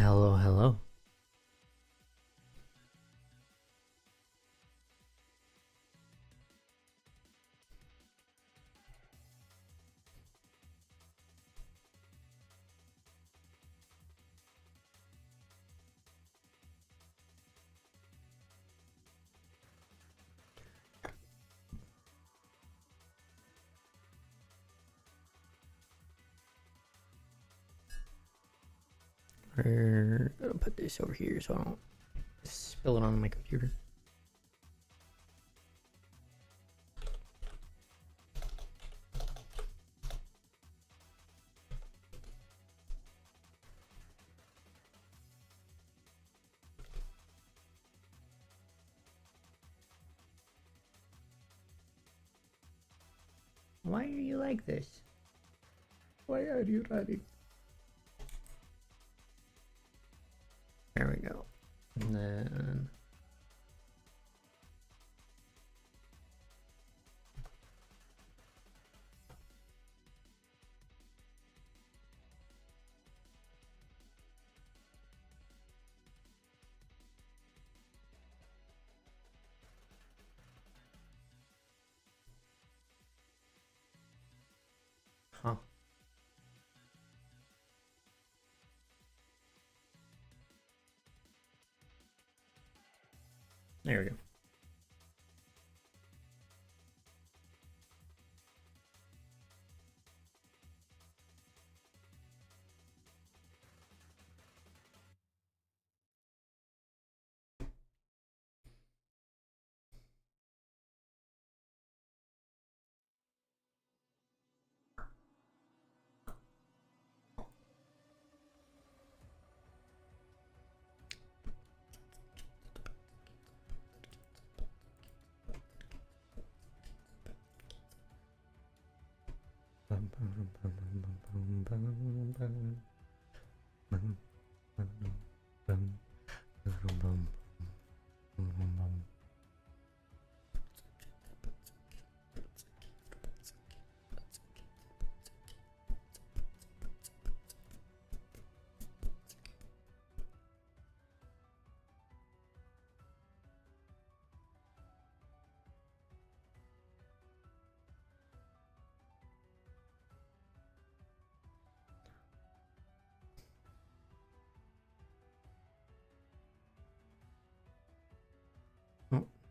Hello, hello. We're gonna put this over here so I don't spill it on my computer. Why are you like this? Why are you running? There we go. And then huh. There we go. Oh,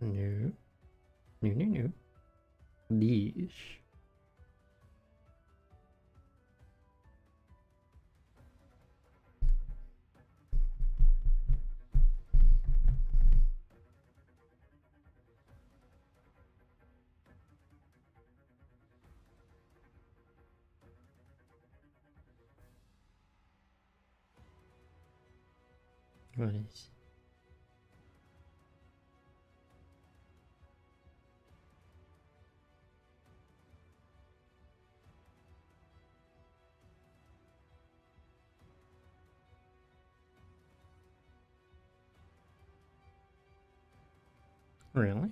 no. No. These. What is? Really?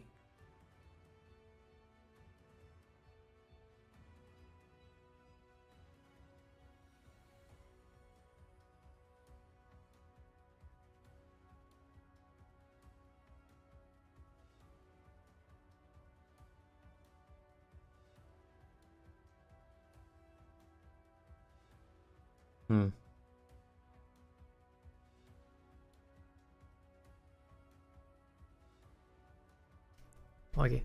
Hmm. Okay.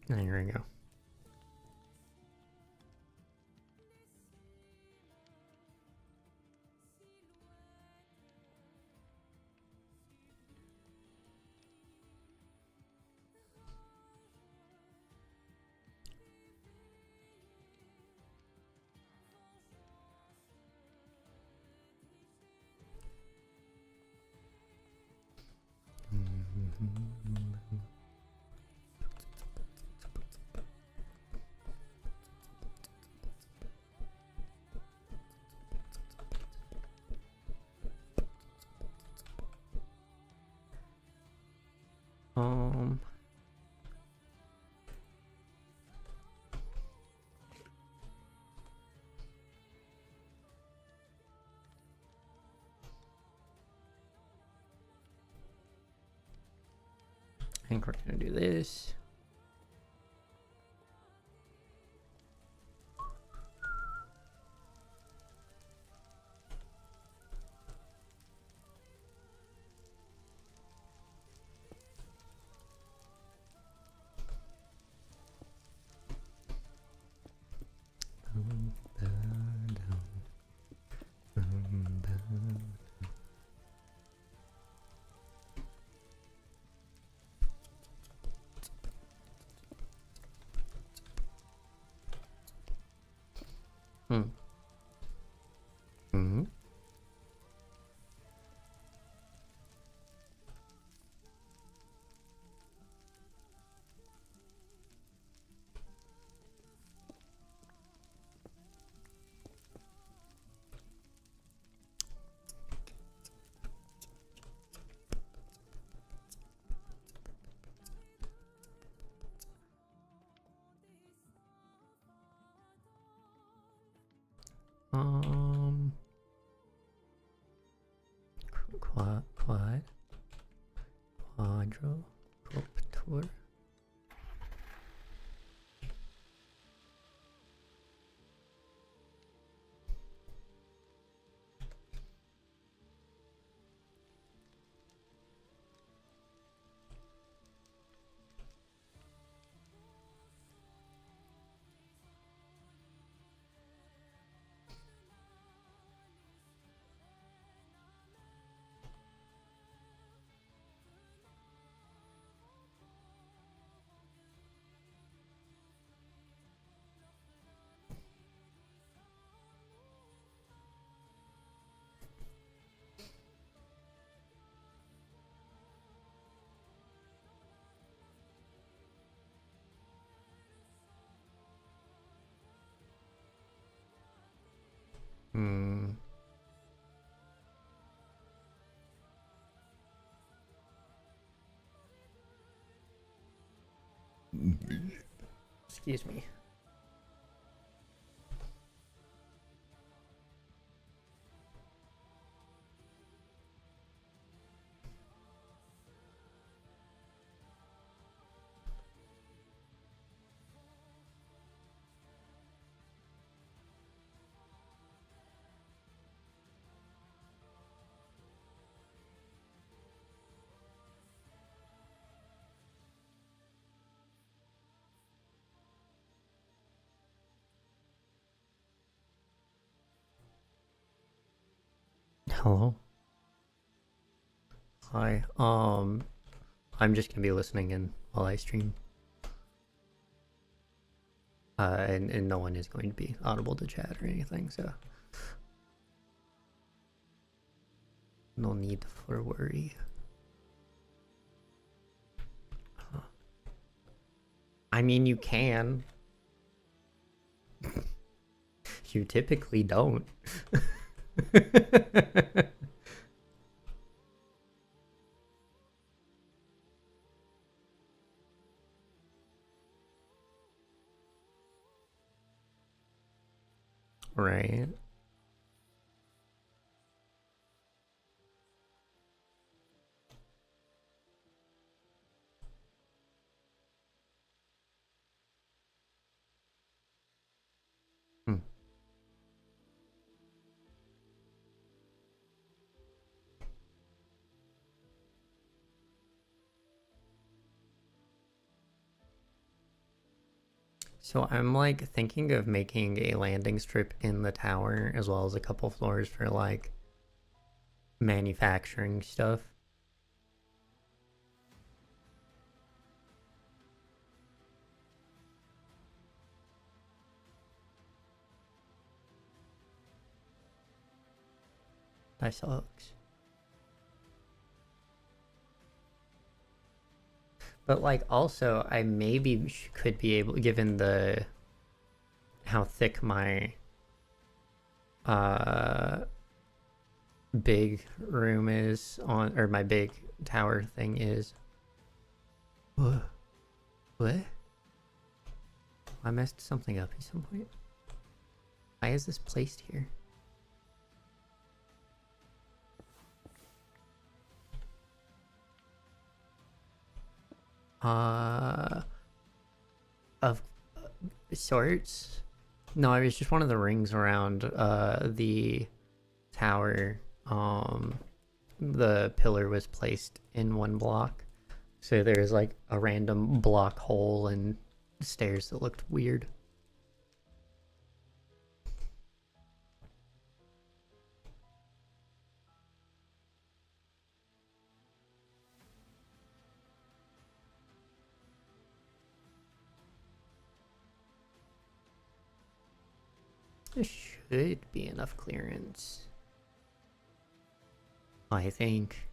There we go. think we're gonna do this. Quadrocopter. Excuse me. Hello. Hi. I'm just gonna be listening in while I stream. And no one is going to be audible to chat or anything, so no need for worry. I mean, you can. You typically don't. Right. So I'm like thinking of making a landing strip in the tower as well as a couple floors for like manufacturing stuff. That sucks. But like also I maybe could be able, given the how thick my big room is on, or my big tower thing is. What? I messed something up at some point. Why is this placed here? Of sorts. No, it was just one of the rings around the tower. The pillar was placed in one block. So there's like a random block hole and stairs that looked weird. There should be enough clearance, I think.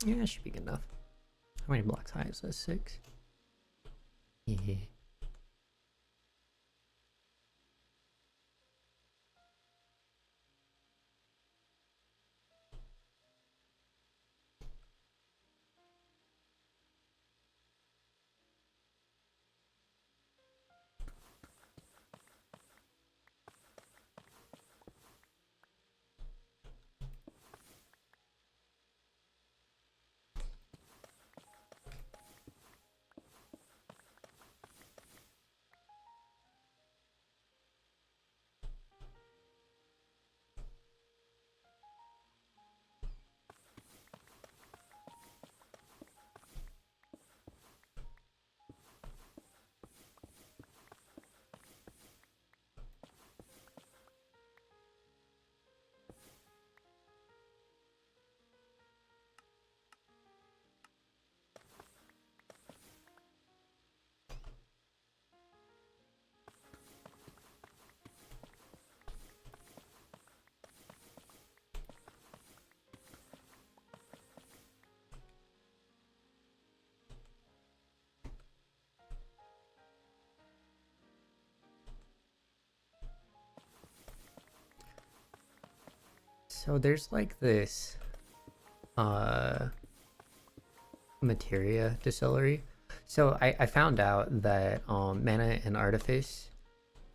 Yeah, it should be good enough. How many blocks high is this? 6? Yeah. So there's like this materia distillery. So I found out that mana and artifice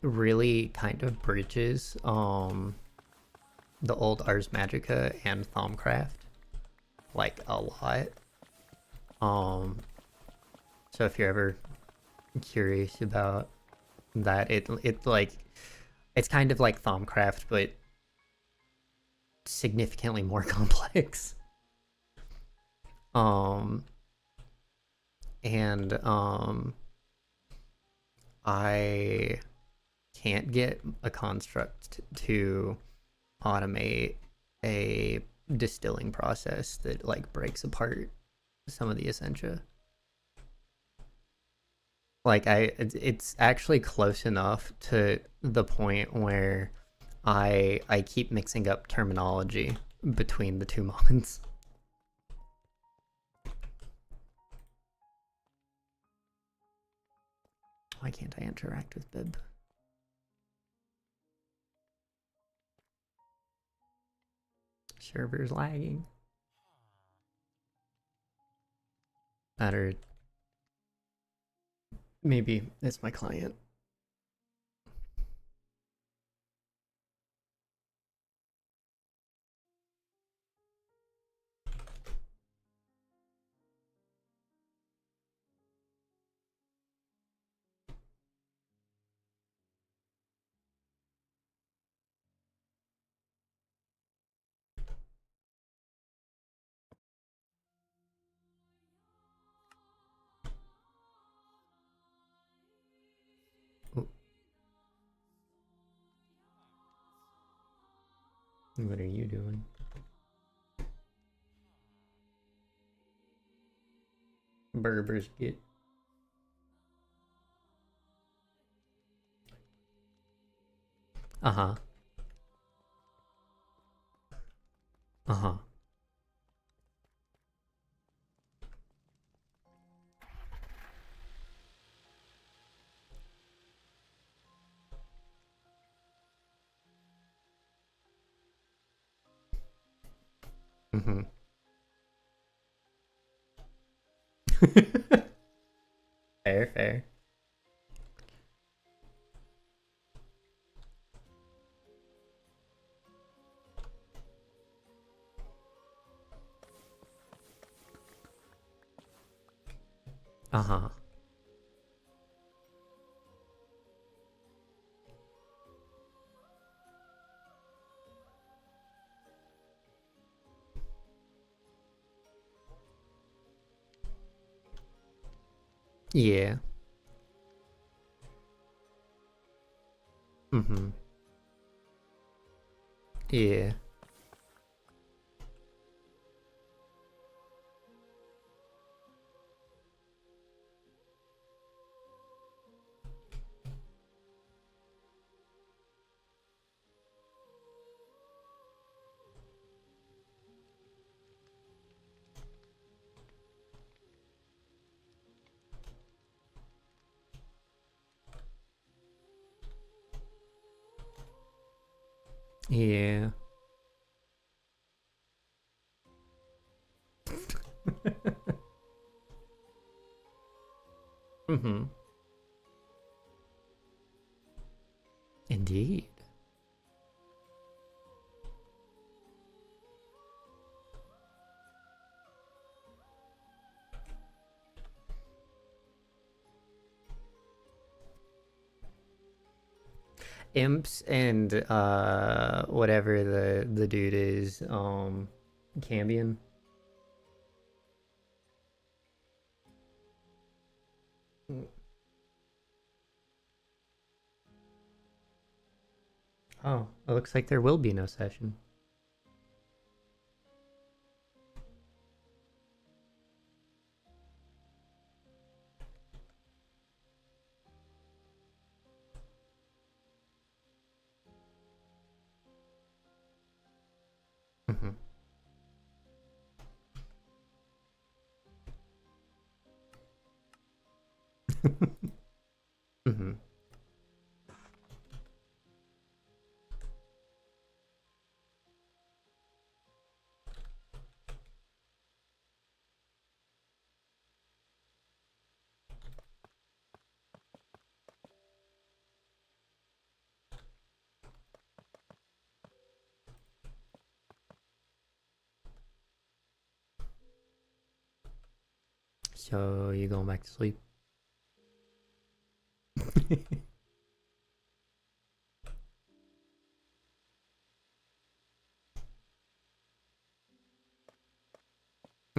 really kind of bridges the old Ars Magica and Thaumcraft like a lot. So if you're ever curious about that, it like it's kind of like Thaumcraft but significantly more complex. And I can't get a construct to automate a distilling process that like breaks apart some of the essentia. Like it's actually close enough to the point where I keep mixing up terminology between the two mods. Why can't I interact with Bib? Server's lagging. Or maybe it's my client. What are you doing? Berbers get. Uh-huh. Uh-huh. Mm-hmm. Fair, fair. Uh-huh. Yeah. Mm-hmm. Yeah. Yeah. Mm-hmm. Indeed. Imps and whatever the dude is, Cambion. Oh, it looks like there will be no session. Mm-hmm. Mm-hmm. So you going back to sleep?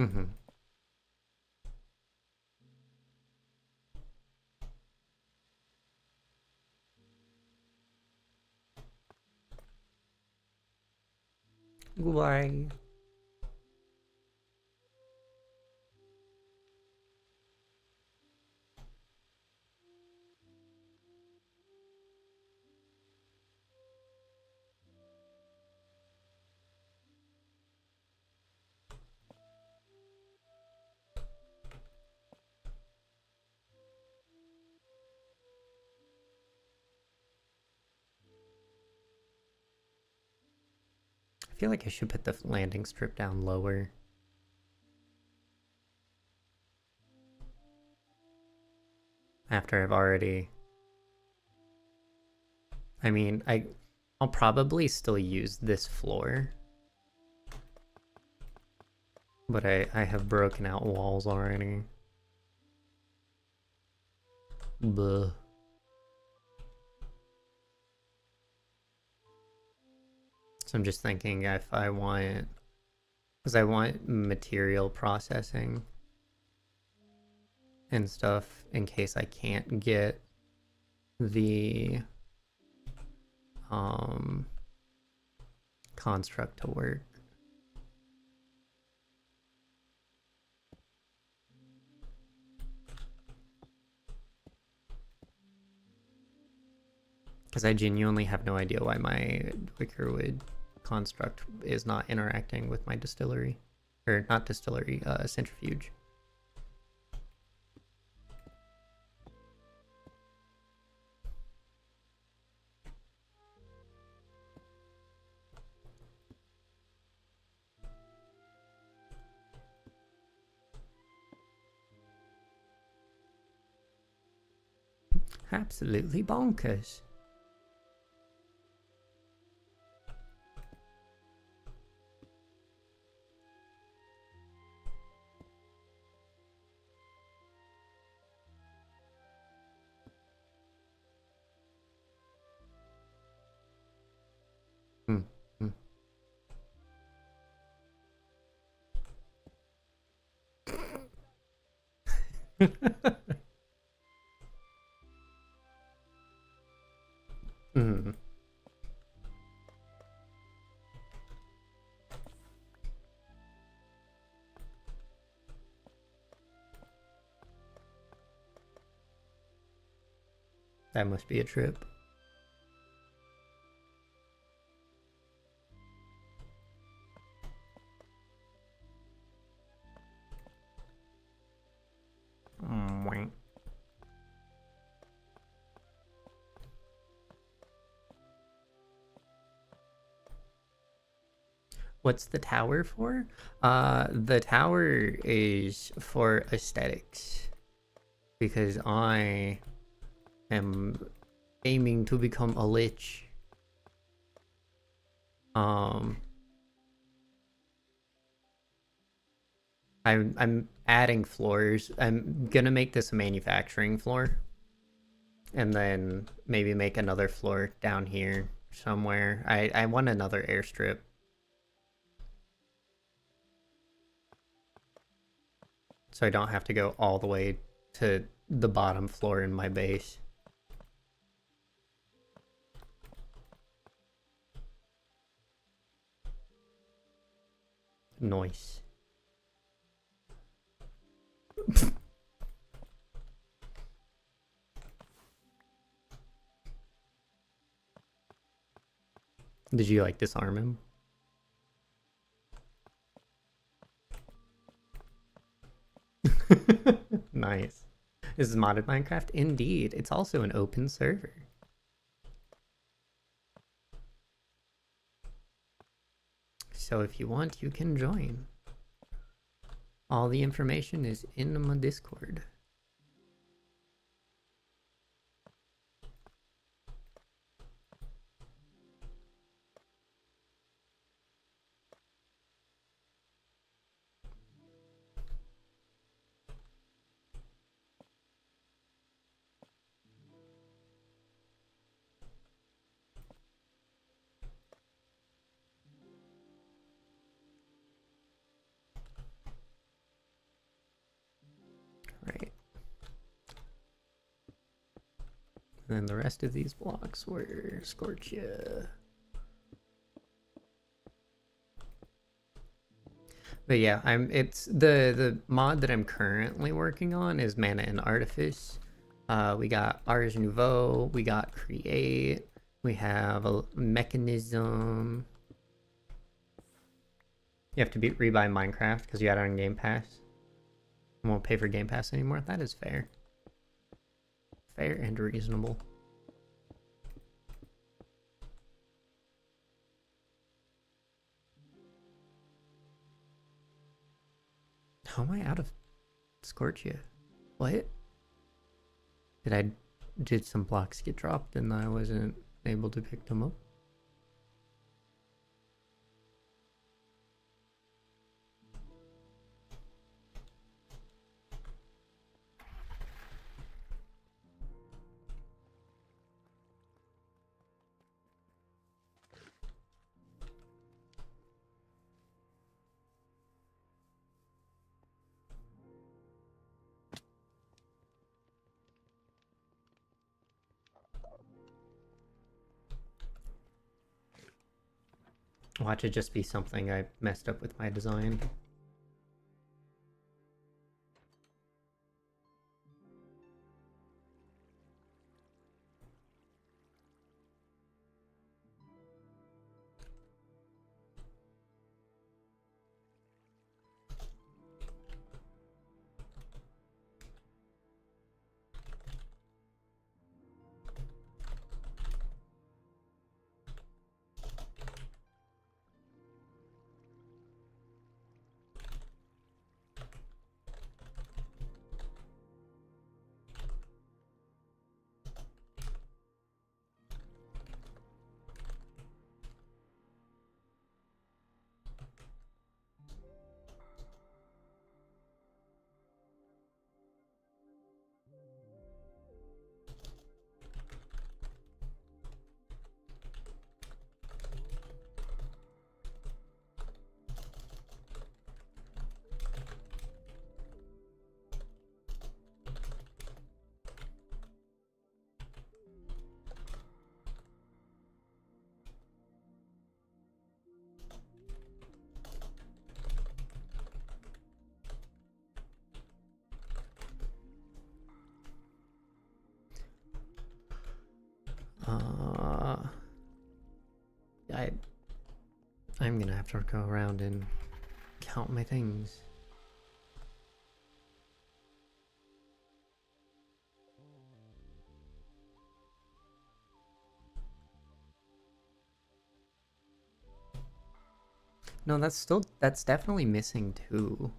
Mm-hmm. Goodbye. I feel like I should put the landing strip down lower. After I've already... I mean, I'll probably still use this floor. But I have broken out walls already. Buh. So I'm just thinking if I want... Because I want material processing and stuff in case I can't get the construct to work. Because I genuinely have no idea why my wickerwood construct is not interacting with my distillery. Or not distillery, centrifuge. Absolutely bonkers. Hmm. Hmm. Hmm. That must be a trip. Mwah. What's the tower for? The tower is for aesthetics. Because I am aiming to become a lich. Um, I'm adding floors. I'm gonna make this a manufacturing floor. And then maybe make another floor down here somewhere. I want another airstrip. So I don't have to go all the way to the bottom floor in my base. Nice. Did you like disarm him? Nice. This is modded Minecraft? Indeed. It's also an open server. So if you want, you can join. All the information is in my Discord. Right. And then the rest of these blocks were Scorchia. But yeah, it's the mod that I'm currently working on is Mana and Artifice. We got Ars Nouveau, we got Create, we have a Mechanism. You have to rebuy Minecraft because you had it on Game Pass. You won't pay for Game Pass anymore. That is fair. Fair and reasonable. How am I out of Scorchia? What? Did some blocks get dropped and I wasn't able to pick them up? Watch it just be something I messed up with my design. I'm gonna have to go around and count my things. No, that's definitely missing too.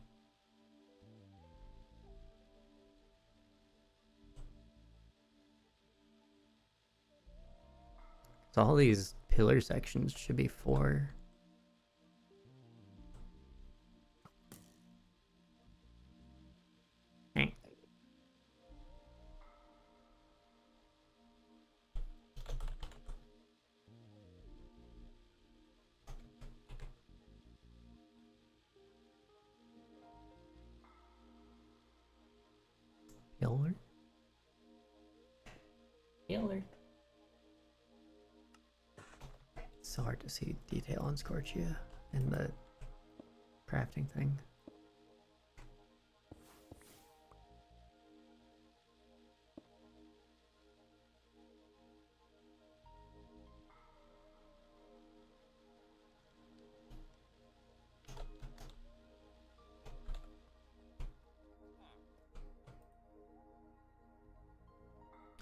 So all these pillar sections should be 4. Pillar? Pillar. It's so hard to see detail on Scorchia in the crafting thing.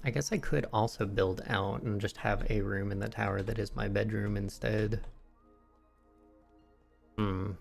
I guess I could also build out and just have a room in the tower that is my bedroom instead. Hmm.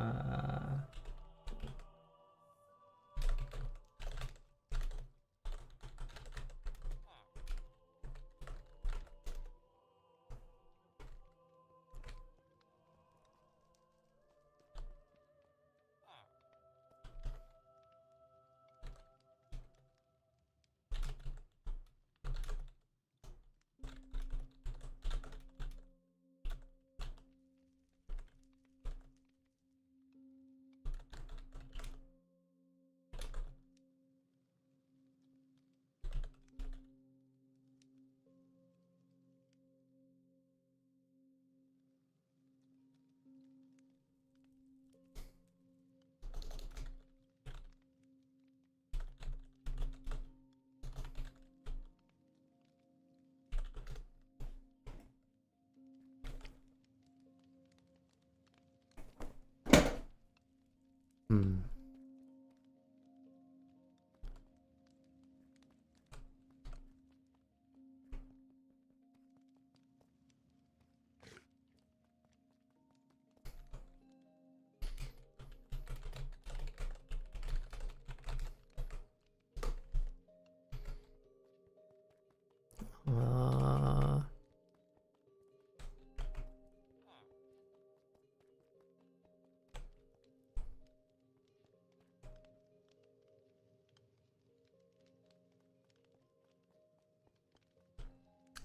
Uh, hmm. Uh,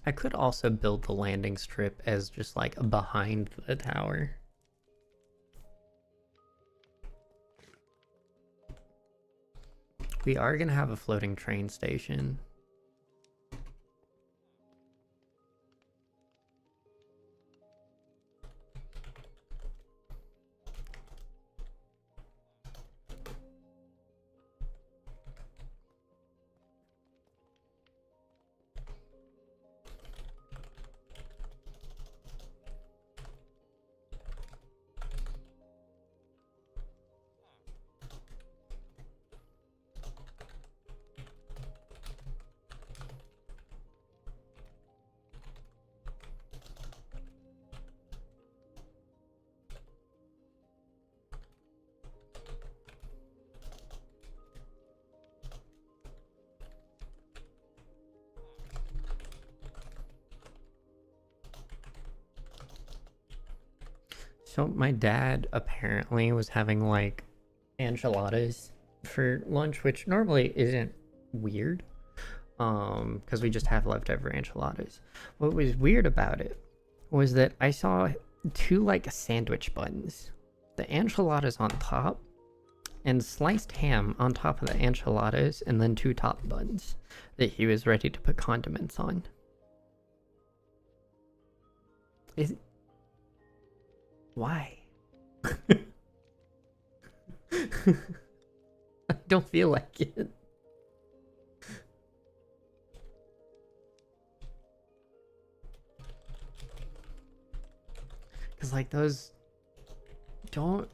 I could also build the landing strip as just like behind the tower. We are gonna have a floating train station. So my dad apparently was having like enchiladas for lunch, which normally isn't weird. Because we just have leftover enchiladas. What was weird about it was that I saw two like sandwich buns. The enchiladas on top and sliced ham on top of the enchiladas, and then two top buns that he was ready to put condiments on. Is why? I don't feel like it. Cause like don't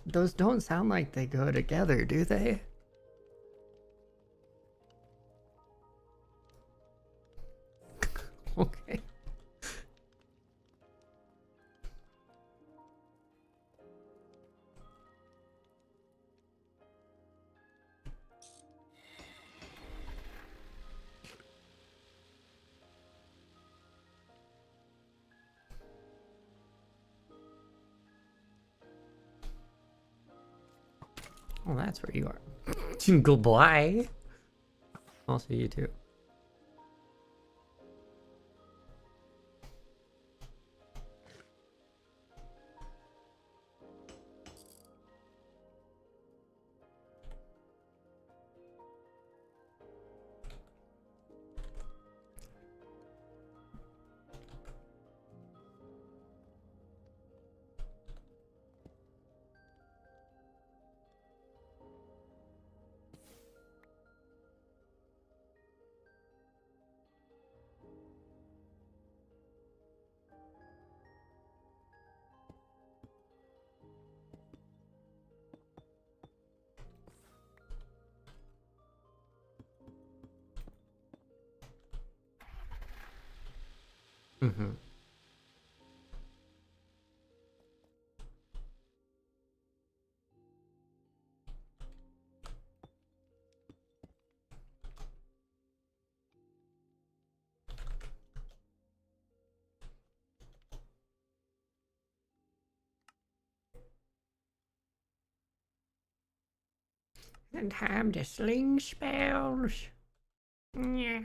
those don't sound like they go together, do they? Okay. Oh, that's where you are. Goodbye. I'll see you too. Mm-hmm. And time to sling spells. Yeah.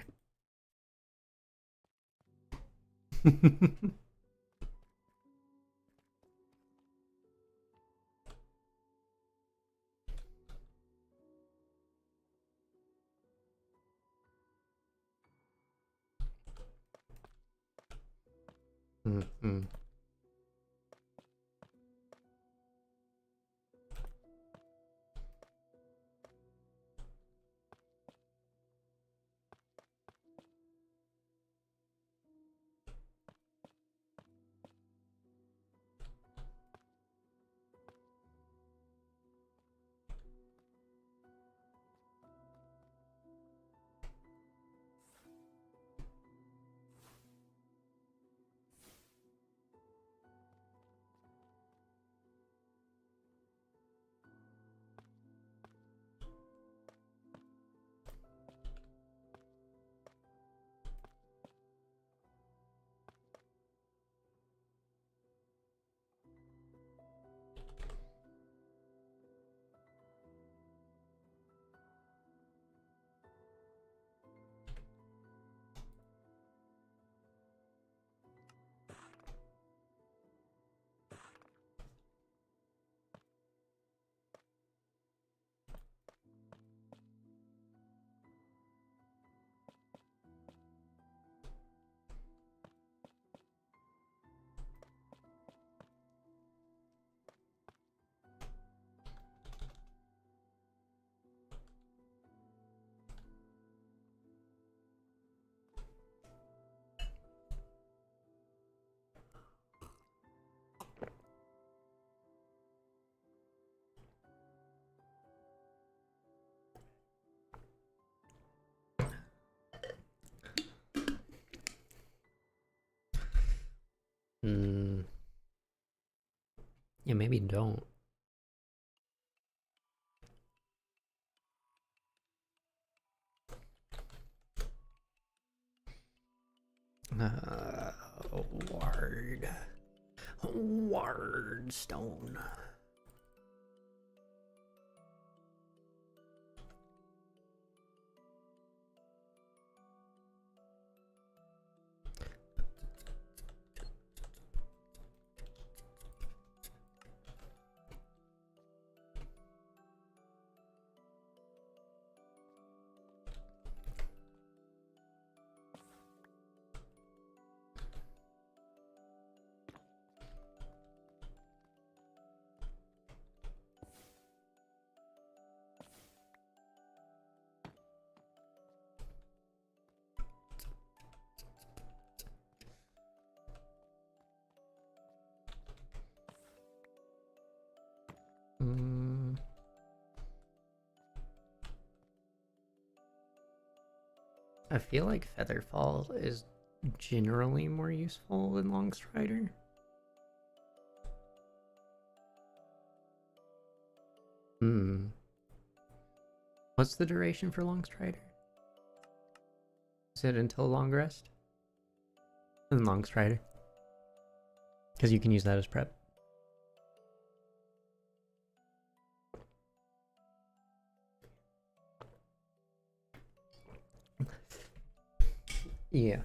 Mm-hmm. Mm. Yeah, maybe don't. Ward. Wardstone. I feel like Featherfall is generally more useful than Longstrider. What's the duration for Longstrider? Is it until long rest? And Longstrider? Because you can use that as prep. Yeah.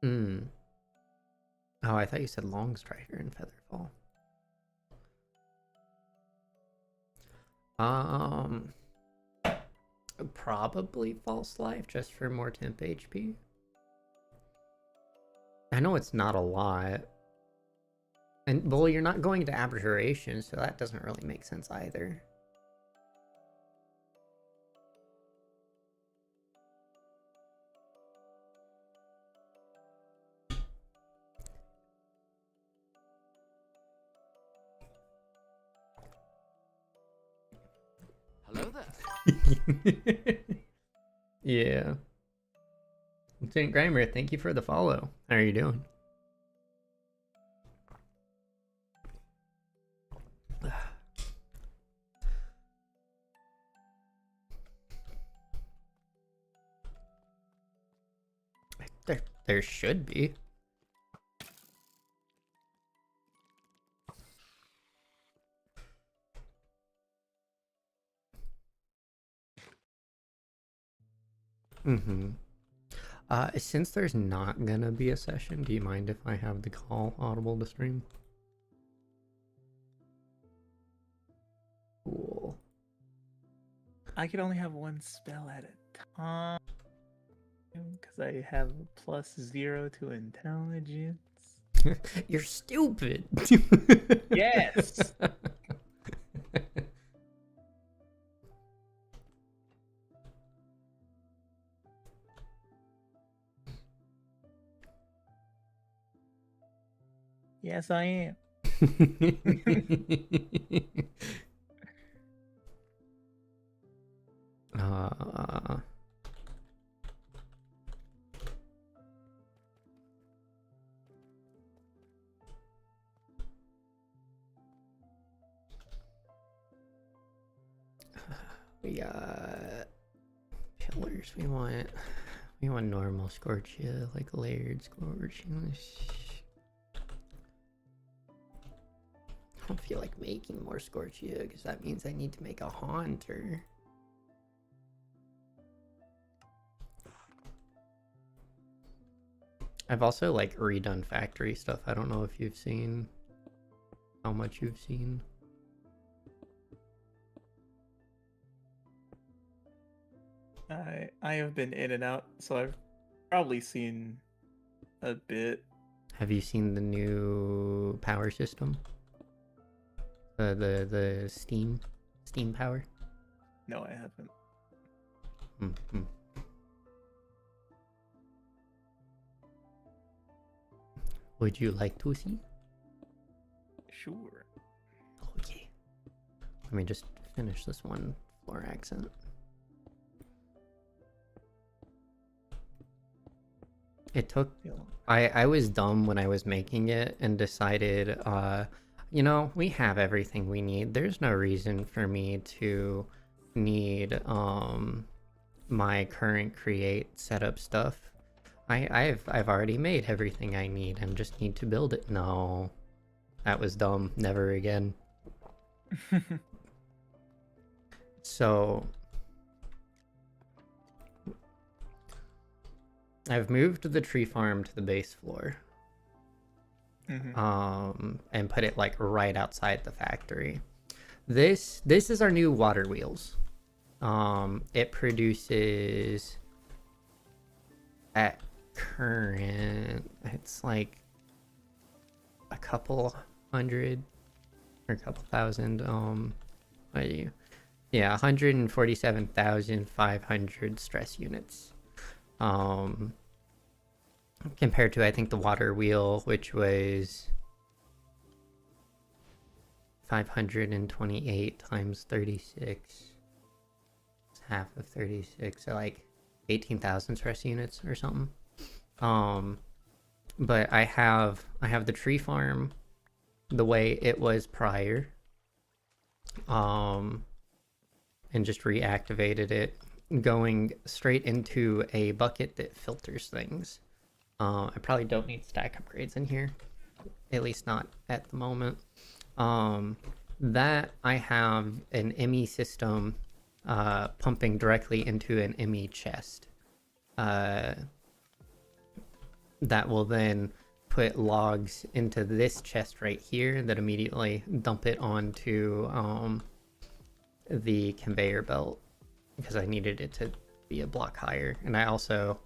Oh, I thought you said Longstrider and Featherfall. Probably False Life, just for more temp HP. I know it's not a lot. And, well, you're not going to Abjuration, so that doesn't really make sense either. Hello there. Yeah. Lieutenant Grimer, thank you for the follow. How are you doing? There should be. Since there's not gonna be a session, do you mind if I have the call audible to stream? Cool. I could only have one spell at a time because I have +0 to intelligence. You're stupid. Yes. Yes, I am. We got pillars. We want normal Scorchia, like layered Scorchia. I don't feel like making more Scorchia because that means I need to make a Haunter. I've also like redone factory stuff. I don't know if you've seen how much you've seen. I have been in and out, so I've probably seen a bit. Have you seen the new power system? The Steam power? No, I haven't. Mm-hmm. Would you like to see? Sure. Okay. Let me just finish this one floor accent. It took... I was dumb when I was making it and decided, you know, we have everything we need. There's no reason for me to need my current create setup stuff. I've already made everything I need. I just need to build it. No, that was dumb. Never again. So I've moved the tree farm to the base floor. And put it like right outside the factory. This is our new water wheels. It produces at current, it's like a couple hundred or a couple thousand. What are you? Yeah, 147,500 stress units. Compared to, I think, the water wheel, which was 528 times 36. It's half of 36, so like 18,000 stress units or something. But I have the tree farm the way it was prior. And just reactivated it, going straight into a bucket that filters things. I probably don't need stack upgrades in here, at least not at the moment. That I have an ME system pumping directly into an ME chest. That will then put logs into this chest right here that immediately dump it onto the conveyor belt, because I needed it to be a block higher, and I also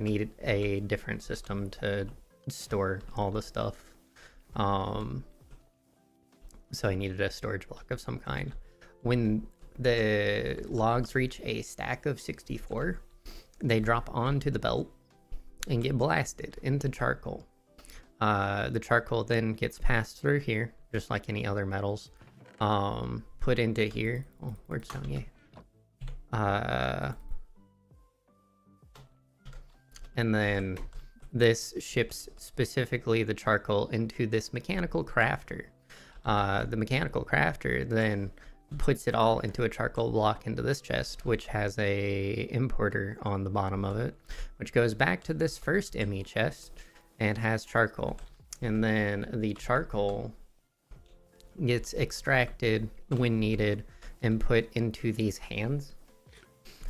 needed a different system to store all the stuff. So I needed a storage block of some kind. When the logs reach a stack of 64, they drop onto the belt and get blasted into charcoal. The charcoal then gets passed through here, just like any other metals. Put into here. Oh, where's Sonya? And then this ships specifically the charcoal into this mechanical crafter. The mechanical crafter then puts it all into a charcoal block into this chest, which has a importer on the bottom of it, which goes back to this first ME chest and has charcoal. And then the charcoal gets extracted when needed and put into these hands,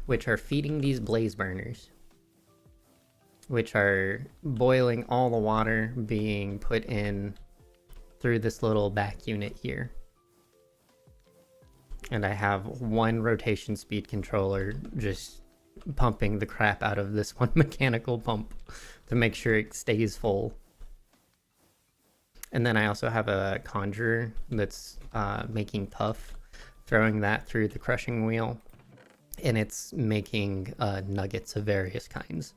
which are feeding these blaze burners, which are boiling all the water being put in through this little back unit here. And I have one rotation speed controller just pumping the crap out of this one mechanical pump to make sure it stays full. And then I also have a conjurer that's making puff, throwing that through the crushing wheel, and it's making nuggets of various kinds.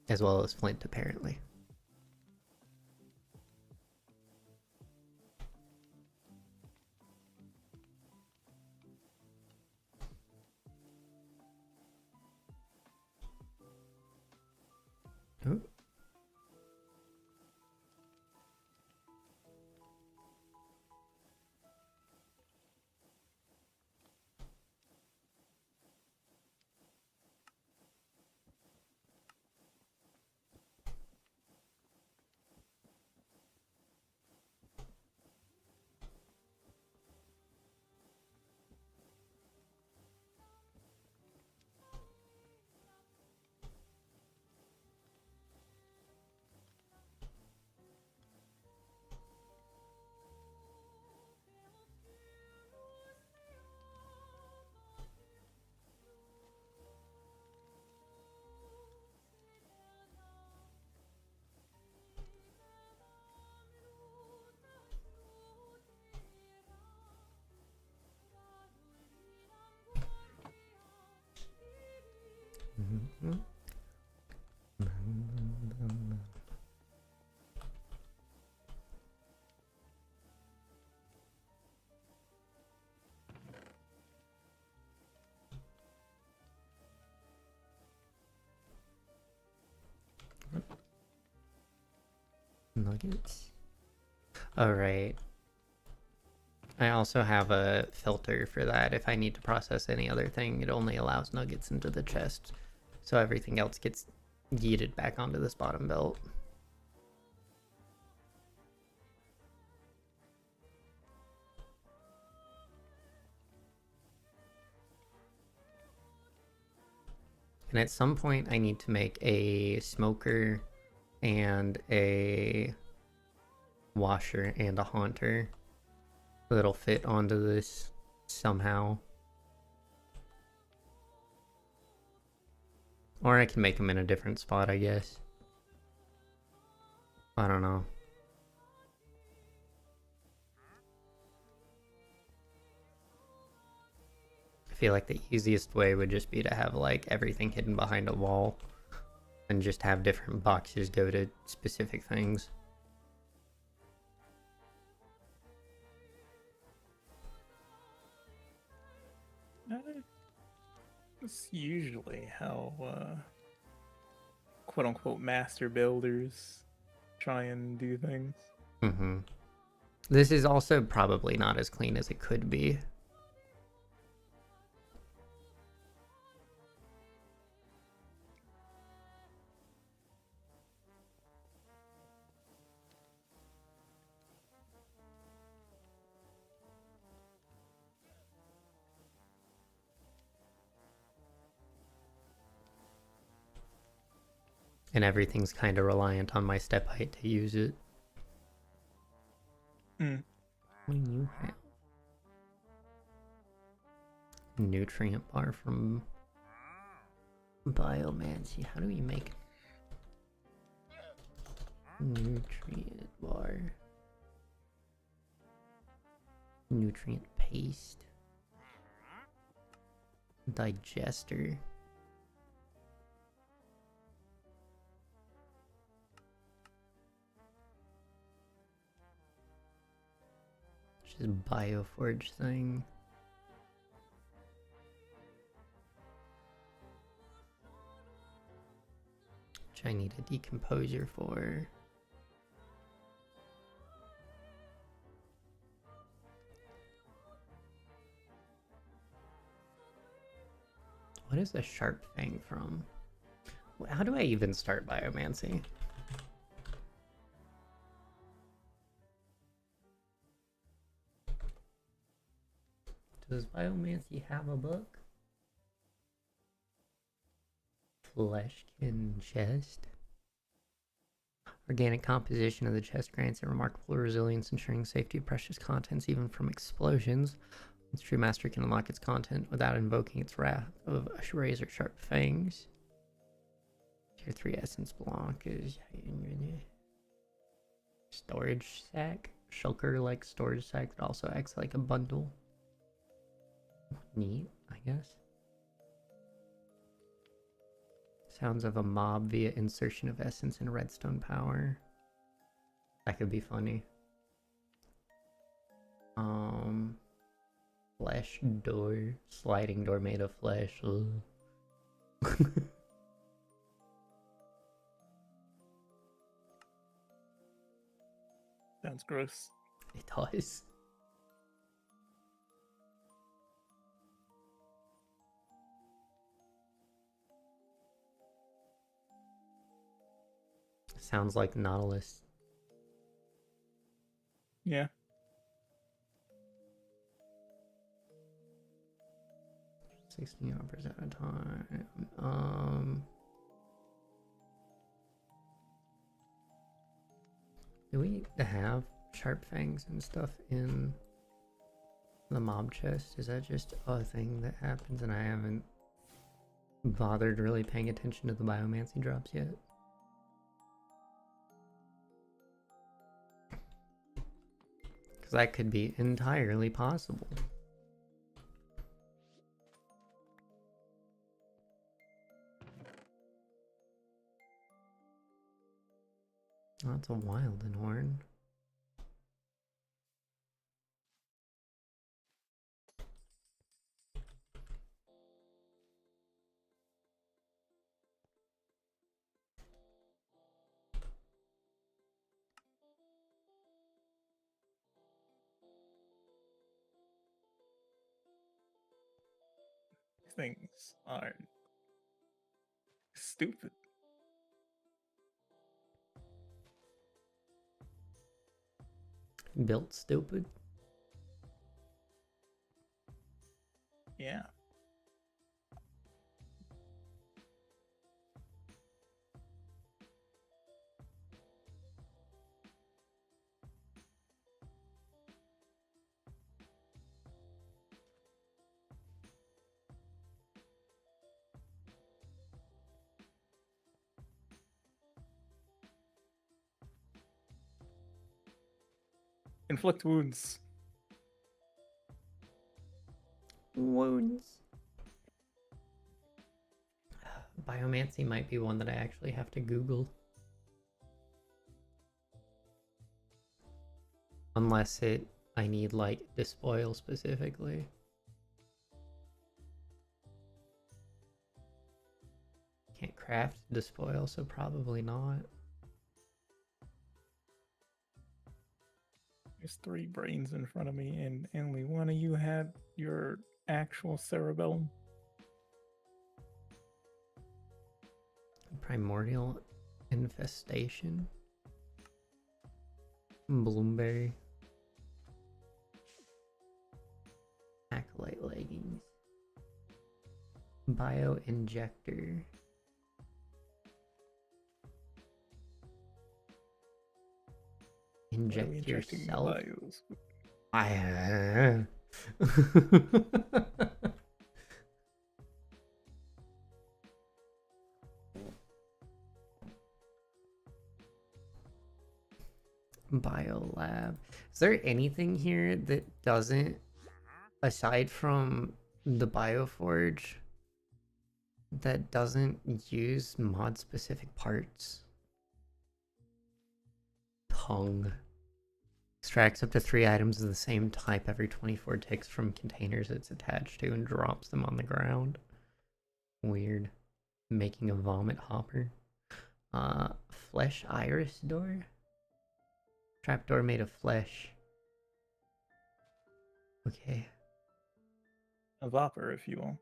As well as flint, apparently. Ooh. Nuggets. All right. I also have a filter for that. If I need to process any other thing, it only allows nuggets into the chest. So everything else gets yeeted back onto this bottom belt. And at some point I need to make a smoker and a washer and a haunter that'll fit onto this somehow. Or I can make them in a different spot, I guess. I don't know. I feel like the easiest way would just be to have like everything hidden behind a wall and just have different boxes go to specific things. That's usually how quote unquote master builders try and do things. Mm-hmm. This is also probably not as clean as it could be. And everything's kind of reliant on my step height to use it. When you have nutrient bar from Biomancy, how do we make nutrient bar? Nutrient paste. Digester. Which is Bioforge thing. Which I need a decomposer for. What is a sharp fang from? How do I even start biomancy? Does biomancy have a book? Fleshkin chest. Organic composition of the chest grants it remarkable resilience, ensuring safety of precious contents even from explosions. Its true master can unlock its content without invoking its wrath of razor sharp fangs. Tier 3 essence block is storage sack. Shulker like storage sack that also acts like a bundle. Neat, I guess. Sounds of a mob via insertion of essence and redstone power. That could be funny. Flesh door. Sliding door made of flesh. Sounds gross. It does. Sounds like Nautilus. Yeah. 16 hours at a time. Do we have sharp fangs and stuff in the mob chest? Is that just a thing that happens and I haven't bothered really paying attention to the biomancy drops yet? Because that could be entirely possible. Oh, that's a Wilden horn. things are stupid. Built stupid. Yeah. Inflict wounds. Wounds. Biomancy might be one that I actually have to Google. Unless I need like despoil specifically. Can't craft despoil, so probably not. There's 3 brains in front of me, and only one of you had your actual cerebellum. Primordial infestation. Bloomberry. Acolyte leggings. Bioinjector. What are we Inject injecting the yourself. bios? Biolab. Is there anything here that doesn't, aside from the Bioforge, that doesn't use mod specific parts? Tongue. Extracts up to 3 items of the same type every 24 ticks from containers it's attached to and drops them on the ground. Weird. Making a vomit hopper. Flesh iris door? Trapdoor made of flesh. Okay. A vopper, if you will.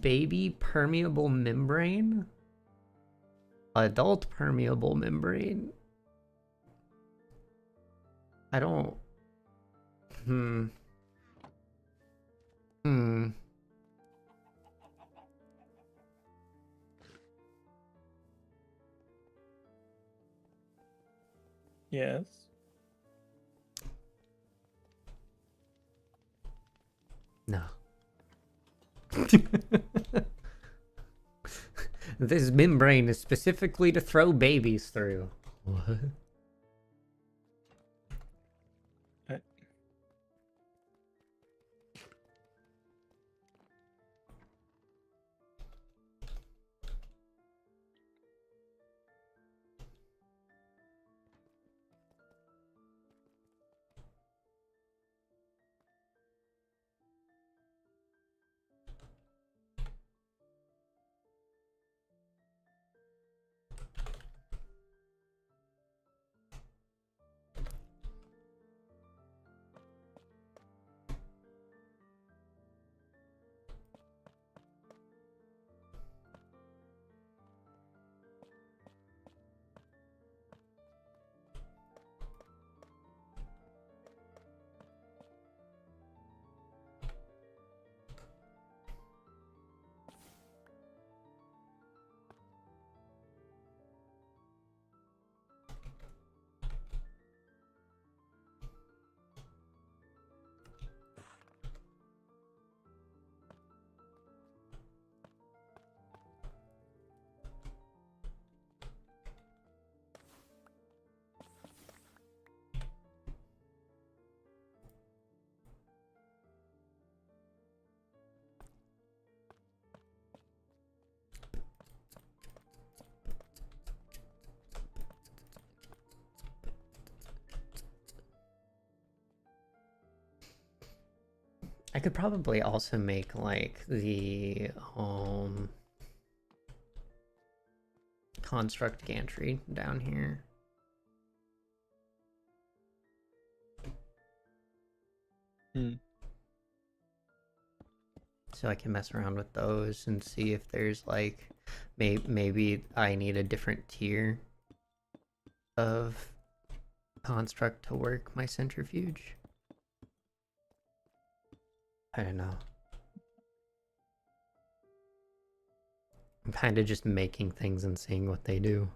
Baby permeable membrane? Adult permeable membrane? I don't... Yes. No. This membrane is specifically to throw babies through. What? I could probably also make like the construct gantry down here. Hmm. So I can mess around with those and see if there's like maybe I need a different tier of construct to work my centrifuge. I don't know. I'm kind of just making things and seeing what they do.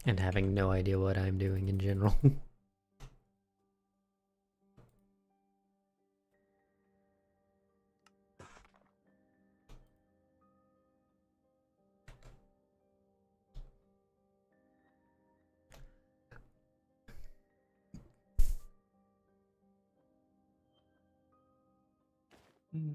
And having no idea what I'm doing in general. Hmm.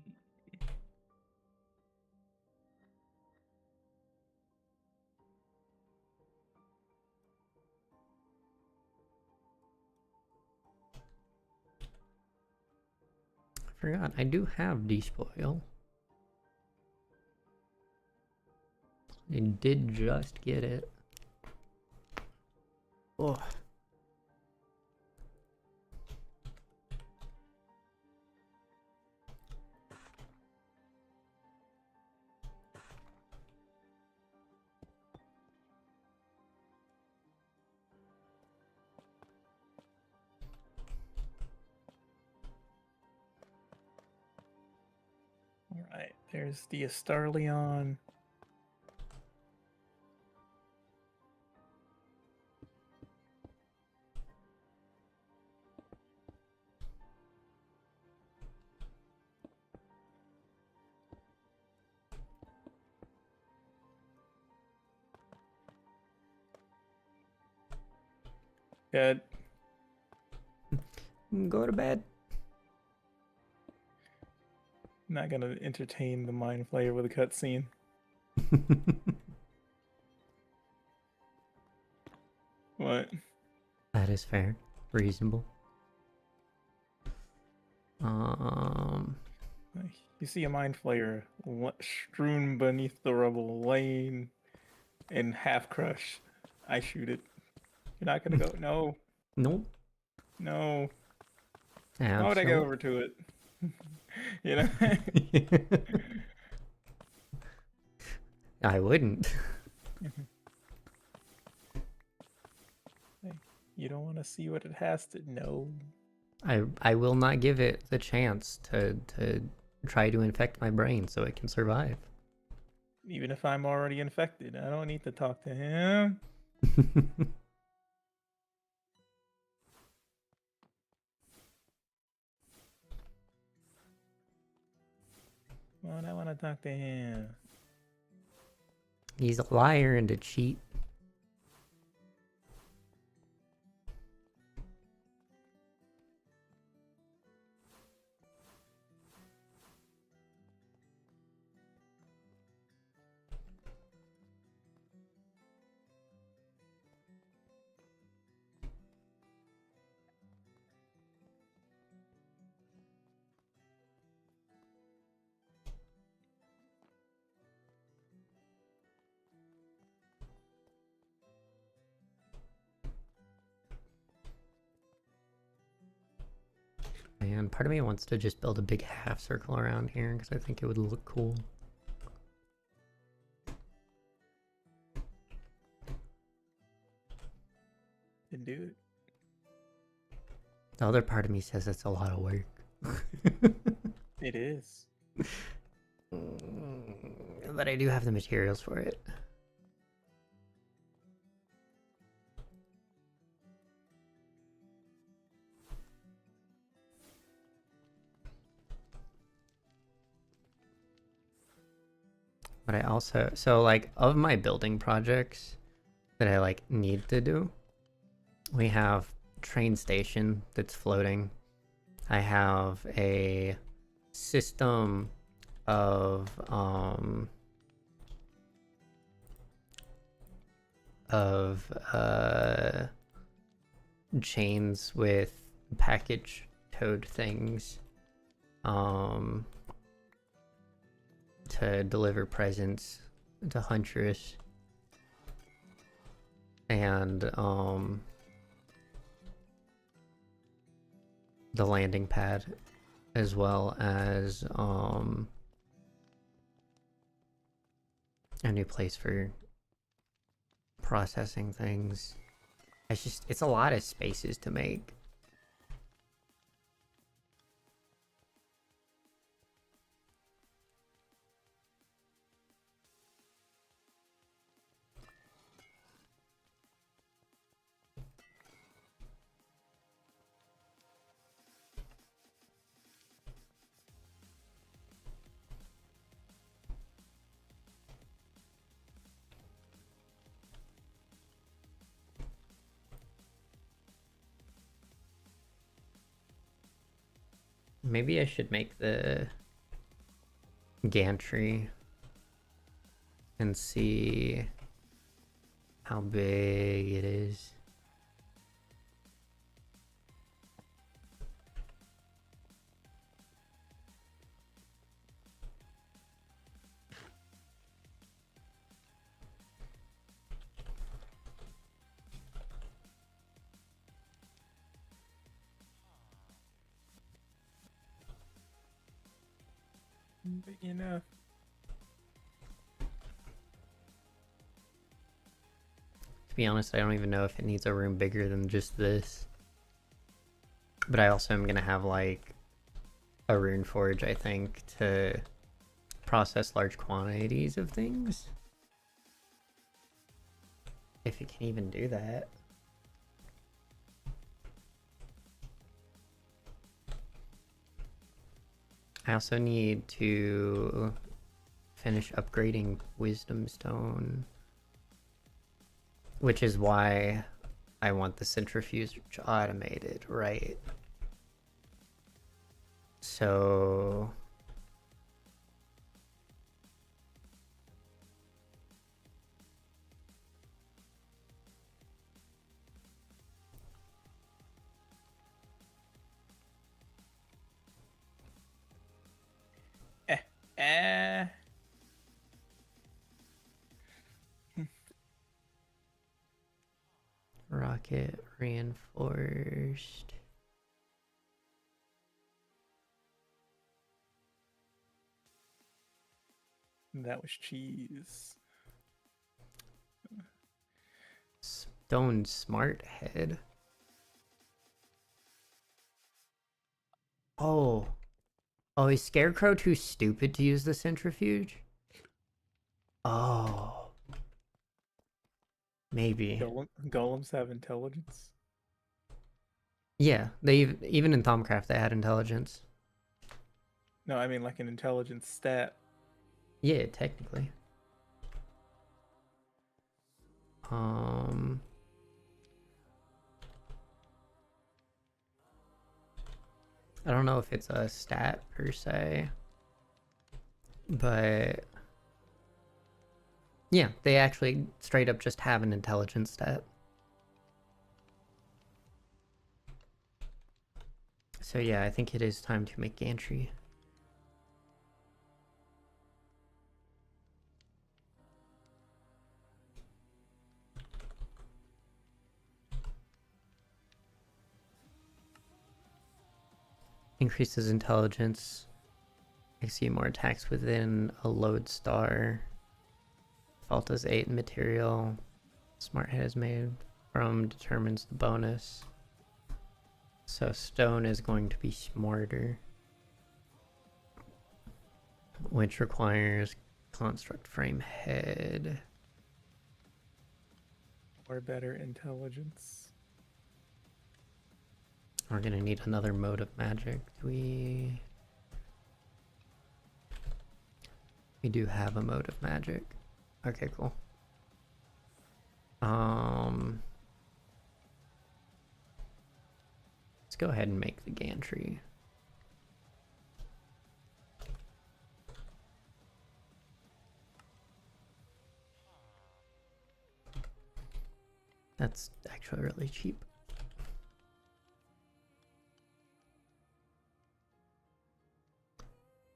I forgot, I do have despoil. I did just get it. Oh. All right, there's the Astarleon. Good. Go to bed. Not gonna entertain the Mind Flayer with a cutscene. What? That is fair. Reasonable. You see a Mind Flayer strewn beneath the rubble, laying in half crush. I shoot it. You're not gonna go. No, Nope. no. Why would I Absolutely. go over to it? You know. I wouldn't. You don't want to see what it has to know. I will not give it the chance to try to infect my brain so it can survive. Even if I'm already infected, I don't need to talk to him. Why would I want to talk to him? He's a liar and a cheat. And part of me wants to just build a big half circle around here because I think it would look cool. Then do it. The other part of me says it's a lot of work. It is. But I do have the materials for it. But I also, so like of my building projects that I like need to do, we have train station that's floating. I have a system of chains with package towed things. to deliver presents to Huntress. And the landing pad, as well as a new place for processing things. It's a lot of spaces to make. Maybe I should make the gantry and see how big it is. Big enough. To be honest, I don't even know if it needs a room bigger than just this. But I also am gonna have like a rune forge, I think, to process large quantities of things. If it can even do that. I also need to finish upgrading Wisdom Stone, which is why I want the centrifuge automated, right? So Eh. rocket reinforced. That was cheese. Stone smart head. Oh. Oh, is Scarecrow too stupid to use the centrifuge? Oh. Maybe. Golems have intelligence. Yeah, they even in Thaumcraft they had intelligence. No, I mean like an intelligence stat. Yeah, technically. I don't know if it's a stat per se, but yeah, they actually straight up just have an intelligence stat. So yeah, I think it is time to make gantry. Increases intelligence. I see more attacks within a lodestar. Fault does 8 material. Smart head is made from determines the bonus. So stone is going to be smarter, which requires construct frame head. Or better intelligence. We're gonna need another mode of magic. We do have a mode of magic. Okay, cool. Let's go ahead and make the gantry. That's actually really cheap.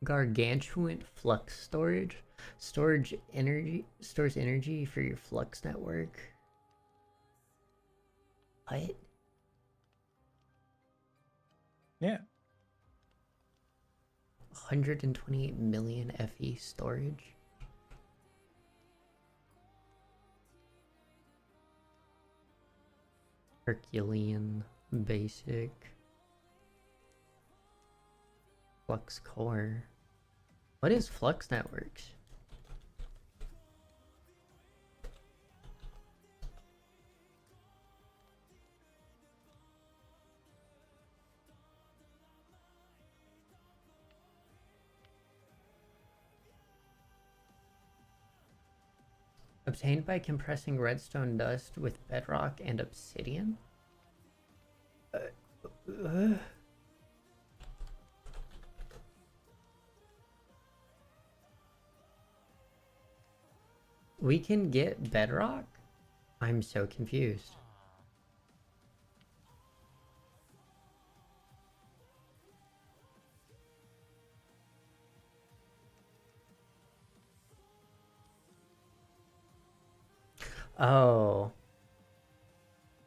Gargantuan flux storage. Stores energy for your flux network. What? Yeah. 128 million FE storage. Herculean basic. Flux core. What is flux networks? Obtained by compressing redstone dust with bedrock and obsidian? We can get bedrock? I'm so confused. Oh.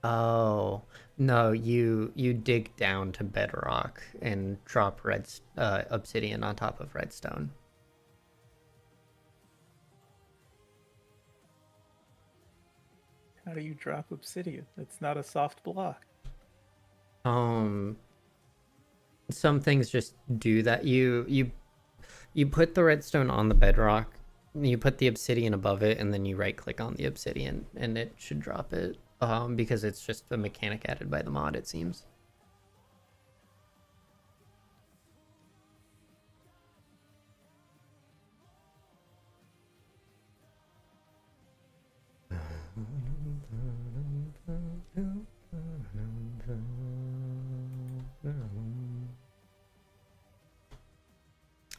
Oh. No, you dig down to bedrock and drop obsidian on top of redstone. How do you drop obsidian? It's not a soft block. Um some things just do that. You put the redstone on the bedrock, you put the obsidian above it, and then you right click on the obsidian and it should drop it. Because it's just a mechanic added by the mod, it seems.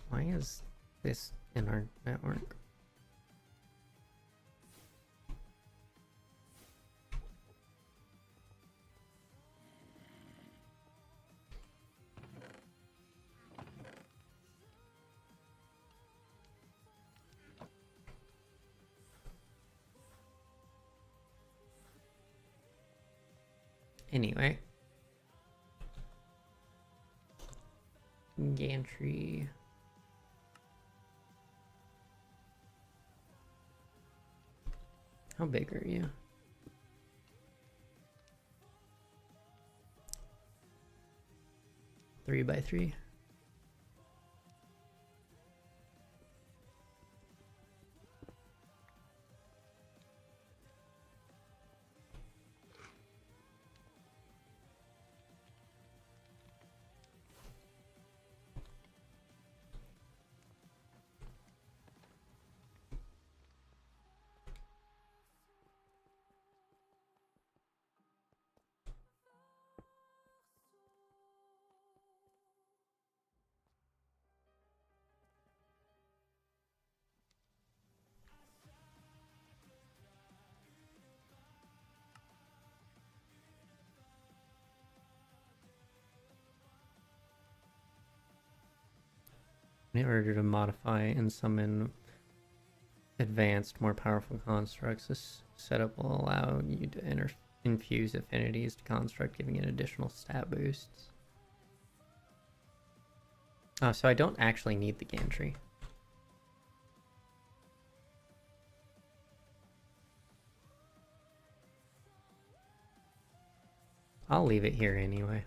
Why is this in our network? Anyway. Gantry. How big are you? 3x3. In order to modify and summon advanced, more powerful constructs, this setup will allow you to infuse affinities to construct, giving it additional stat boosts. Oh, so I don't actually need the gantry. I'll leave it here anyway.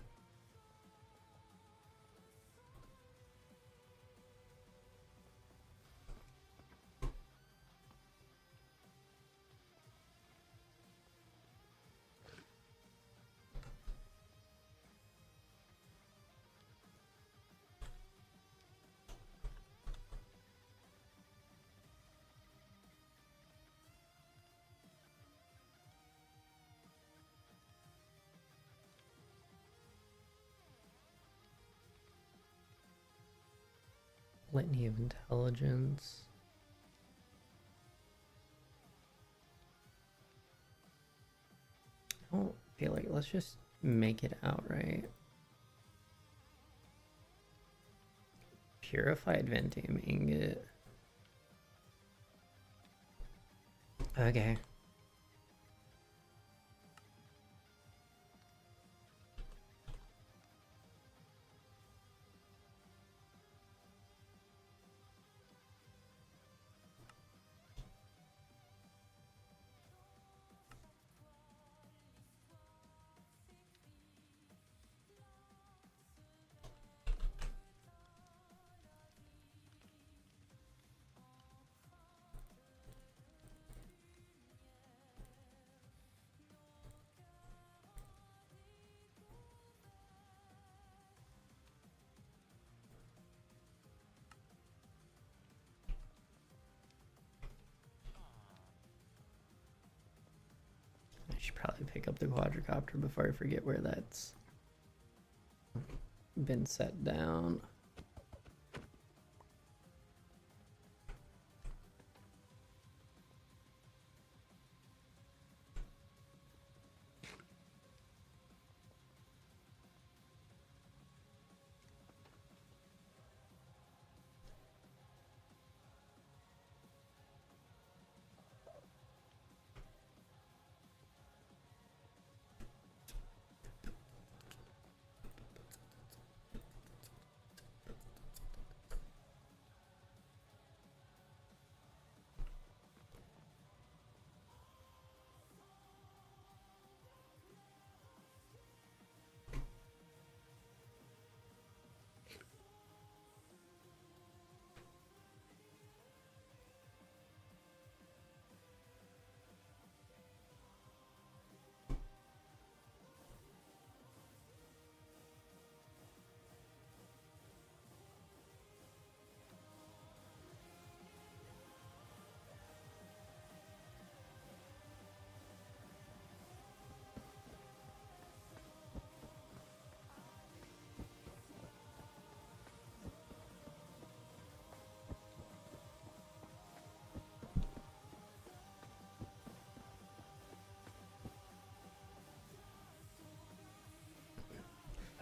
Litany of Intelligence. I don't feel like, let's just make it outright. Purified Ventium ingot. Okay. I should probably pick up the quadricopter before I forget where that's been set down.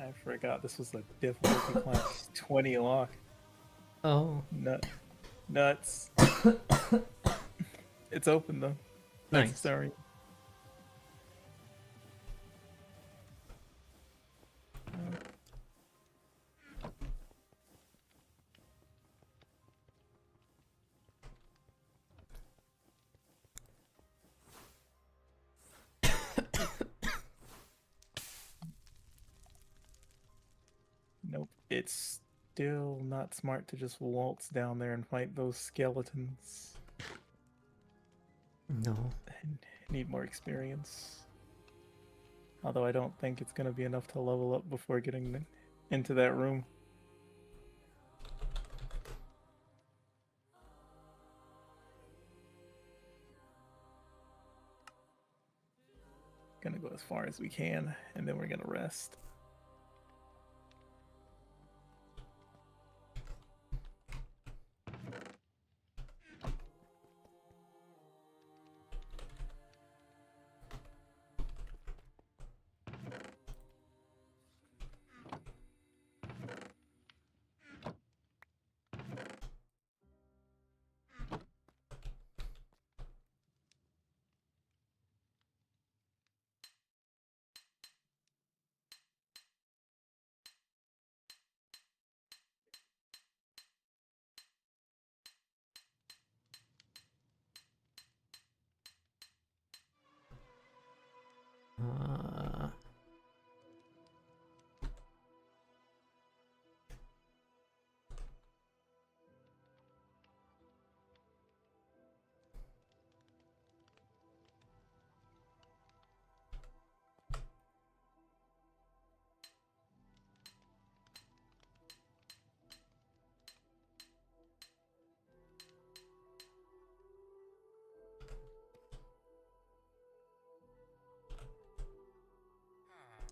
I forgot this was the difficulty class 20 lock. Oh, Nuts. It's open though. nice. Necessary. Nope. It's still not smart to just waltz down there and fight those skeletons. No. I need more experience. Although I don't think it's going to be enough to level up before getting into that room. Gonna go as far as we can, and then we're gonna rest.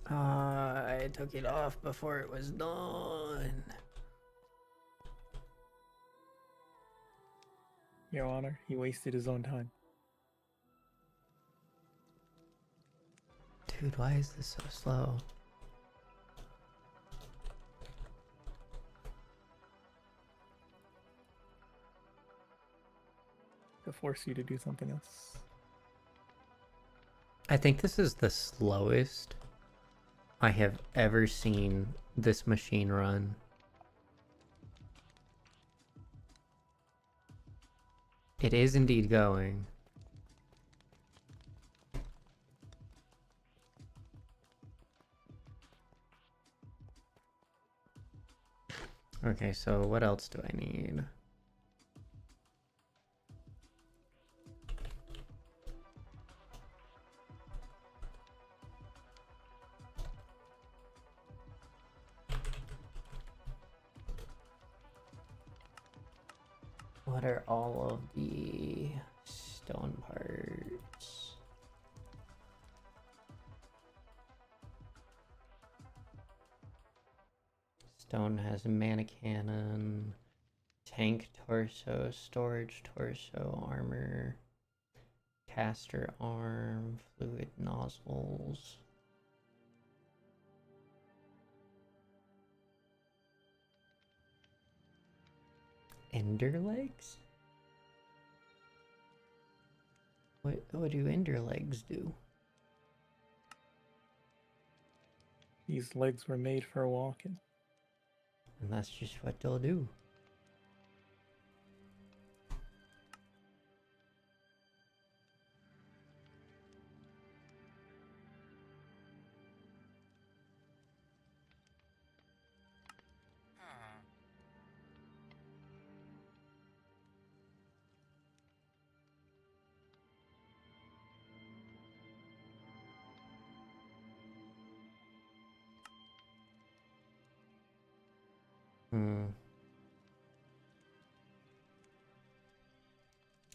Uh, I took it off before it was done. Your Honor, he wasted his own time. Dude, why is this so slow? to force you to do something else. I think this is the slowest I have ever seen this machine run. It is indeed going. Okay, so what else do I need? What are all of the stone parts? Stone has a mana cannon, tank torso, storage torso, armor, caster arm, fluid nozzles. Ender legs? What do ender legs do? These legs were made for walking. And that's just what they'll do.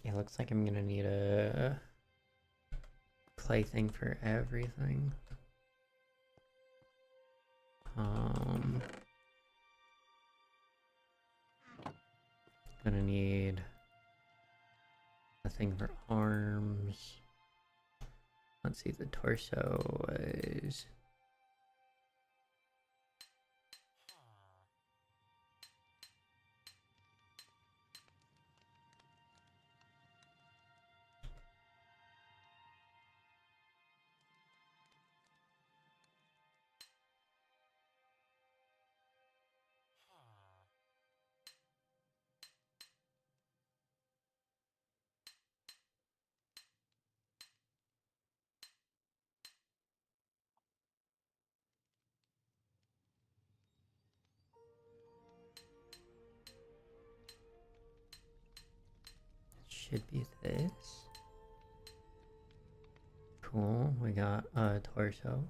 It looks like I'm gonna need a plaything for everything. Gonna need a thing for arms. Let's see, the torso is... should be this. Cool, we got a torso.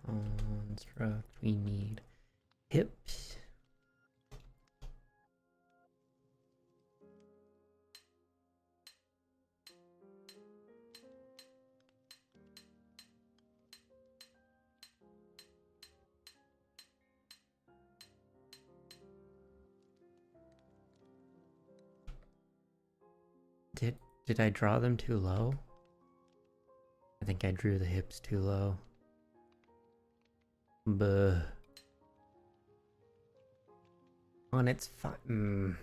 Construct, we need hips. Did I draw them too low? I think I drew the hips too low. Buh. On its I'm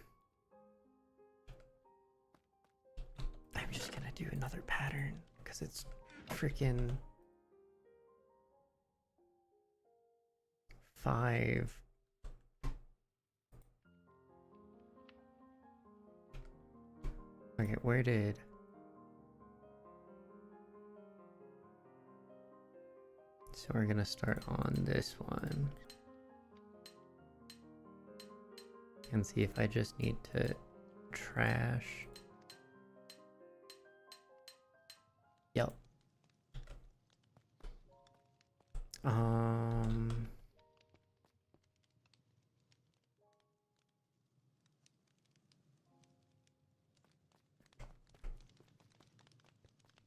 just gonna do another pattern because it's freaking 5. Okay, where did... So we're gonna start on this one. And see if I just need to trash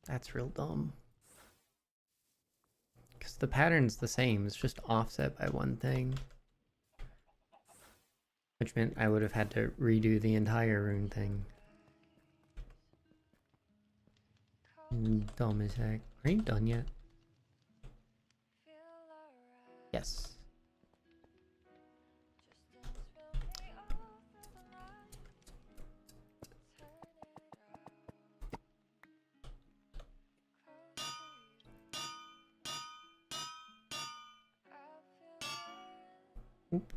That's real dumb. Because the pattern's the same, it's just offset by one thing. Which meant I would have had to redo the entire rune thing. Dumb as heck. Are you done yet? Yes. Oop.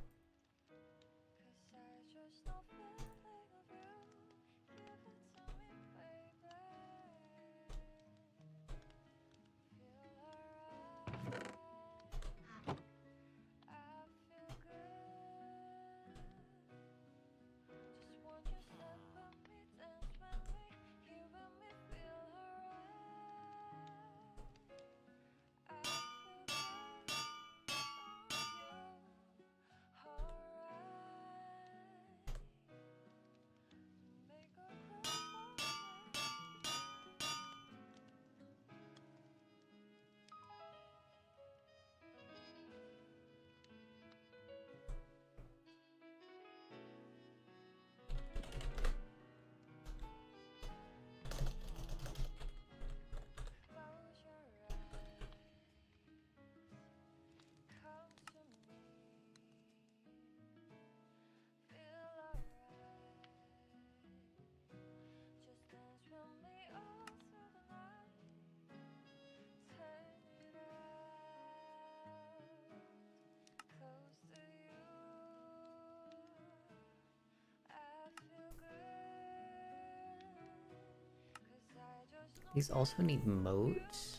These also need modes.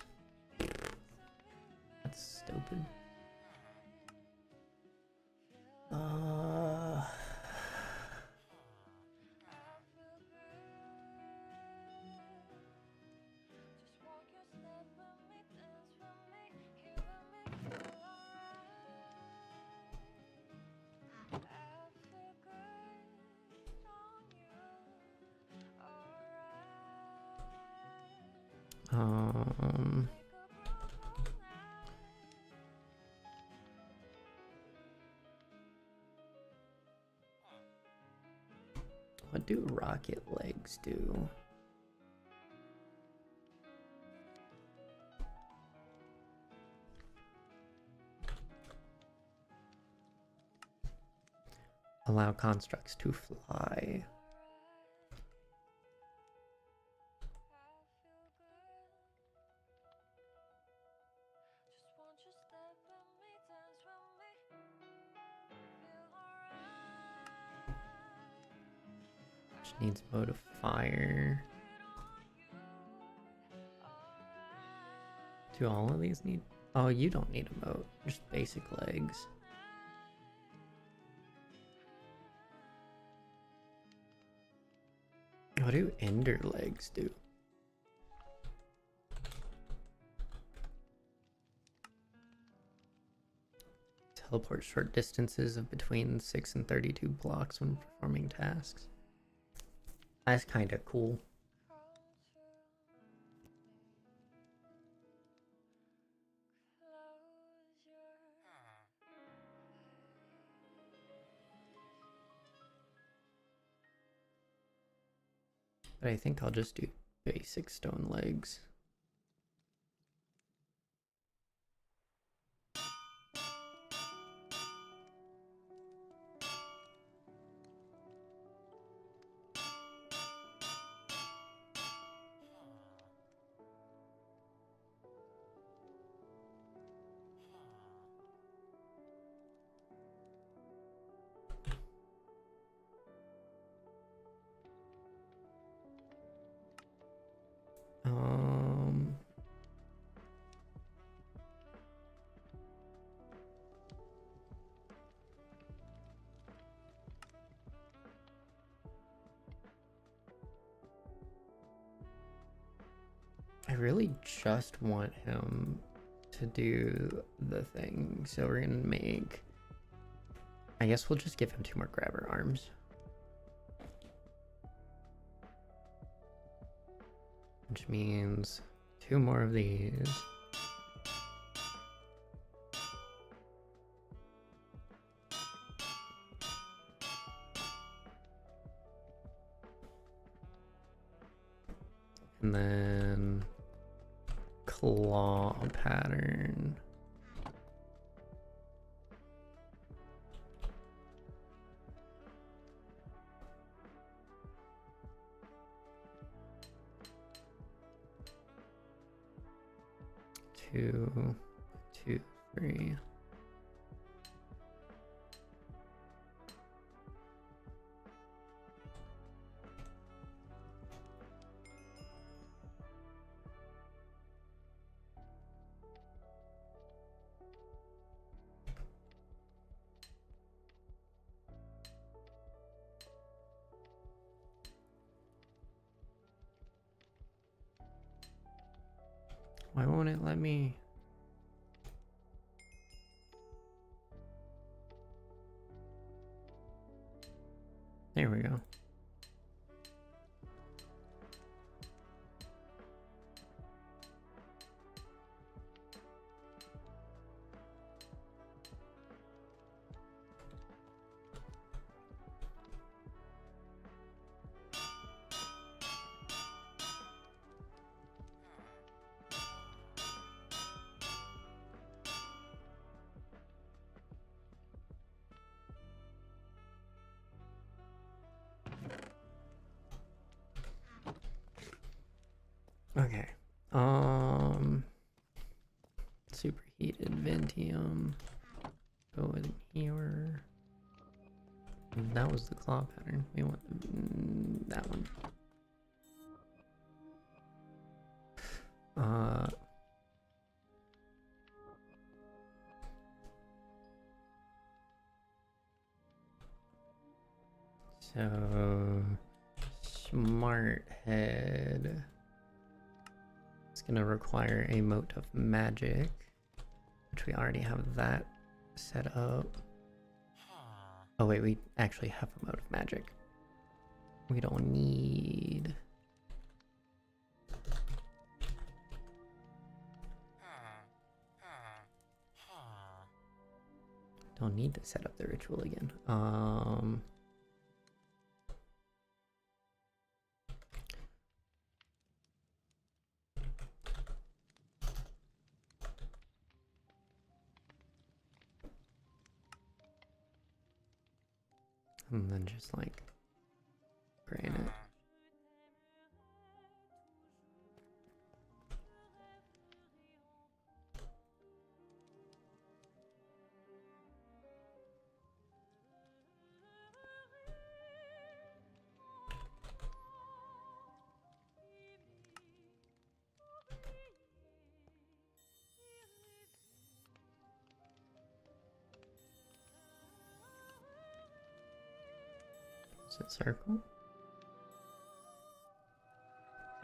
That's stupid. Um, what do rocket legs do? Allow constructs to fly. Which needs mode of fire. Do all of these need? Oh, you don't need a mode. Just basic legs. What do ender legs do? Teleport short distances of between 6 and 32 blocks when performing tasks. That's kind of cool. But I think I'll just do basic stone legs. I really just want him to do the thing, so we're gonna make... I guess we'll just give him 2 more grabber arms. Which means 2 more of these. And then claw pattern. Two, 2, 3. Why won't it let me? There we go. Okay. Superheated Ventium. Go in here. That was the claw pattern. We want that one. So Smart Head. It's gonna require a mote of magic, which we already have that set up. Oh wait, we actually have a mote of magic. We don't need. Don't need to set up the ritual again. And then just like granite. Is it circle?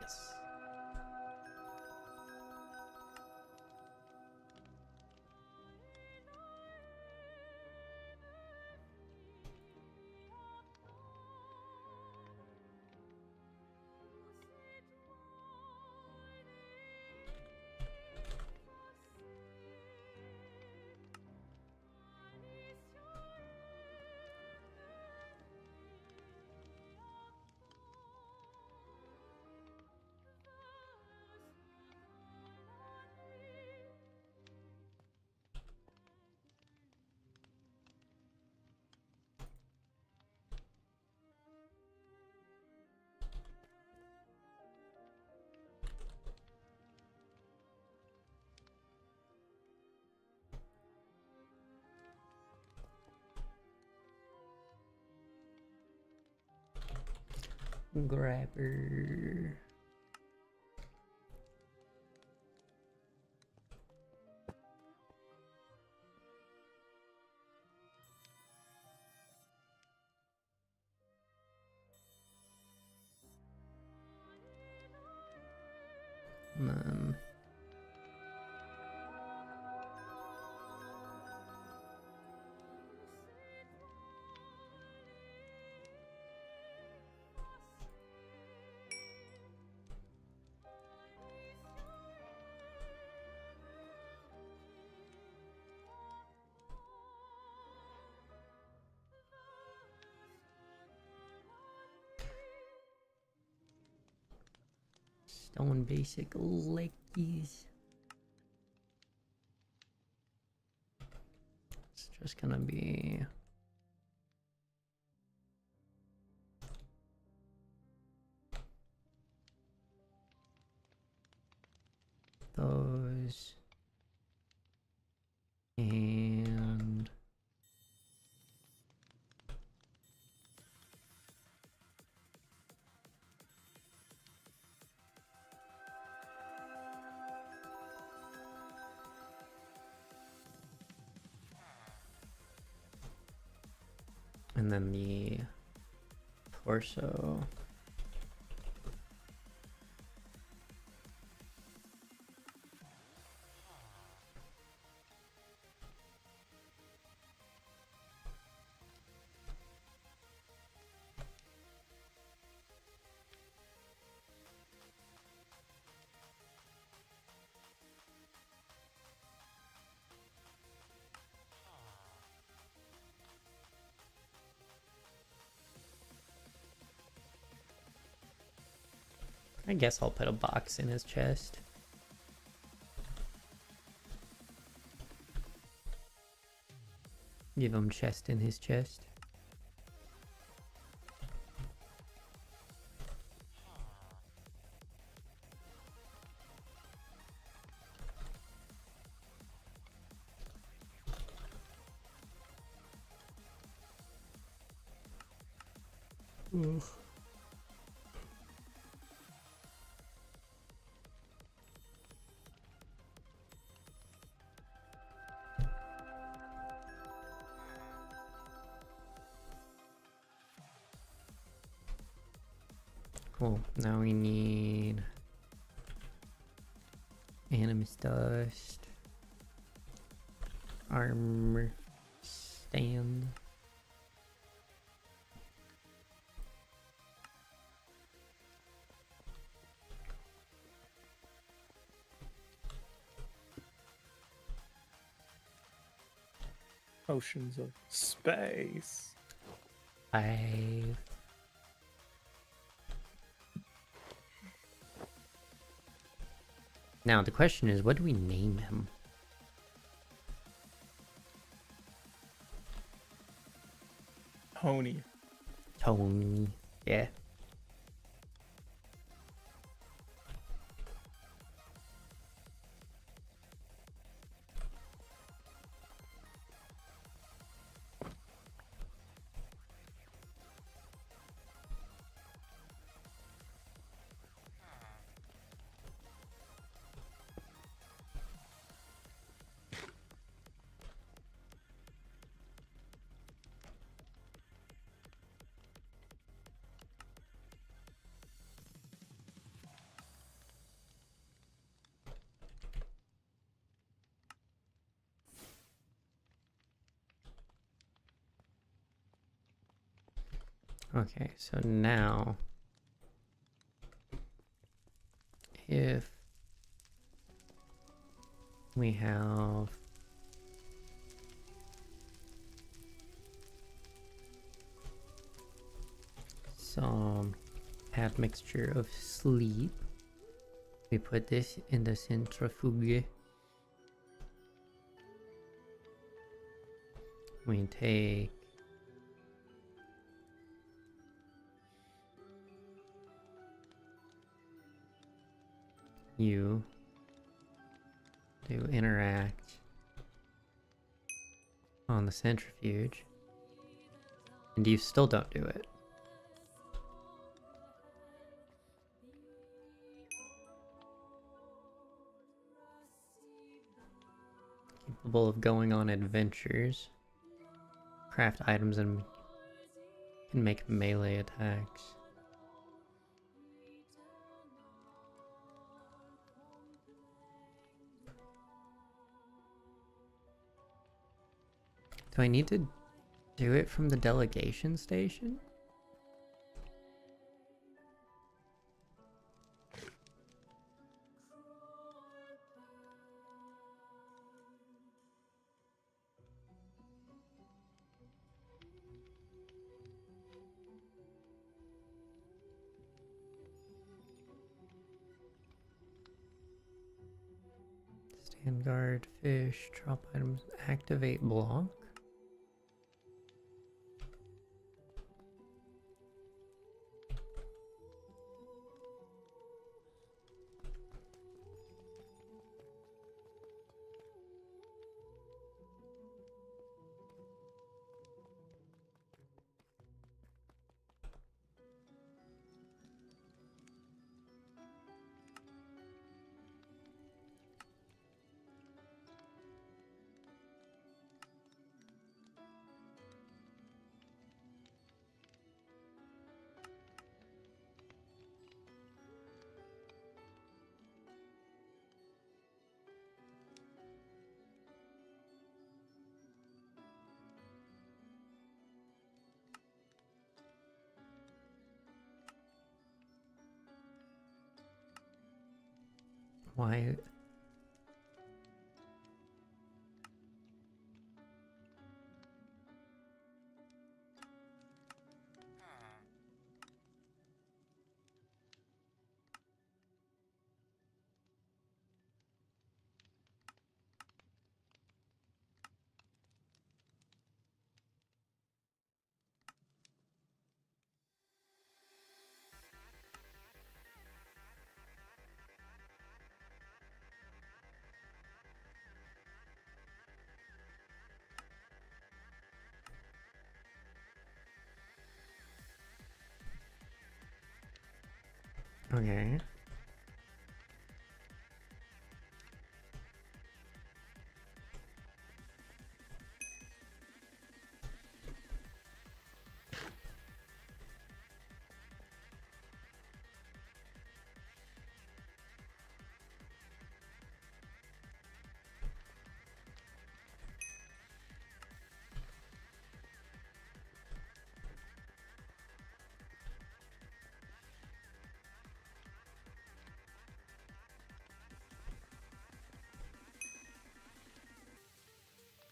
Yes. Grabber. And then Stone basic leggies. It's just gonna be those and then the torso. I guess I'll put a box in his chest. Give him chest in his chest. Ugh. Cool. Now we need animus dust, armor stand. Oceans of space. 5. Now the question is, what do we name him? Tony. Tony. Yeah. Okay, so now if we have some admixture of sleep, we put this in the centrifuge. We take you to interact on the centrifuge, and you still don't do it. Capable of going on adventures, craft items, and can make melee attacks. Do I need to do it from the delegation station? Vanguard fish, drop items, activate block. Why? Okay.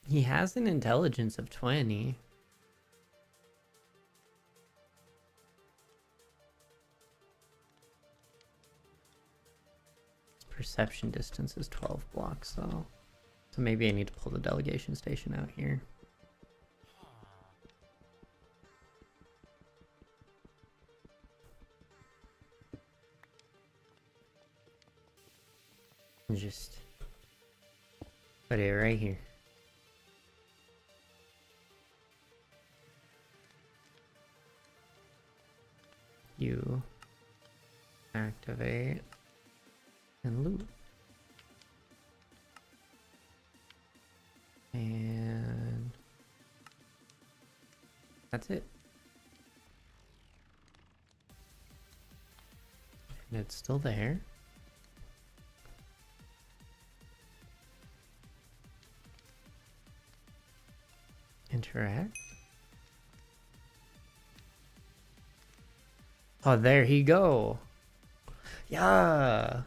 He has an intelligence of 20. His perception distance is 12 blocks, though. So maybe I need to pull the delegation station out here. And just put it right here. You activate and loot. And that's it. And it's still there. Interact. Oh, there he go. Yeah.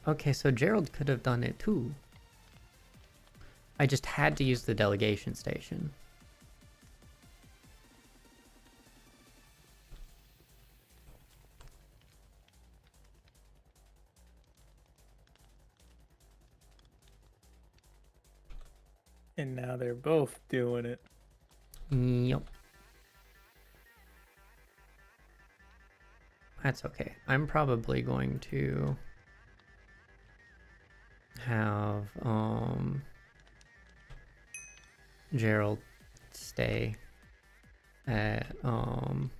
Okay, so Gerald could have done it too. I just had to use the delegation station. And now they're both doing it. Yep. That's okay. I'm probably going to have Gerald stay at I'm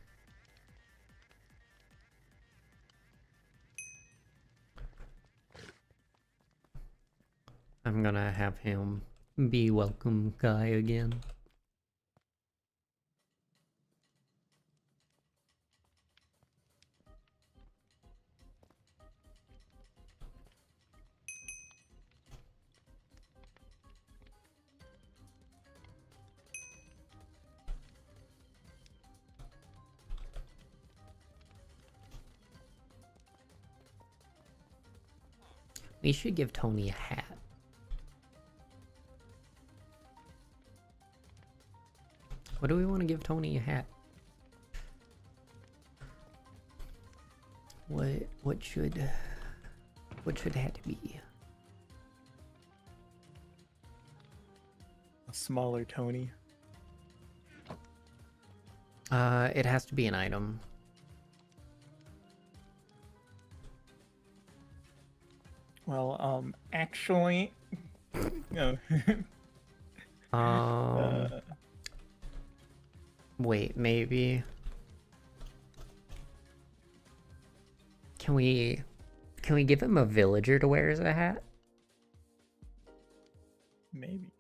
gonna have him be welcome guy again. We should give Tony a hat. What do we want to give Tony a hat? What should the hat be? A smaller Tony. It has to be an item. Well, actually, no. Wait, maybe. Can we give him a villager to wear as a hat? Maybe.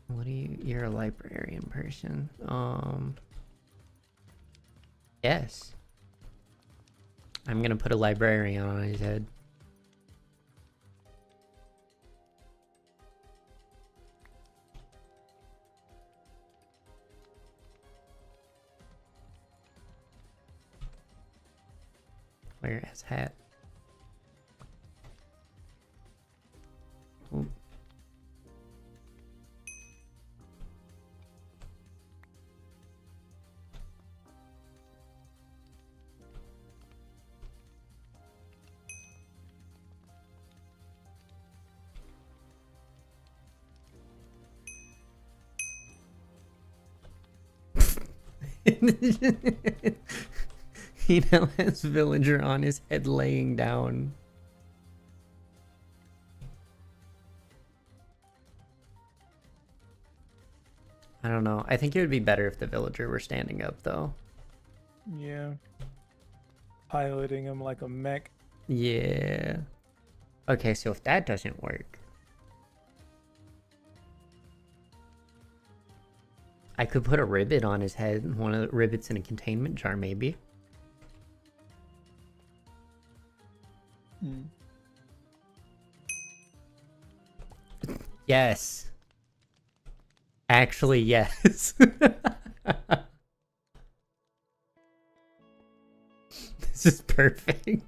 What do you? You're a librarian person. Yes. I'm gonna put a librarian on his head. Wear his hat. Ooh. He now has villager on his head laying down. I don't know. I think it would be better if the villager were standing up though. Yeah. Piloting him like a mech. Yeah. Okay, so if that doesn't work, I could put a ribbit on his head, one of the ribbits in a containment jar maybe. Hmm. Yes. Actually, yes. This is perfect.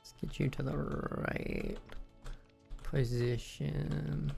Let's get you to the right position.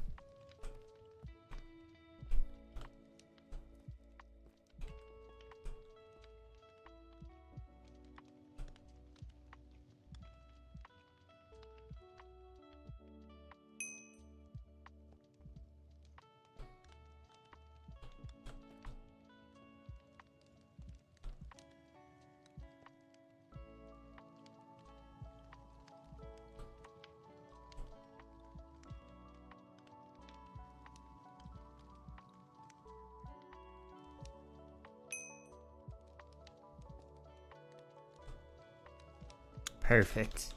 Perfect.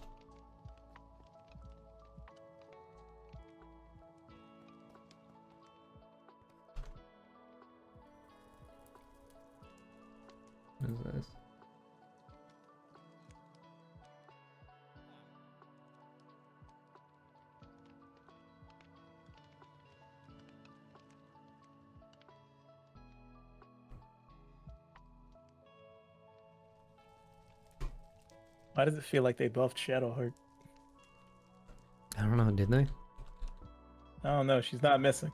What is this? Why does it feel like they buffed Shadowheart? I don't know, did they? I don't know. She's not missing.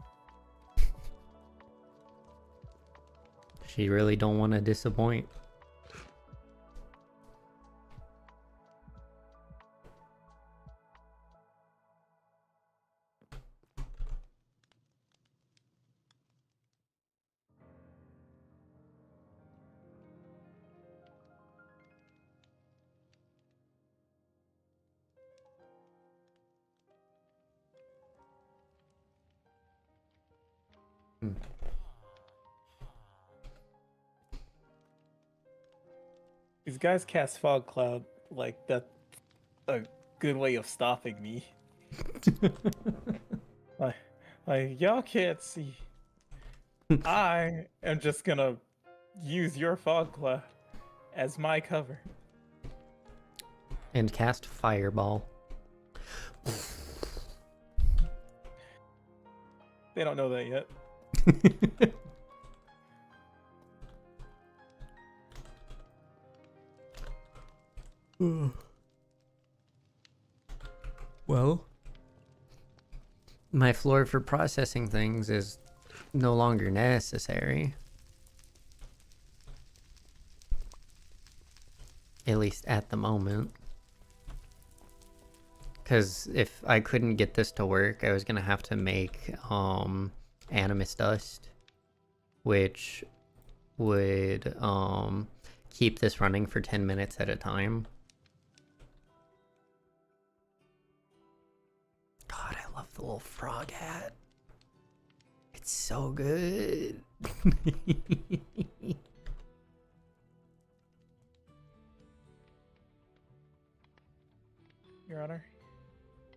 She really don't want to disappoint. Hmm. These guys cast Fog Cloud like that's a good way of stopping me. Like, like y'all can't see. I am just gonna use your Fog Cloud as my cover. And cast Fireball. They don't know that yet. Well, my floor for processing things is no longer necessary. At least at the moment. Because if I couldn't get this to work, I was going to have to make Animus Dust, which would keep this running for 10 minutes at a time. God, I love the little frog hat. It's so good. Your Honor.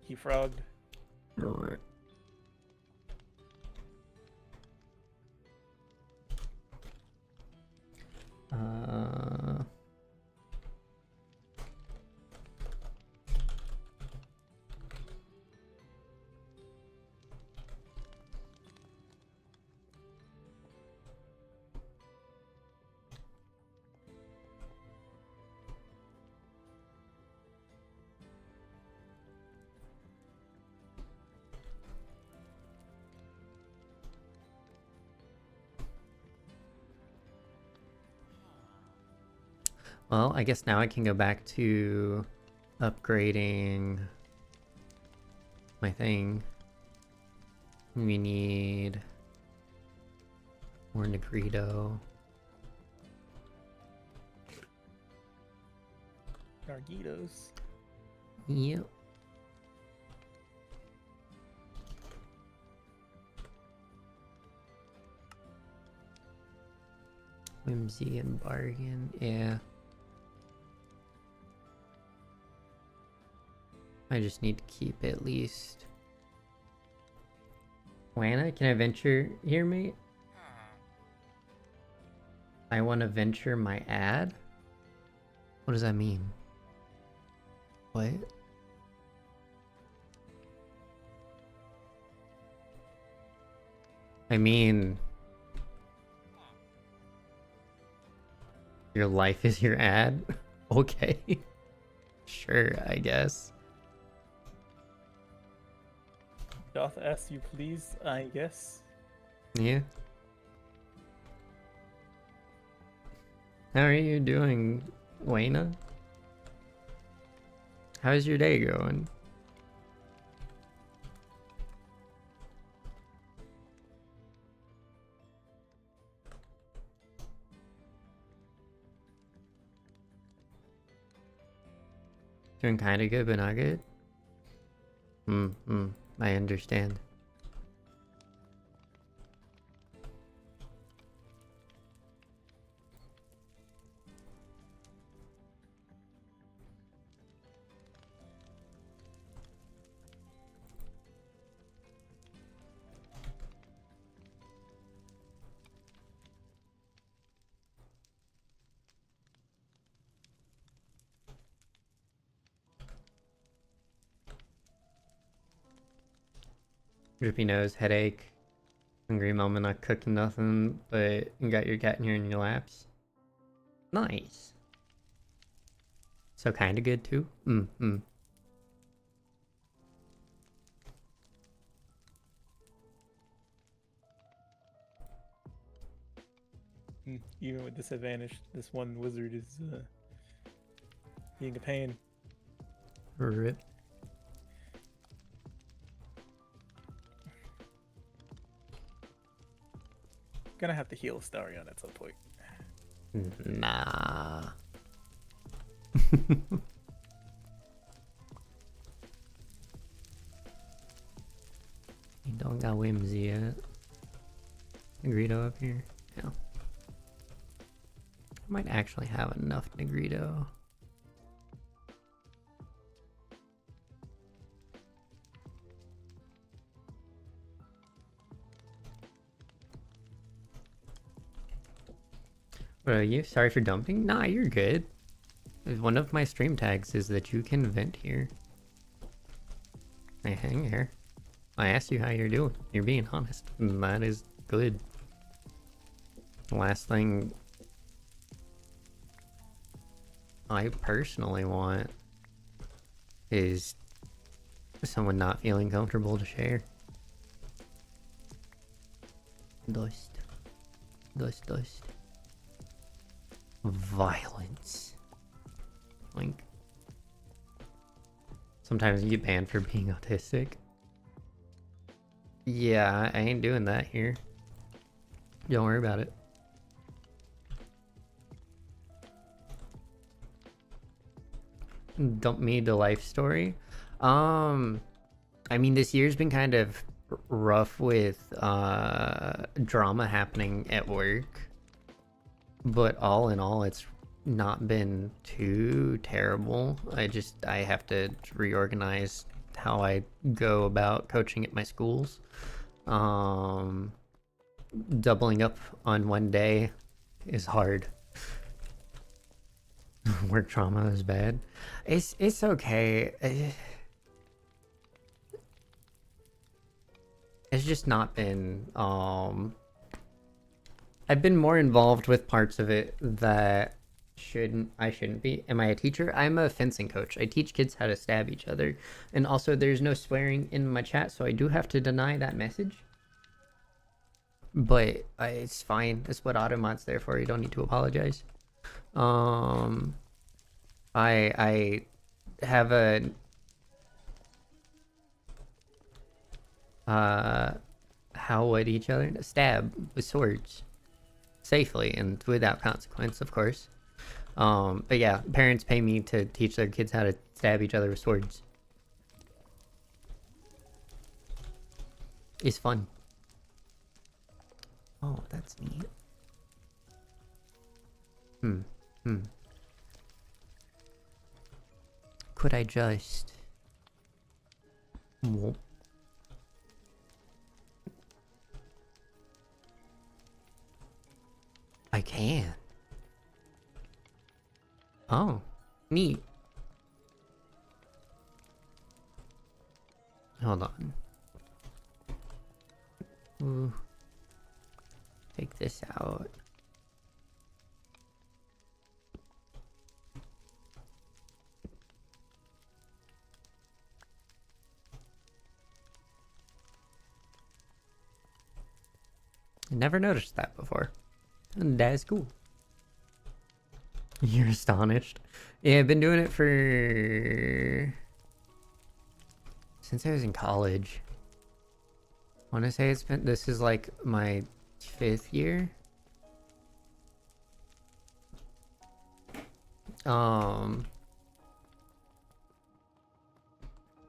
He frogged. Alright. Well, I guess now I can go back to upgrading my thing. We need more Negrito. Nargitos. Yep. Whimsy and Bargain, yeah. I just need to keep at least. Lana, can I venture here, mate? I want to venture my ad? What does that mean? What? I mean... Your life is your ad? Okay. Sure, I guess. Doth ask you please, I guess. Yeah. How are you doing, Wayna? How's your day going? Doing kinda good, but not good? I understand. Drippy nose, headache, hungry mama not cooking nothing, but you got your cat in here in your laps. Nice. So kind of good too. Even with disadvantage, this one wizard is being a pain. Rip. Gonna have to heal Astarion at some point. Nah. You don't got whimsy yet. Negrito up here? Yeah. I might actually have enough Negrito. What are you? Sorry for dumping? Nah, you're good. One of my stream tags is that you can vent here. Hey, hang here. I asked you how you're doing. You're being honest. And that is good. The last thing I personally want is someone not feeling comfortable to share. Dust. Dust, dust. Violence. Like, sometimes you get banned for being autistic. Yeah, I ain't doing that here. Don't worry about it. Dump me the life story. I mean, this year's been kind of rough with drama happening at work, but all in all, it's not been too terrible. I have to reorganize how I go about coaching at my schools. Doubling up on one day is hard. Work trauma is bad. It's okay. It's just not been I've been more involved with parts of it that I shouldn't be. Am I a teacher? I'm a fencing coach. I teach kids how to stab each other. And also there's no swearing in my chat, so I do have to deny that message. But it's fine. That's what Automod's there for. You don't need to apologize. I have a how would each other stab with swords safely and without consequence, of course. But yeah, parents pay me to teach their kids how to stab each other with swords. It's fun. Oh, that's neat. Could I just... Whoop. I can. Oh, neat. Hold on. Ooh. Take this out. Never noticed that before. That is cool. You're astonished. Yeah, I've been doing it for... since I was in college. I want to say it's been... this is like my 5th year.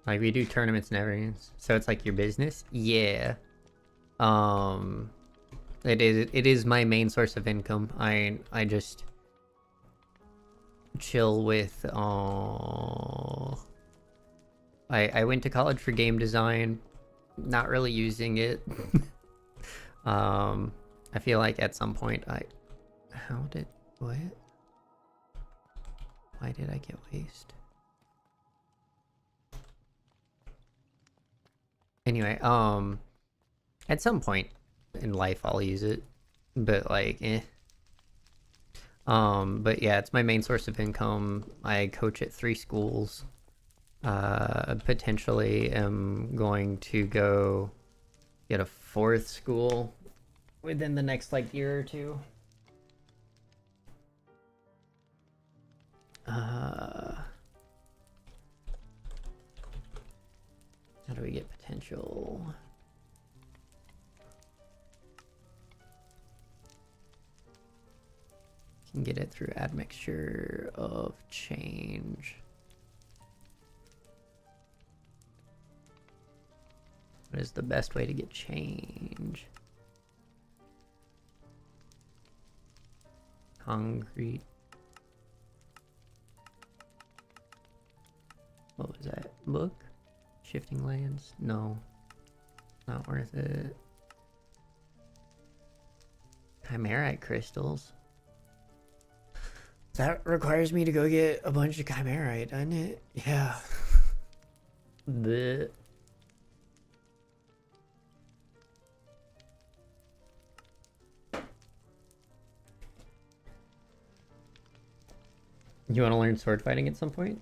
Like we do tournaments and everything. So it's like your business? Yeah. It is my main source of income. I just chill with I went to college for game design, not really using it. I feel like at some point what? Why did I get waste? Anyway, at some point in life I'll use it, but like, eh. But yeah, it's my main source of income. I coach at 3 schools. Potentially am going to go get a 4th school within the next like year or two. How do we get potential? Can get it through admixture of change. What is the best way to get change? Concrete. What was that? Book? Shifting lands? No. Not worth it. Chimerite crystals. That requires me to go get a bunch of chimerite, doesn't it? Yeah. Bleh. You want to learn sword fighting at some point?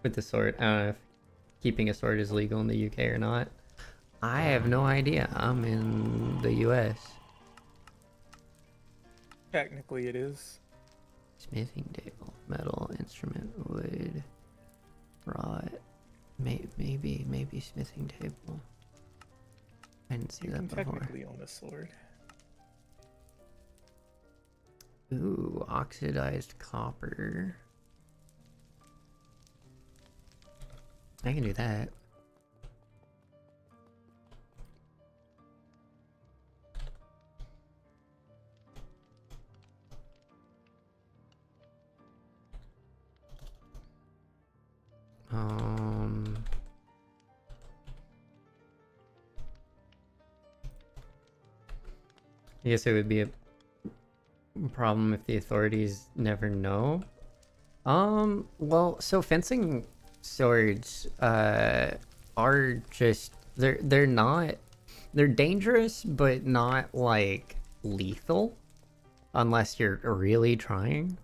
With the sword? I don't know if keeping a sword is legal in the UK or not. I have no idea. I'm in the US. Technically, it is. Smithing table, metal, instrument, wood, rod. Maybe smithing table. I didn't see You can that before. technically own a sword. Ooh, oxidized copper. I can do that. I guess it would be a problem if the authorities never know. Well, so fencing swords are just they're not they're dangerous but not like lethal unless you're really trying.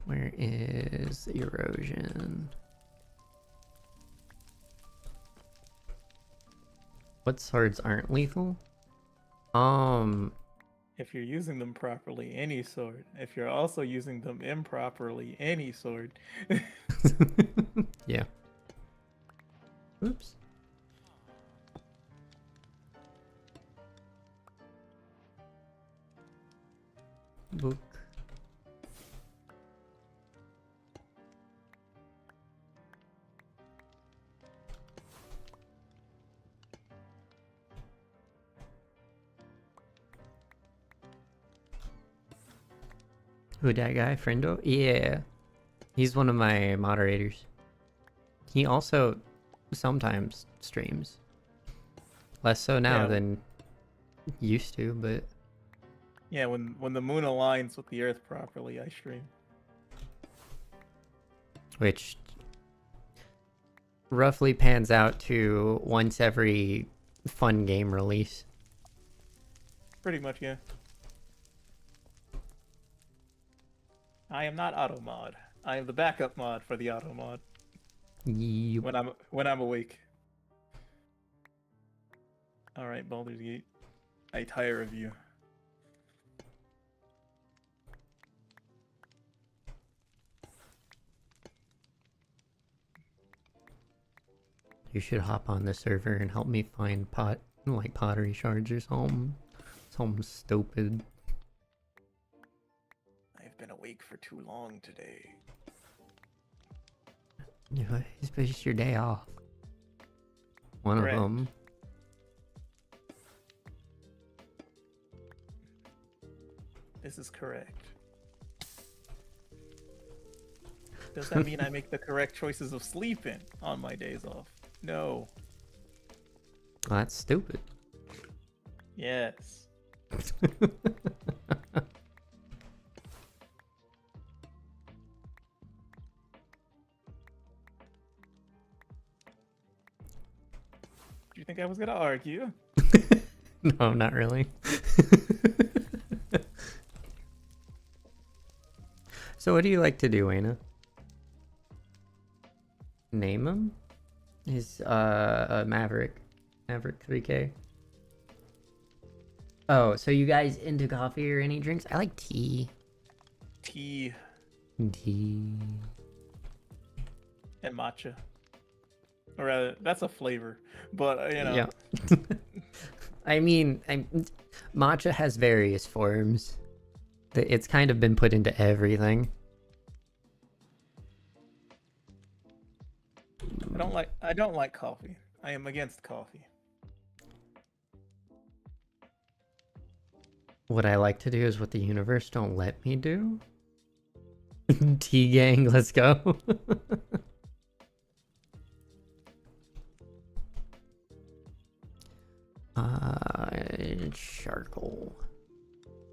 Where is the erosion? What swords aren't lethal? If you're using them properly, any sword. If you're also using them improperly, any sword. Yeah. Oops. Book. Who that guy? Friendo? Yeah. He's one of my moderators. He also sometimes streams. Less so now Yeah. than used to, but Yeah, when the moon aligns with the earth properly, I stream. which roughly pans out to once every fun game release. Pretty much, yeah. I am not auto mod. I am the backup mod for the auto mod Yup. when I'm awake. All right, Baldur's Gate. I tire of you. You should hop on the server and help me find pottery shards or something stupid. I've been awake for too long today. It's just your day off. One Correct. of them. This is correct. Does that mean I make the correct choices of sleeping on my days off? No. Well, that's stupid. Yes. Do you think I was gonna argue? No, not really. So what do you like to do, Aina? Name him? He's a Maverick. Maverick 3K. Oh, so you guys into coffee or any drinks? I like tea. Tea Tea. and matcha. Or rather, that's a flavor. But, you know. Yeah. I mean, matcha has various forms. It's kind of been put into everything. I don't like coffee. I am against coffee. What I like to do is what the universe don't let me do. Tea gang, let's go. Charcoal.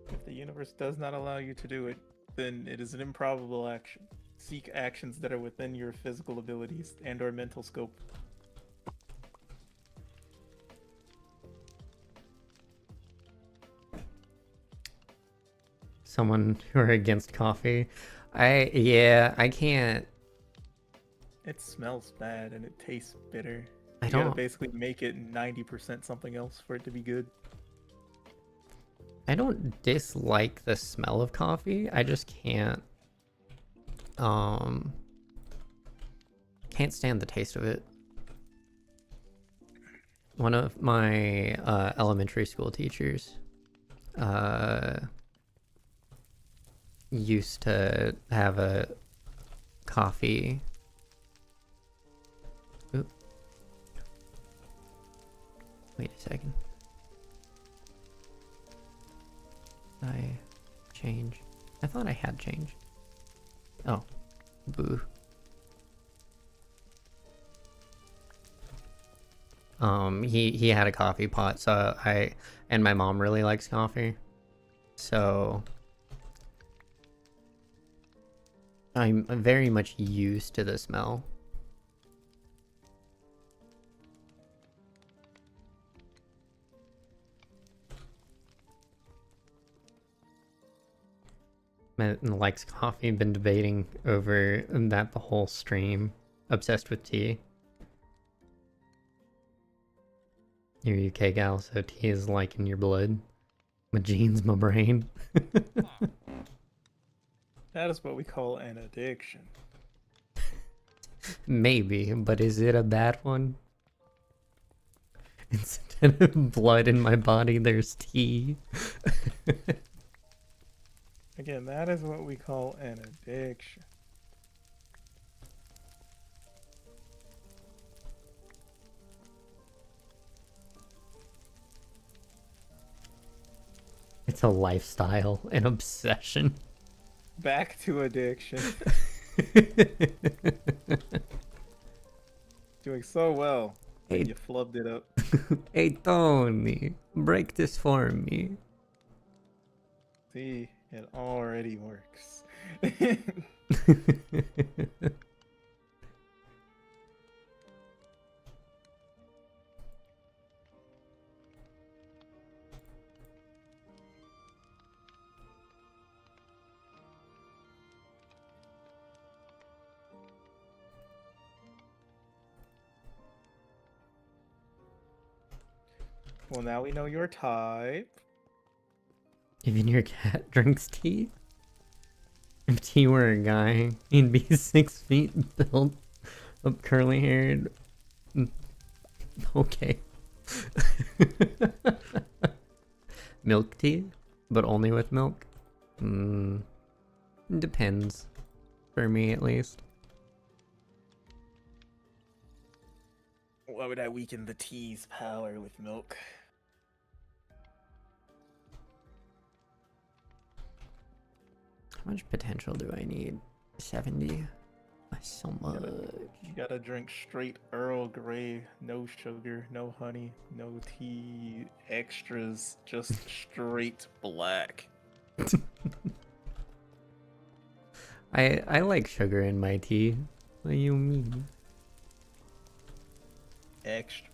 If the universe does not allow you to do it, then it is an improbable action. Seek actions that are within your physical abilities and or mental scope. Someone who are against coffee. I can't. It smells bad and it tastes bitter. I You gotta don't. basically make it 90% something else for it to be good. I don't dislike the smell of coffee. I just can't. Can't stand the taste of it. One of my elementary school teachers used to have a coffee. Oop. Wait a second. I change. I thought I had change. Oh, boo. He had a coffee pot, so and my mom really likes coffee, so I'm very much used to the smell. Matt likes coffee, been debating over that the whole stream. Obsessed with tea. You're UK gal, so tea is like in your blood. My genes, my brain. That is what we call an addiction. Maybe, but is it a bad one? Instead of blood in my body, there's tea. Again, that is what we call an addiction. It's a lifestyle, an obsession. Back to addiction. Doing so well. Hey. And you flubbed it up. Hey Tony, break this for me. See, it already works. Well, now we know your type. Even your cat drinks tea? If tea were a guy, he'd be 6 feet built, up curly haired. Okay. Milk tea? But only with milk? Depends. For me, at least. Why would I weaken the tea's power with milk? How much potential do I need? 70? So much. You gotta drink straight Earl Grey, no sugar, no honey, no tea, extras, just straight black. I like sugar in my tea. What do you mean? Extra.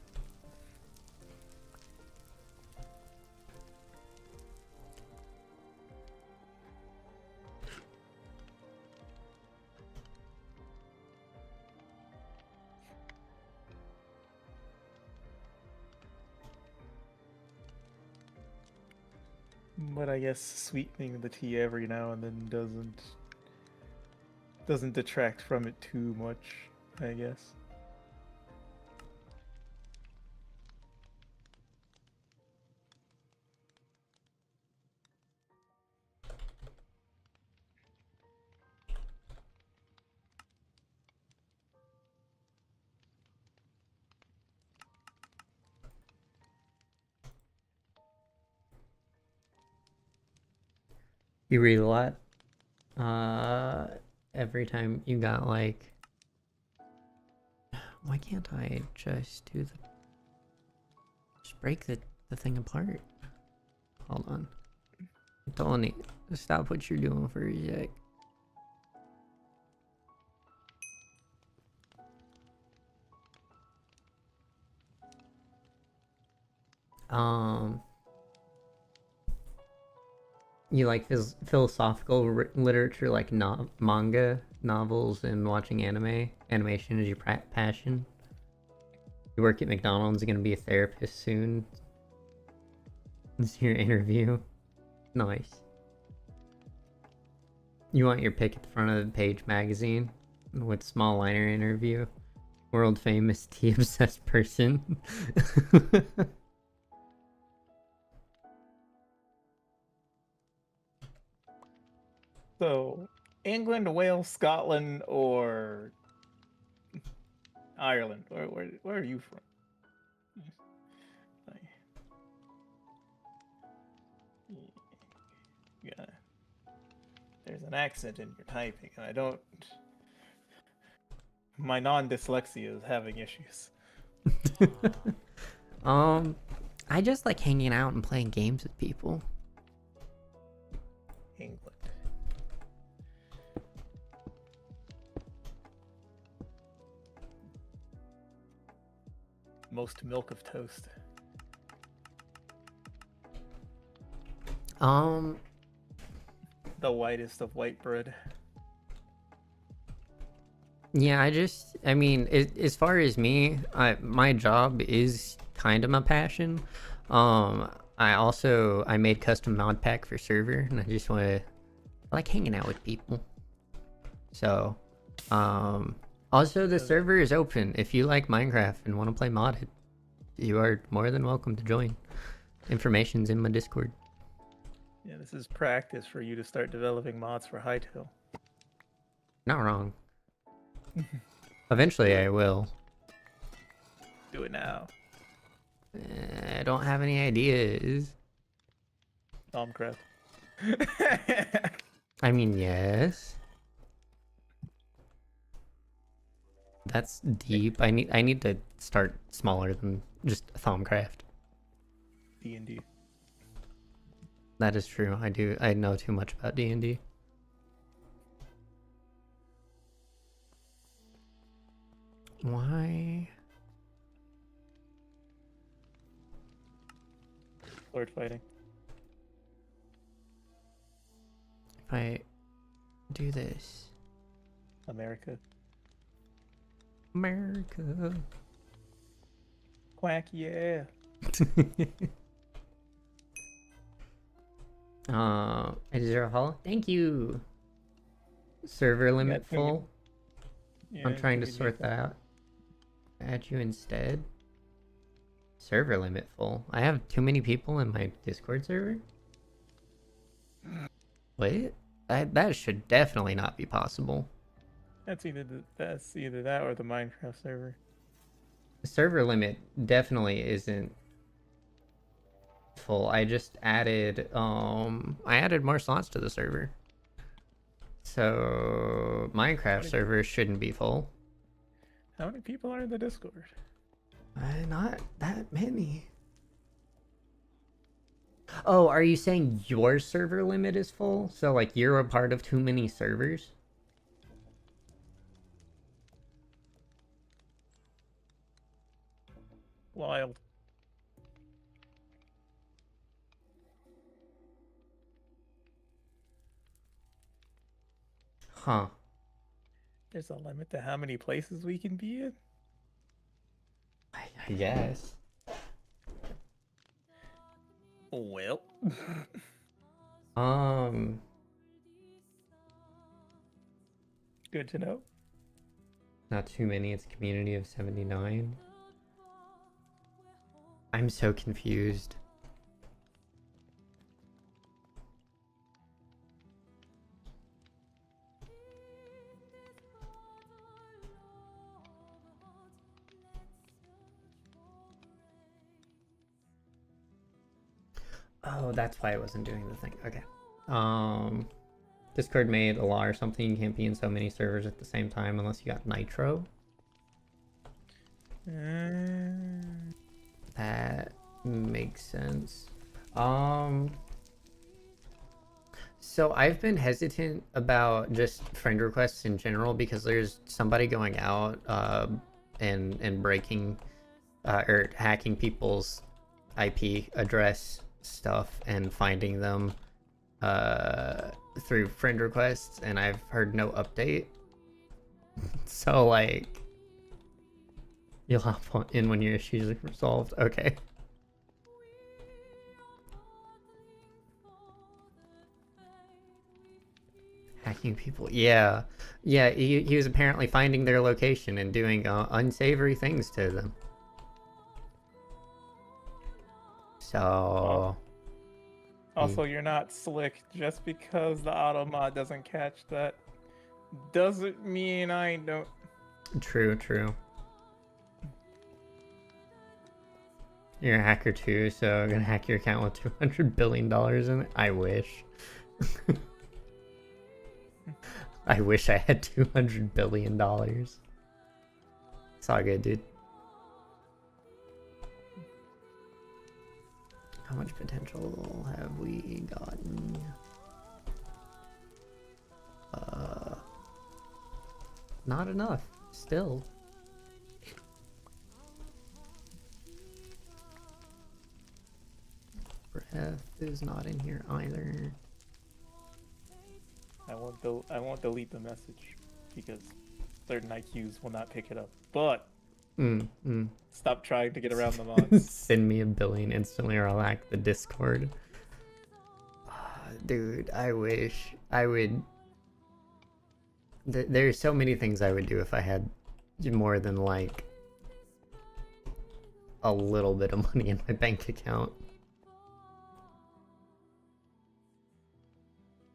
But I guess sweetening the tea every now and then doesn't detract from it too much, I guess. You read a lot. Every time you got like, why can't I just do the, just break the thing apart? Hold on. Tony, stop what you're doing for a sec. You like philosophical literature, like manga, novels, and watching anime? Animation is your passion? You work at McDonald's, you're gonna be a therapist soon? This is your interview? Nice. You want your pick at the front of the page magazine? With small liner interview? World famous tea obsessed person? So, England, Wales, Scotland, or Ireland? Where are you from? Yeah, there's an accent in your typing, and I don't. My non-dyslexia is having issues. I just like hanging out and playing games with people. England. Most milk of toast. The whitest of white bread. Yeah, I mean, as far as me, my job is kind of my passion. I made custom mod pack for server, and I like hanging out with people. So, also the server is open. If you like Minecraft and want to play modded, you are more than welcome to join. Information's in my Discord. Yeah, this is practice for you to start developing mods for Hytale. Not wrong. Eventually I will. Do it now. I don't have any ideas. Thaumcraft. I mean, yes. That's deep. I need to start smaller than just Thaumcraft. D&D. That is true. I know too much about D&D. Why? Sword fighting. If I do this. America. America. Quack, yeah. Zero Hall. Thank you. Server limit Yeah, full. Yeah, I'm trying to give me sort that out. Add you instead. Server limit full. I have too many people in my Discord server? Wait, that should definitely not be possible. That's either that or the Minecraft server. The server limit definitely isn't full. I just added I added more slots to the server. So Minecraft servers shouldn't be full. How many people are in the Discord? Not that many. Oh, are you saying your server limit is full? So like you're a part of too many servers? Wild. Huh. There's a limit to how many places we can be in. I guess. Well. Good to know. Not too many. It's a community of 79. I'm so confused. Oh, that's why I wasn't doing the thing. Okay. Discord made a law or something. You can't be in so many servers at the same time unless you got Nitro. That makes sense. So I've been hesitant about just friend requests in general because there's somebody going out and breaking or hacking people's IP address stuff and finding them through friend requests, and I've heard no update. So like, you'll hop in when your issues are resolved. Okay. Hacking people. Yeah. Yeah, he was apparently finding their location and doing unsavory things to them. So... Also, you're not slick. Just because the auto mod doesn't catch that doesn't mean I don't. True, true. You're a hacker too, so I'm gonna hack your account with $200 billion in it. I wish. I wish I had $200 billion. It's all good, dude. How much potential have we gotten? Not enough, still. Breath is not in here either. I won't delete the message because certain IQs will not pick it up. But stop trying to get around the mods. Send me $1 billion instantly or I'll hack the Discord. Dude, I wish I would. There's so many things I would do if I had more than like a little bit of money in my bank account.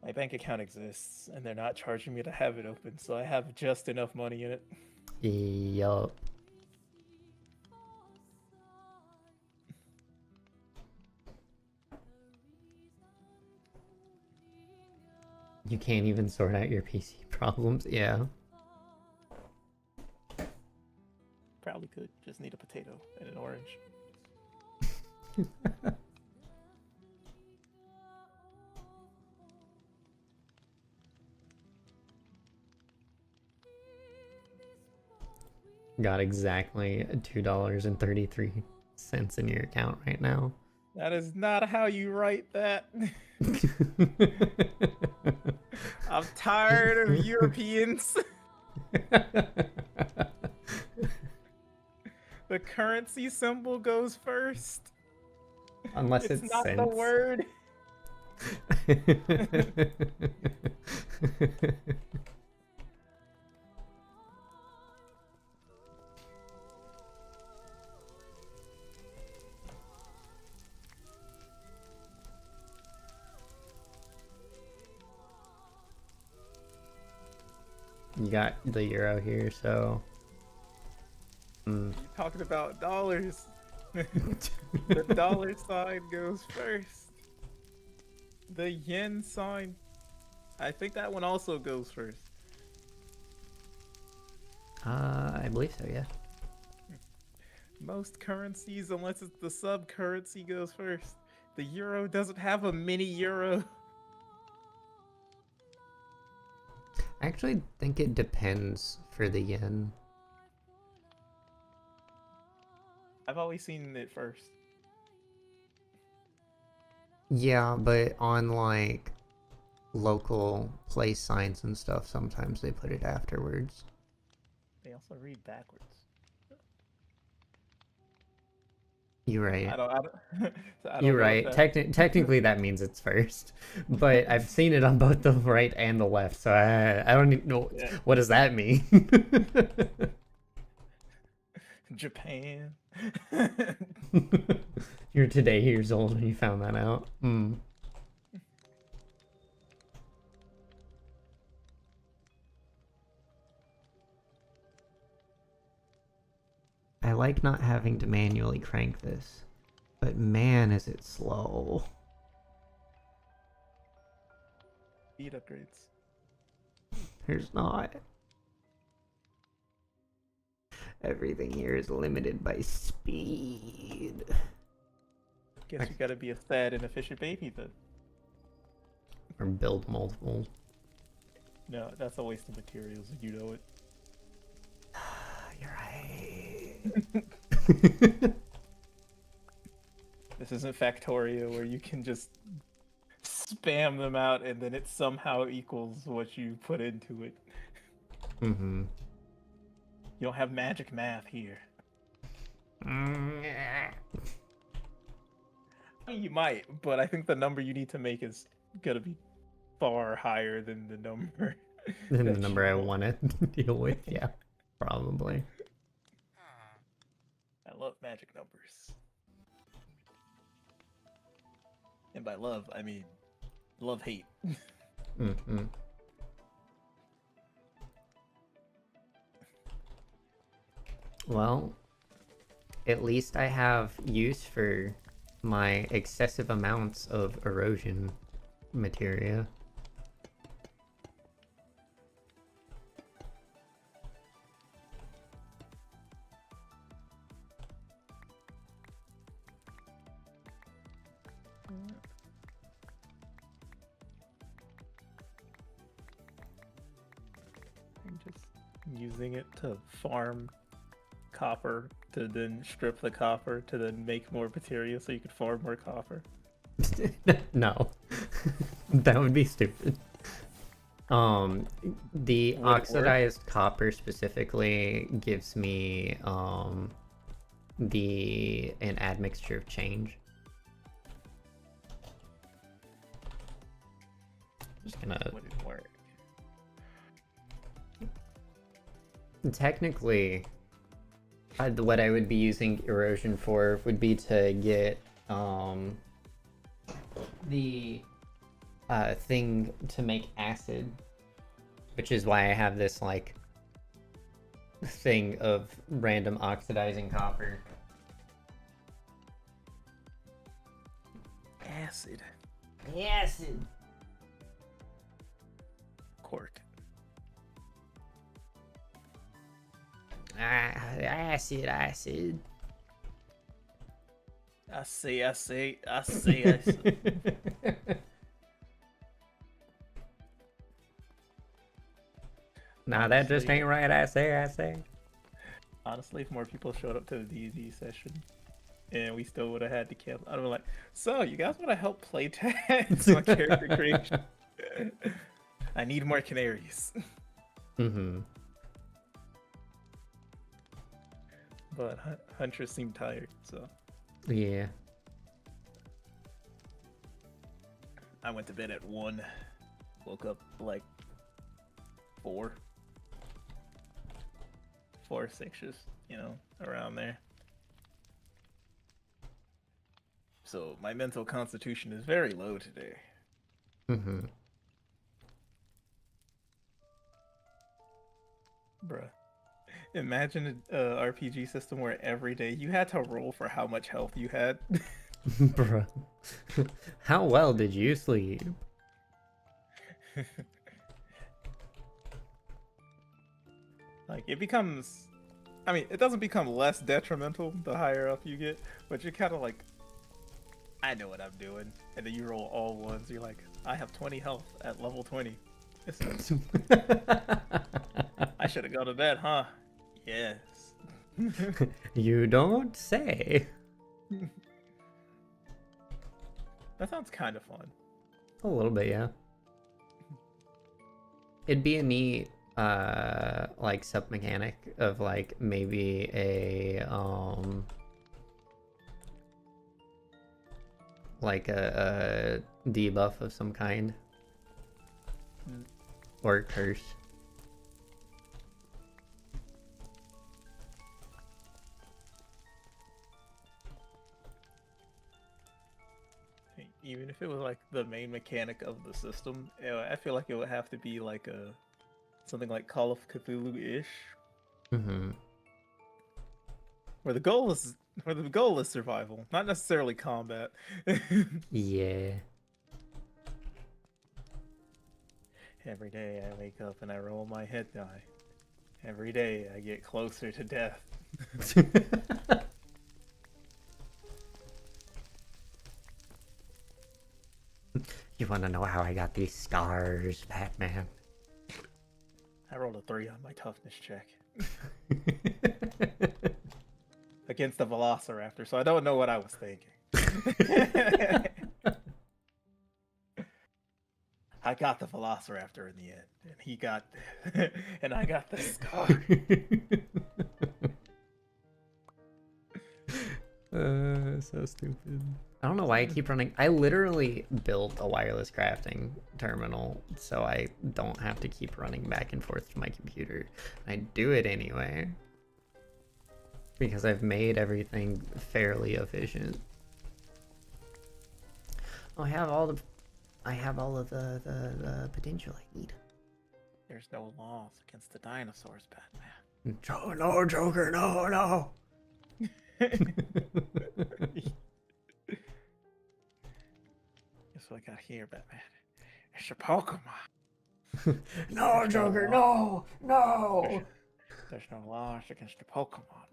My bank account exists and they're not charging me to have it open, so I have just enough money in it. Yup. You can't even sort out your PC problems. Yeah. Probably could. Just need a potato and an orange. Got exactly $2.33 in your account right now. That is not how you write that. I'm tired of Europeans. The currency symbol goes first. Unless It's it's not cents. the word. You got the euro here, so... You're talking about dollars. The dollar sign goes first. The yen sign I think that one also goes first. I believe so, yeah. Most currencies, unless it's the sub currency, goes first. The euro doesn't have a mini euro. I actually think it depends for the yen. I've always seen it first. Yeah, but on like local place signs and stuff, sometimes they put it afterwards. They also read backwards. You're right. I don't so I don't You're know right. if that. Technically, that means it's first, but I've seen it on both the right and the left, so I don't even know Yeah. what does that mean. Japan. You're today years old when you found that out. Hmm. I like not having to manually crank this, but man, is it slow. Speed upgrades. There's not. Everything here is limited by speed. Guess you gotta be a sad and efficient baby then. Or build multiple. No, that's a waste of materials and you know it. You're right. This isn't Factorio where you can just spam them out and then it somehow equals what you put into it. Mm-hmm. You don't have magic math here. I mean, you might, but I think the number you need to make is gonna be far higher than the number. Than the that number I you want. want to deal with, yeah. Probably. I love magic numbers. And by love, I mean love-hate. Mm-hmm. Well, at least I have use for my excessive amounts of erosion materia. I'm just using it to farm copper to then strip the copper to then make more material so you could farm more copper. No. That would be stupid. The Would it work? oxidized copper specifically gives me an admixture of change. Just gonna Would it work? technically what I would be using erosion for would be to get the thing to make acid, which is why I have this like thing of random oxidizing copper. Acid. Acid. Cork. Acid. I say. Nah, that just Honestly- ain't right. I say. Honestly, if more people showed up to the D&D session and we still would have had to kill, I'd be like, so you guys want to help play test my character creation? I need more canaries. Mm-hmm. But Huntress seemed tired, so Yeah. I went to bed at 1. Woke up like 4. 4, 6, you know, around there. So my mental constitution is very low today. Mm-hmm. Bruh. Imagine a RPG system where every day you had to roll for how much health you had. Bruh. How well did you sleep? Like it becomes, I mean, it doesn't become less detrimental the higher up you get, but you're kind of like, I know what I'm doing, and then you roll all ones. You're like, I have 20 health at level 20. I should have gone to bed, huh? Yes. You don't say. That sounds kind of fun. A little bit, yeah. It'd be a neat like sub mechanic of like maybe a like a debuff of some kind. Or a curse. Even if it was like the main mechanic of the system, I feel like it would have to be like a something like Call of Cthulhu-ish, Mm-hmm. where the goal is survival, not necessarily combat. Yeah. Every day I wake up and I roll my head die. Every day I get closer to death. You want to know how I got these scars, Batman? I rolled a 3 on my toughness check against the Velociraptor, so I don't know what I was thinking. I got the Velociraptor in the end, and he got, and I got the scar. So stupid. I don't know why I keep running. I literally built a wireless crafting terminal so I don't have to keep running back and forth to my computer. I do it anyway because I've made everything fairly efficient. Oh, I have all of the potential I need. There's no laws against the dinosaurs, Batman. No, Joker, no. Guess what I got here, Batman? It's your Pokemon. No, Joker, no. There's no laws against your Pokemon.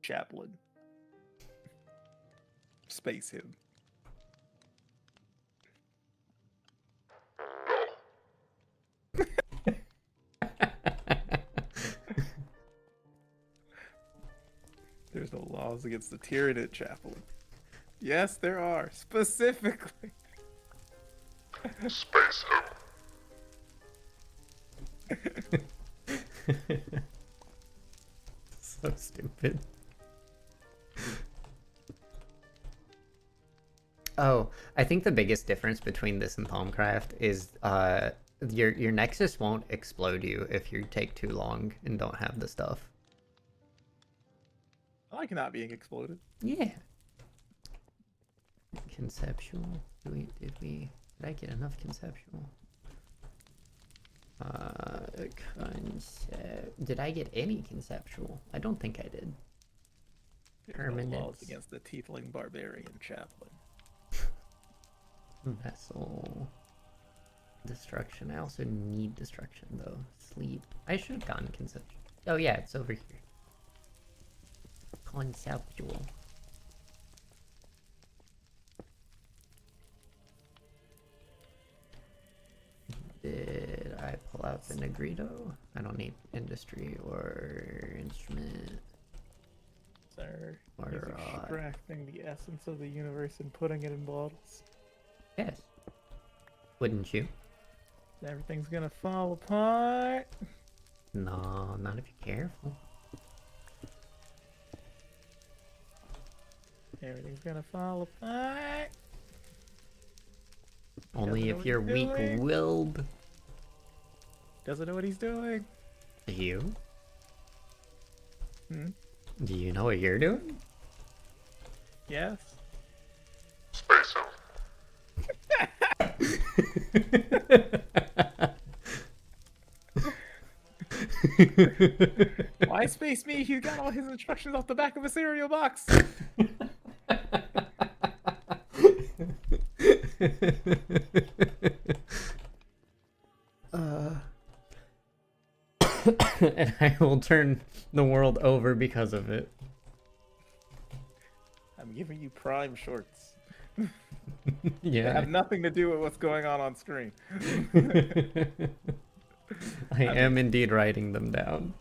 Chaplain. Space him. There's no laws against the Tyranid Chaplain. Yes, there are. Specifically. Space So stupid. Oh, I think the biggest difference between this and Thaumcraft is your Nexus won't explode you if you take too long and don't have the stuff. I like not being exploded. Yeah. Conceptual. Did I get enough conceptual? Did I get any conceptual? I don't think I did. There's no Permanence. laws against the Tiefling Barbarian Chaplain. Vessel. Destruction. I also need destruction though. Sleep. I should have gotten conceptual. Oh yeah, it's over here. Conceptual. Did I pull out the Negrito? I don't need industry or instrument. Sir, Or, he's extracting the essence of the universe and putting it in bottles. Yes. Wouldn't you? Everything's gonna fall apart. No, not if you're careful. Everything's gonna fall apart. Only know if what you're he's doing. weak-willed. Doesn't know what he's doing. You? Hmm? Do you know what you're doing? Yes. Space Why space me? He got all his instructions off the back of a cereal box. And I will turn the world over because of it. I'm giving you prime shorts. They Yeah. have nothing to do with what's going on screen. I am indeed writing them down.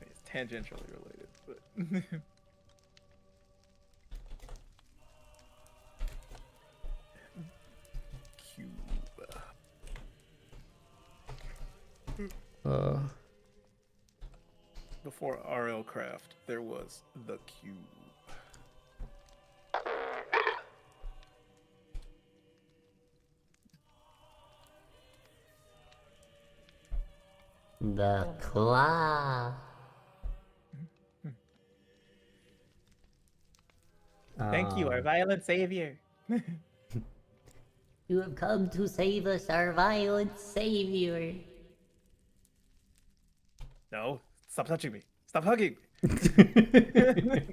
It's tangentially related, but Cuba. Before RL Craft, there was the Cube. The claw. Thank you, our violent savior. You have come to save us, our violent savior. No, stop touching me. Stop hugging me.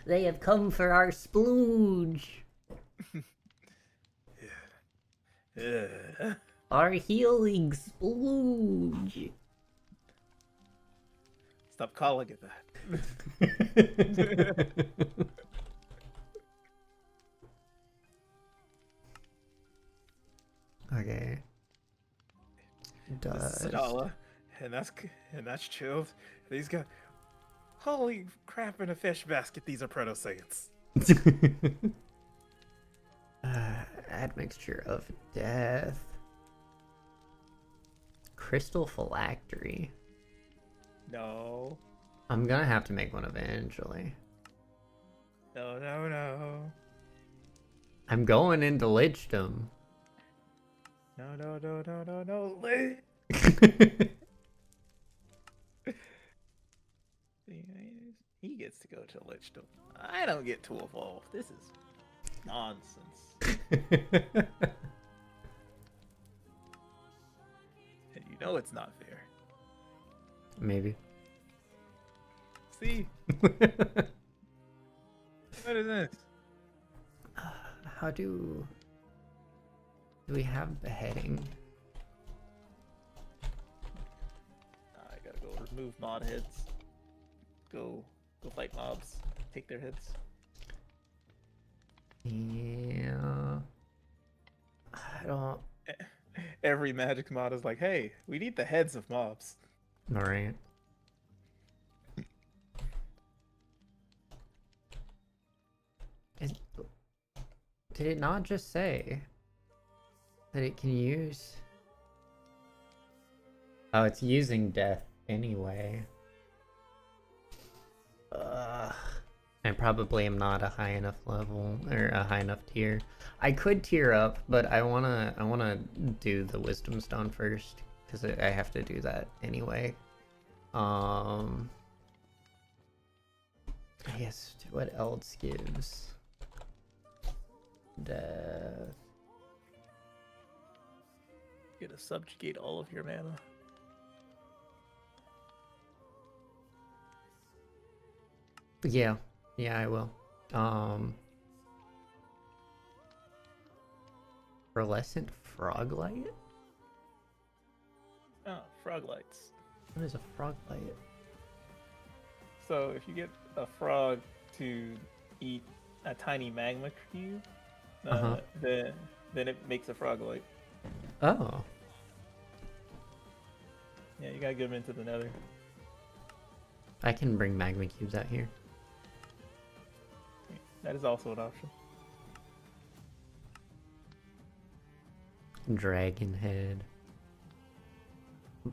They have come for our splooge. Ugh. Our healing splooge. Stop calling it that. Okay. This is Sadala, and that's chilled. These guys, holy crap! In a fish basket, these are proto Saiyans. Admixture of death. Crystal phylactery. No, I'm gonna have to make one eventually. no, no, no, I'm going into lichdom. no, no, no, no, no, no. He gets to go to Lichdom. I don't get to evolve. This is nonsense. And you know it's not fair. Maybe. See? What is this? How do we have beheading? I gotta go remove mod heads. Go fight mobs. Take their heads. Yeah. I don't. Every magic mod is like, hey, we need the heads of mobs. Alright. Did it not just say that it can use? Oh, it's using death anyway. I probably am not a high enough level or a high enough tier. I could tier up, but I wanna do the wisdom stone first because I have to do that anyway. I guess what else gives death? You're gonna subjugate all of your mana. Yeah, I will. Pearlescent Froglight? Oh, frog lights. What is a Froglight? So if you get a frog to eat a tiny magma cube, then it makes a frog light. Oh. Yeah, you gotta get them into the nether. I can bring magma cubes out here. That is also an option. Dragon head.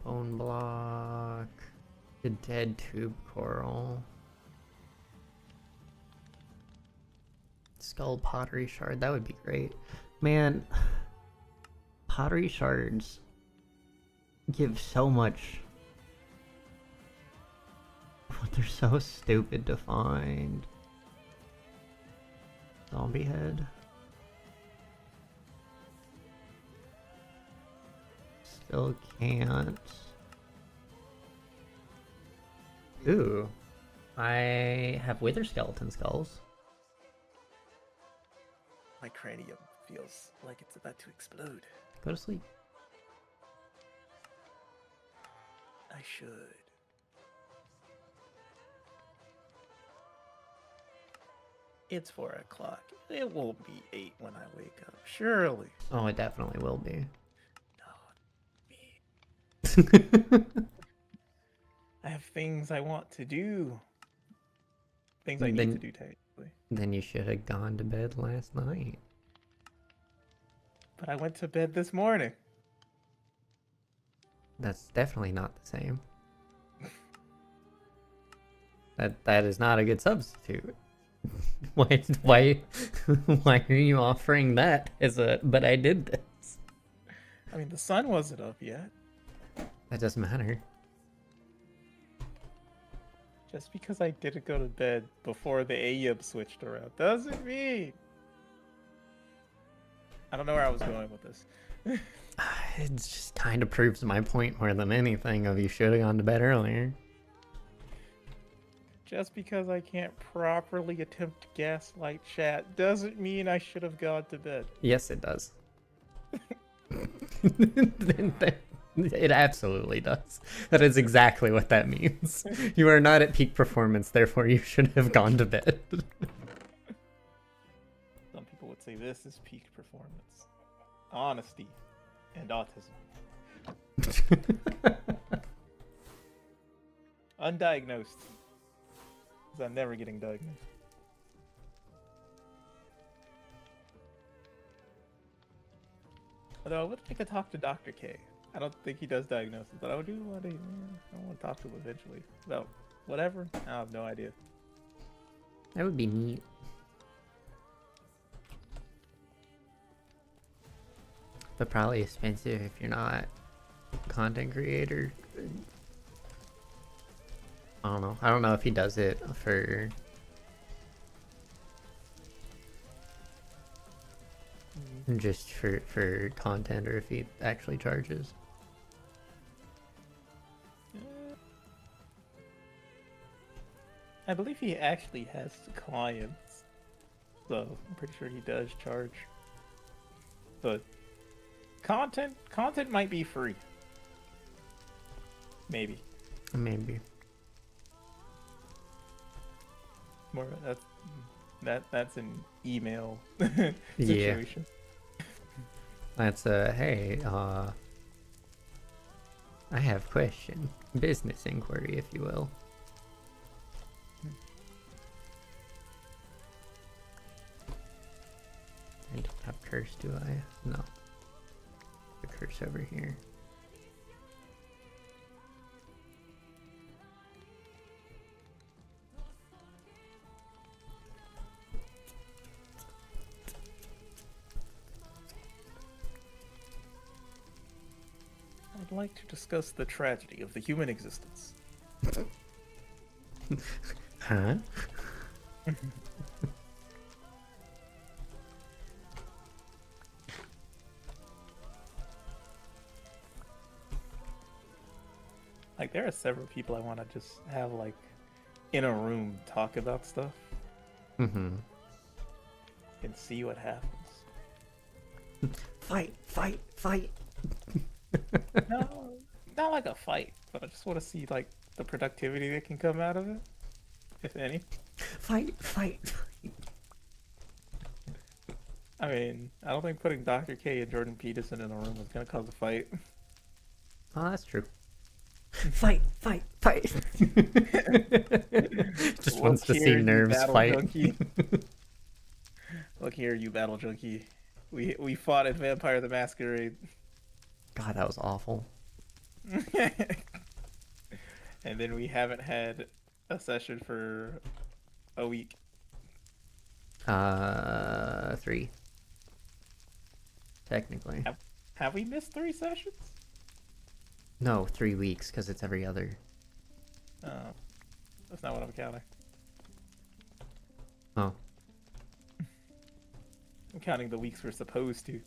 Bone block. The dead tube coral. Skull pottery shard. That would be great. Man, pottery shards give so much. But they're so stupid to find. Zombie head. Still can't. Ooh. I have wither skeleton skulls. My cranium feels like it's about to explode. Go to sleep. I should. It's 4 o'clock. It won't be 8 when I wake up. Surely. Oh, it definitely will be. No, me. I have things I want to do. Things I need to do, technically. Then you should have gone to bed last night. But I went to bed this morning. That's definitely not the same. That is not a good substitute. why why are you offering that as a but I did this? I mean, the sun wasn't up yet. That doesn't matter. Just because I didn't go to bed before the AYIB switched around doesn't mean. I don't know where I was going with this. It just kind of proves my point more than anything of you should have gone to bed earlier. Just because I can't properly attempt to gaslight chat doesn't mean I should have gone to bed. Yes, it does. It absolutely does. That is exactly what that means. You are not at peak performance, therefore you should have gone to bed. Some people would say this is peak performance. Honesty and autism. Undiagnosed. Because I'm never getting diagnosed. Although I would like to talk to Dr. K. I don't think he does diagnosis, but I do want to. I want to talk to him eventually about whatever. I have no idea. That would be neat. But probably expensive if you're not a content creator. I don't know. I don't know if he does it for just for content or if he actually charges. I believe he actually has clients, so I'm pretty sure he does charge. But content might be free. Maybe. Maybe. More that's an email Yeah. situation. That's hey, I have question. Business inquiry, if you will. I don't have curse, do I? No. The curse over here. I'd like to discuss the tragedy of the human existence. Huh? Like, there are several people I want to just have, like, in a room talk about stuff Mm-hmm. and see what happens. Fight, fight, fight. No, not like a fight, but I just want to see, like, the productivity that can come out of it, if any. Fight, fight, fight. I mean, I don't think putting Dr. K and Jordan Peterson in a room is going to cause a fight. Oh, that's true. Fight, fight, fight. Just wants to see here, you nerves battle fight. junkie. Look here, you battle junkie. We fought at Vampire the Masquerade. God, that was awful. And then we haven't had a session for a week. 3. Technically. Have we missed 3 sessions? No, 3 weeks, because it's every other. That's not what I'm counting. Oh. I'm counting the weeks we're supposed to.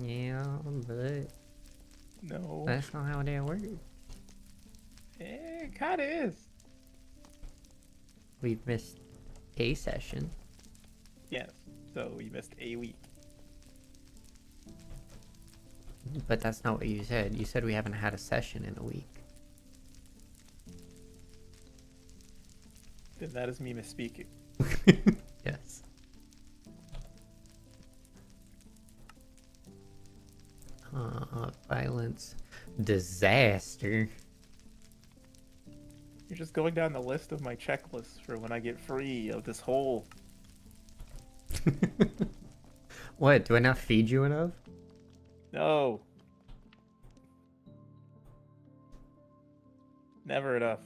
Yeah, but No. that's not how it works. It kind of is. We've missed a session. Yes. So we missed a week. But that's not what you said. You said we haven't had a session in a week. Then that is me misspeaking. Yes. Violence. Disaster. You're just going down the list of my checklists for when I get free of this hole. What? Do I not feed you enough? No. Never enough.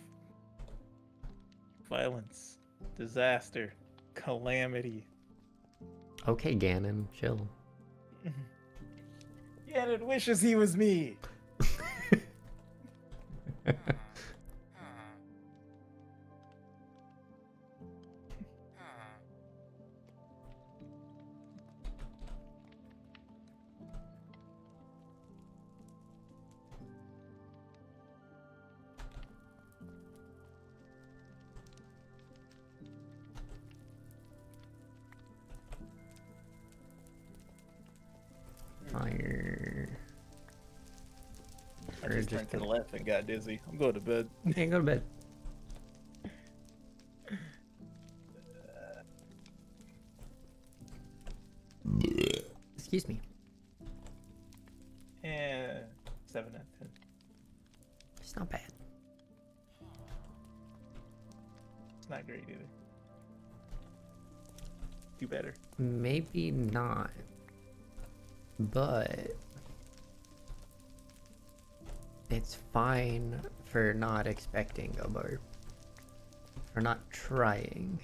Violence. Disaster. Calamity. Okay, Ganon, chill. Ganon wishes he was me. Fire. I Or just just turned to the left and got dizzy. I'm going to bed. Okay, go to bed. Excuse me. And 7 out of 10. It's not bad. It's not great either. Do better. Maybe not. But it's fine for not expecting a bar. For not trying.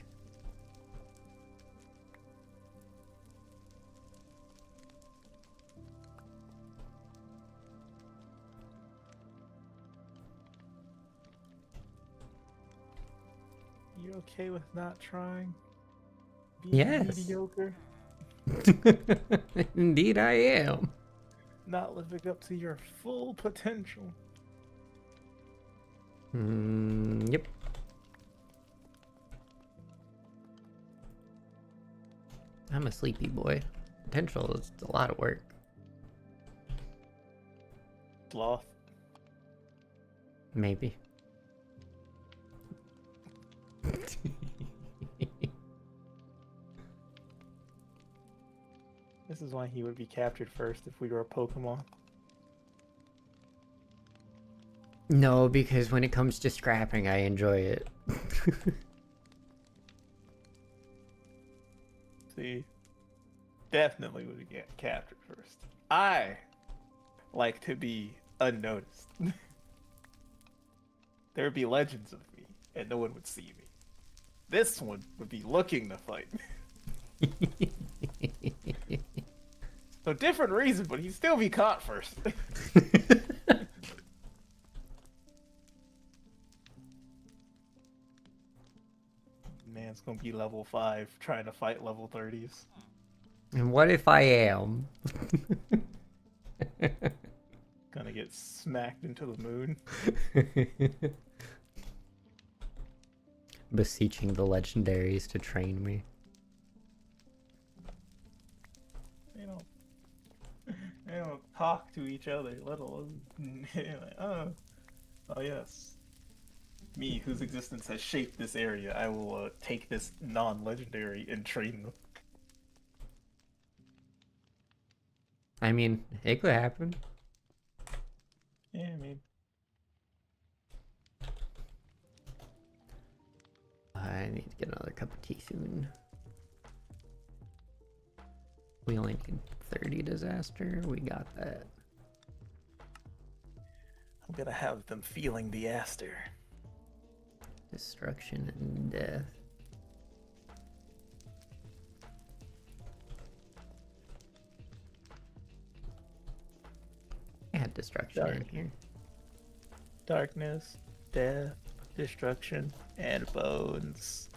You okay with not trying? Being Yes. mediocre? Indeed I am. Not living up to your full potential? Yep. I'm a sleepy boy. Potential is a lot of work. Sloth. Maybe. This is why he would be captured first if we were a Pokemon. No, because when it comes to scrapping, I enjoy it. See? Definitely would get captured first. I like to be unnoticed. There would be legends of me, and no one would see me. This one would be looking to fight. So different reason, but he'd still be caught first. Man's gonna be level 5 trying to fight level 30s. And what if I am? Gonna get smacked into the moon. Beseeching the legendaries to train me. They don't talk to each other, let alone like, oh yes. Me, whose existence has shaped this area, I will take this non-legendary and train them. I mean, it could happen. Yeah, I mean, I need to get another cup of tea soon. We only need 30 disaster. We got that. I'm gonna have them feeling the aster. Destruction and death. I had destruction in Dark. here. Darkness, death, destruction, and bones.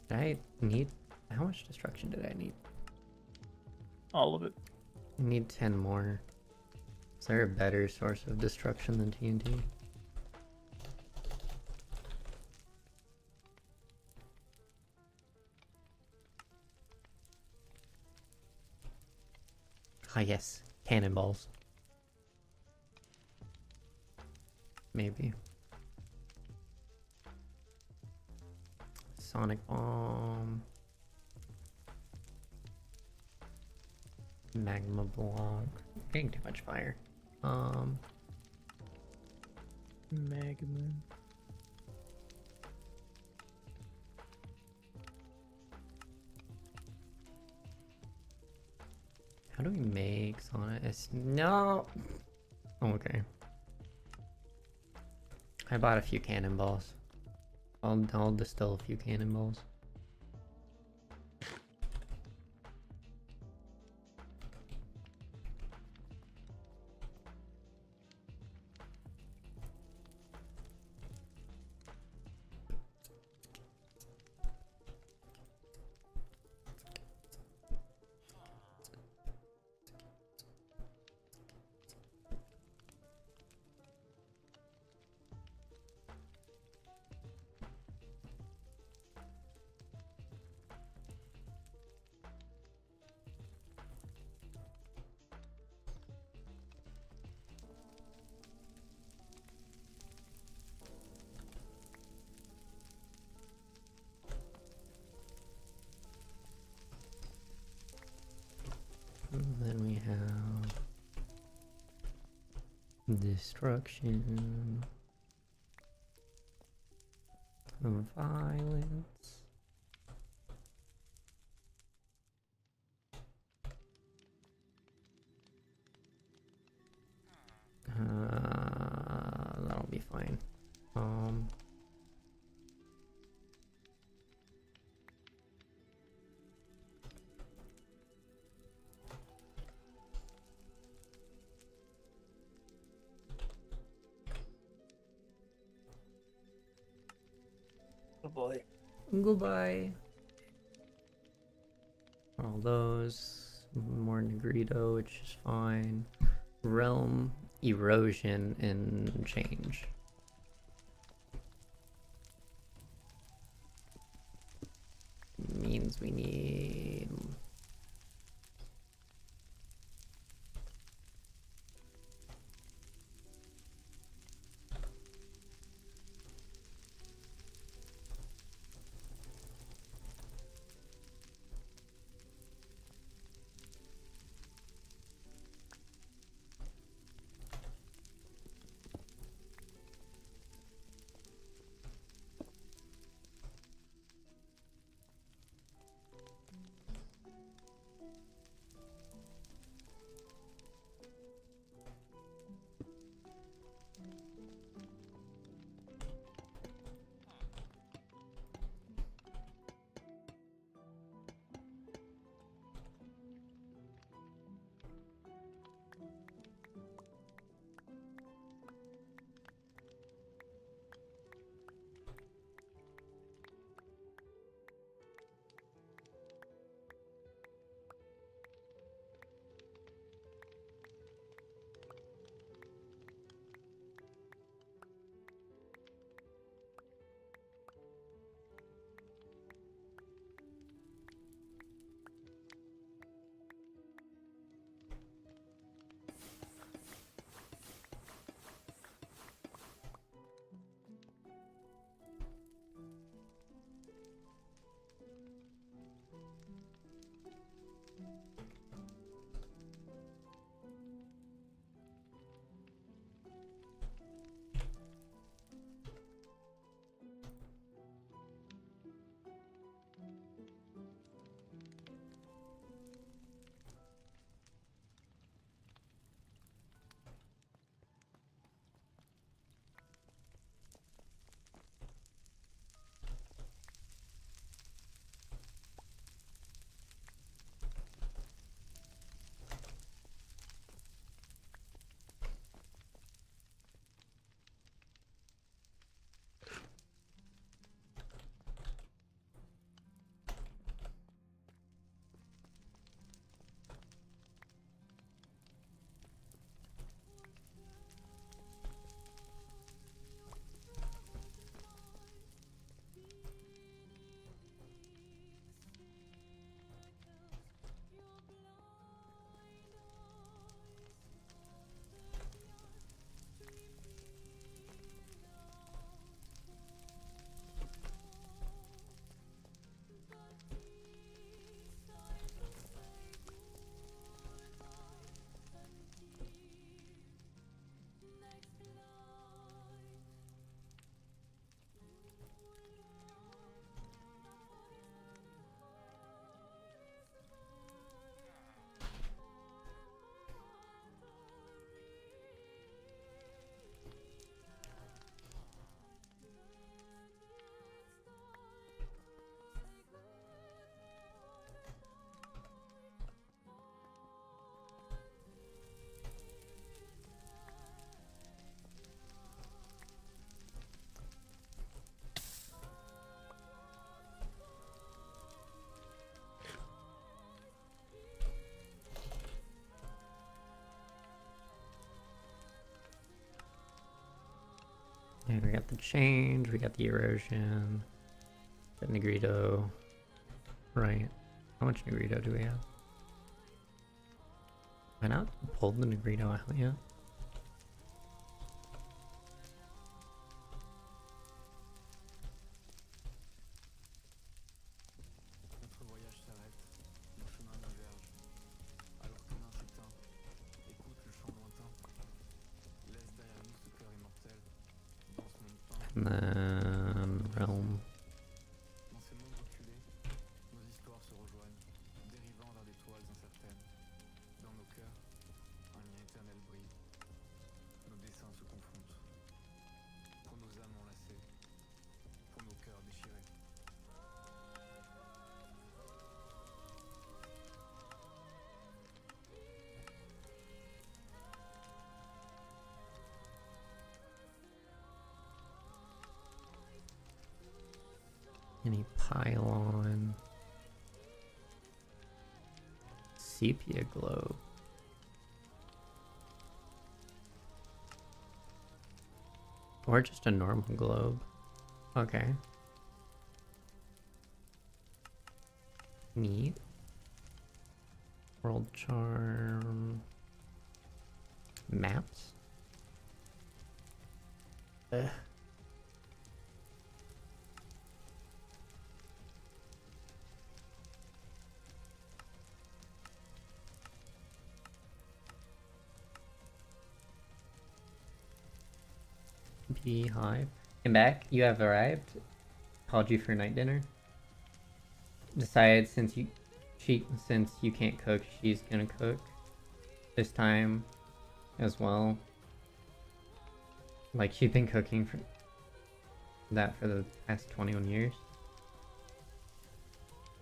Did I need... How much destruction did I need? All of it. I need 10 more. Is there a better source of destruction than TNT? Ah, yes. Cannonballs. Maybe. Sonic Bomb. Magma Block. Getting too much fire. Magma. How do we make Sonic? No! Okay. I bought a few cannonballs. I'll distill a few cannonballs. And then we have destruction, violence. That'll be fine. Oh boy. Goodbye. All those. More Negrito, which is fine. Realm, erosion, and change. Means we need... And we got the change, we got the erosion, the Negrito. Right. How much Negrito do we have? Why not pull the Negrito out yet? Notre voyage s'arrête, nos chemins divergent. Alors que l'un s'éteint, écoute le chant lointain. Laisse derrière nous ce cœur immortel, dans ce monde peint. And then realm. Dans ces mondes reculés, nos histoires se rejoignent, dérivant vers des toiles incertaines. Dans nos cœurs, un lien éternel brille. Nos dessins se confrontent. Pour nos âmes enlacées, pour nos cœurs déchirés. Any pylon. Sepia globe. Or just a normal globe. Okay. Neat. World charm. Maps. Beehive. Came back. You have arrived. Called you for night dinner. Decided since you can't cook, she's gonna cook this time as well. Like she's been cooking for that for the past 21 years.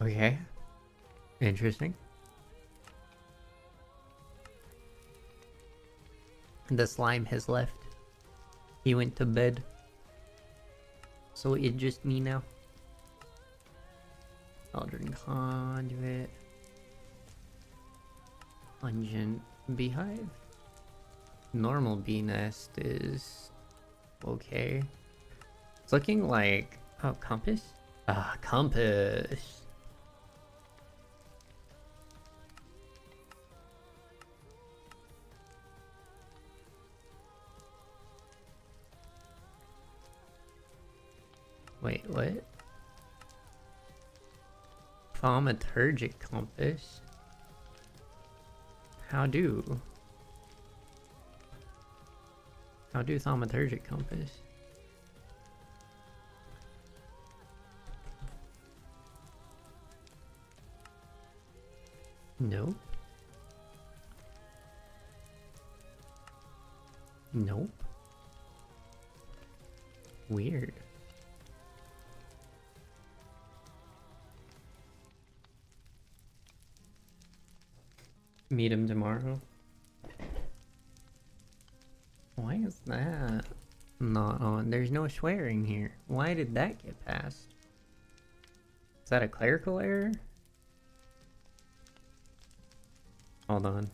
Okay. Interesting. The slime has left. He went to bed. So it's just me now. Eldrin Conduit. Pungent Beehive. Normal bee nest is okay. It's looking like... Oh, compass? Ah, compass. Wait, what? Thaumaturgic compass? How do thaumaturgic compass? Nope. Nope. Weird. Meet him tomorrow. Why is that not on? There's no swearing here. Why did that get passed? Is that a clerical error? Hold on.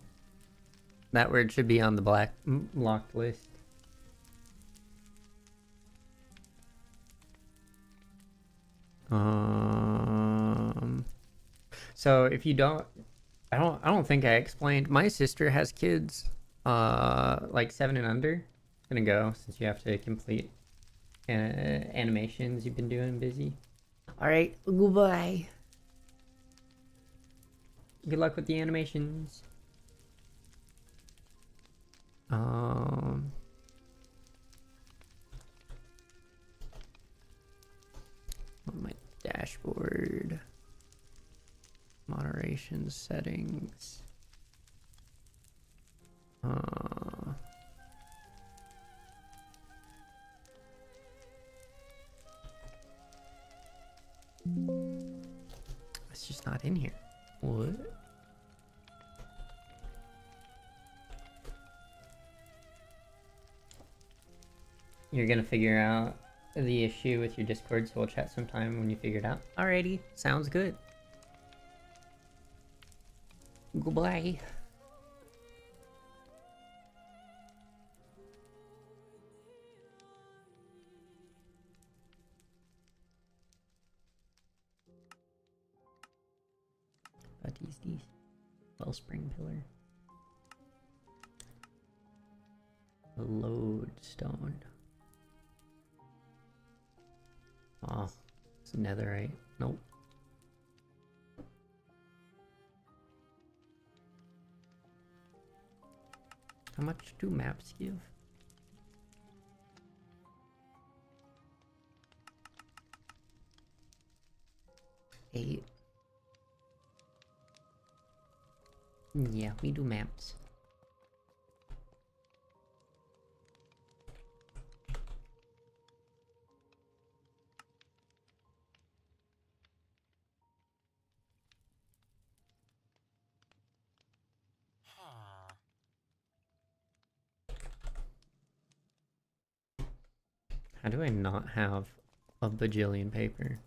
That word should be on the blocked list. So if you don't, I don't think I explained. My sister has kids, like 7 and under. Gonna go since you have to complete animations you've been doing busy. All right, goodbye. Good luck with the animations. On my dashboard, moderation settings. It's just not in here. What? You're gonna figure out the issue with your Discord, so we'll chat sometime when you figure it out. Alrighty, sounds good. Goodbye. What is this? Wellspring pillar. Lodestone. Oh, it's netherite. Nope. How much do maps give? 8. Yeah, we do maps. How do I not have a bajillion paper?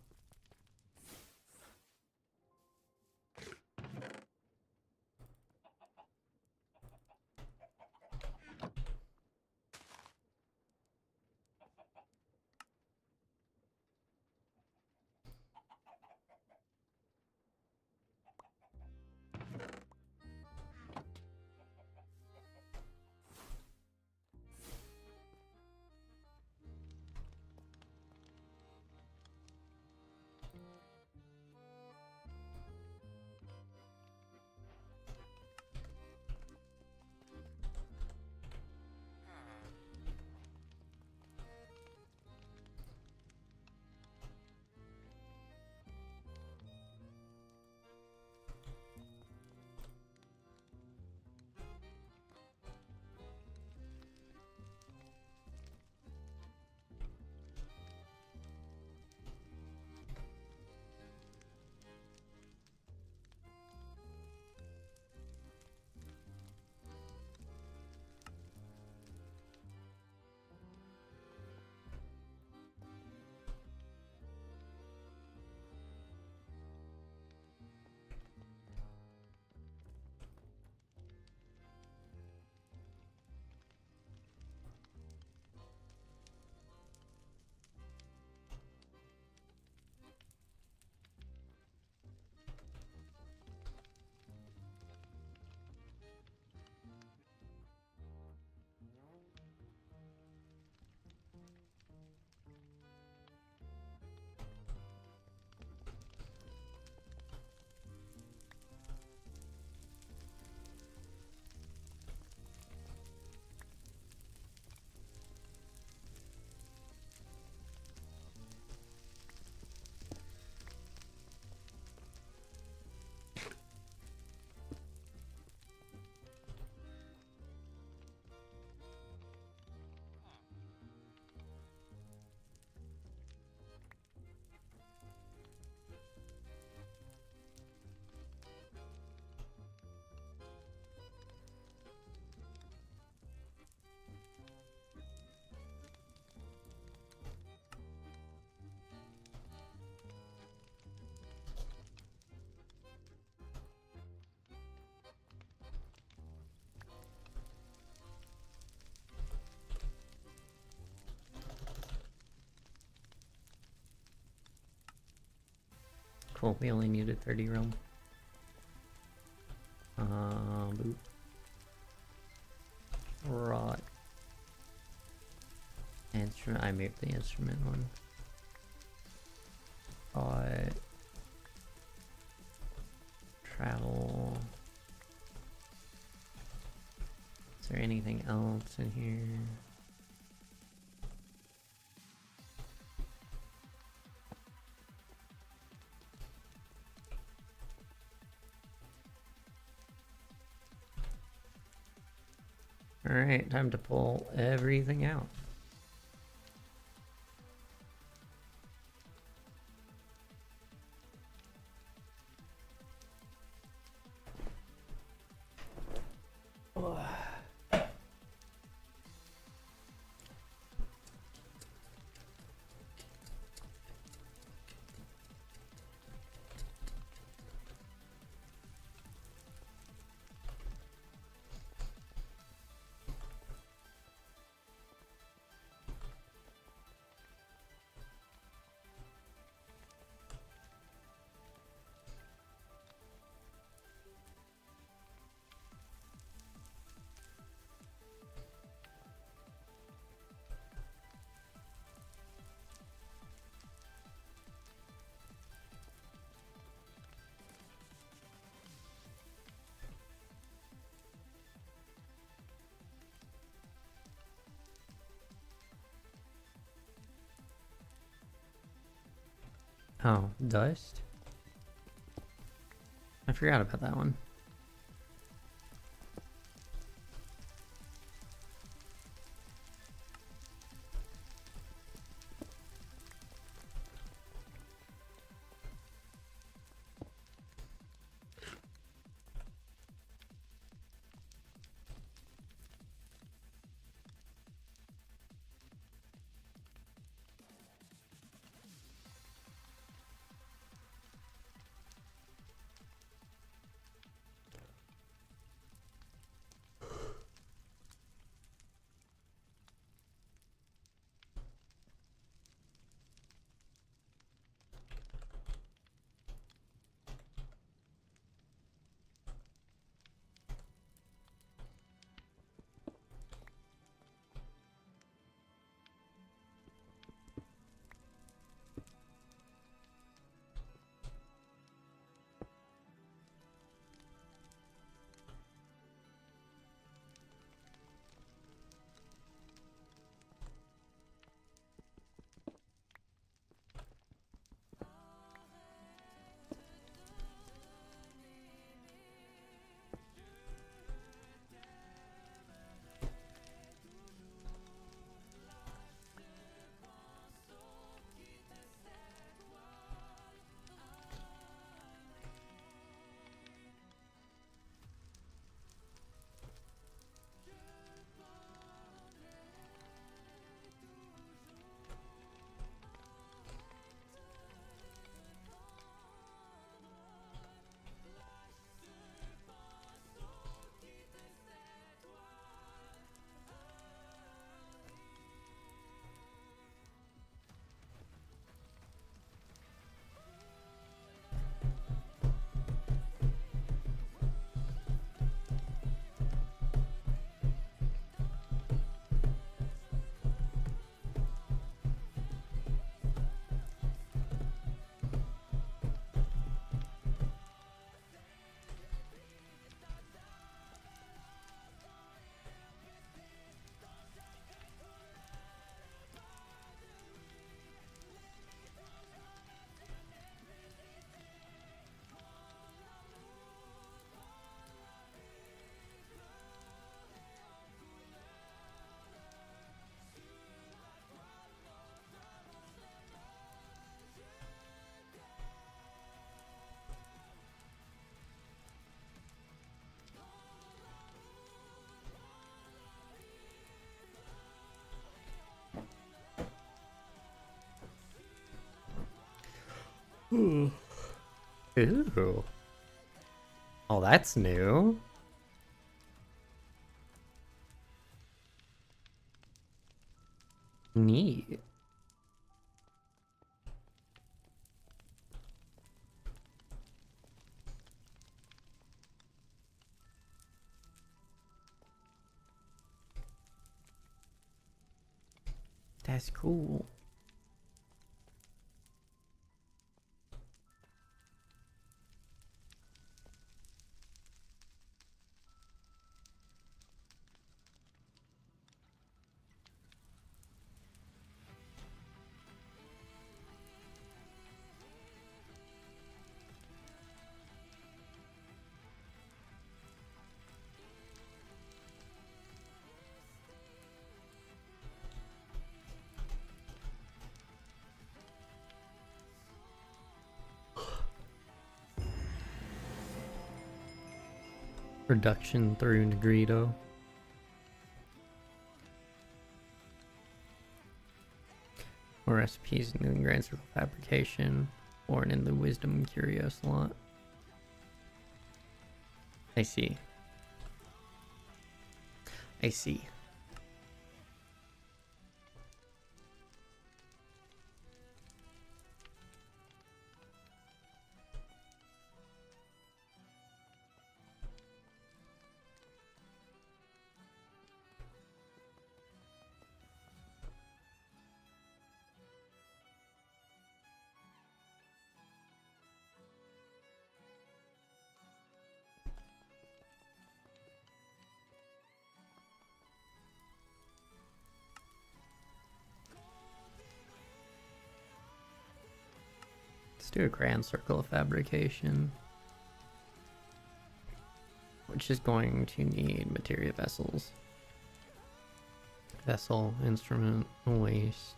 Cool, we only needed 30 realm. Boop. Rot. Instrument, I made the instrument one. Travel. Is there anything else in here? Alright, time to pull everything out. Oh, dust? I forgot about that one. Ooh. Ooh. Oh, that's new. Neat. That's cool. Production through Negrito. More recipes in the Grand Circle Fabrication, or in the Wisdom and Curio slot. I see. I see. Let's do a grand circle of fabrication, which is going to need materia vessels. Vessel, instrument, waste.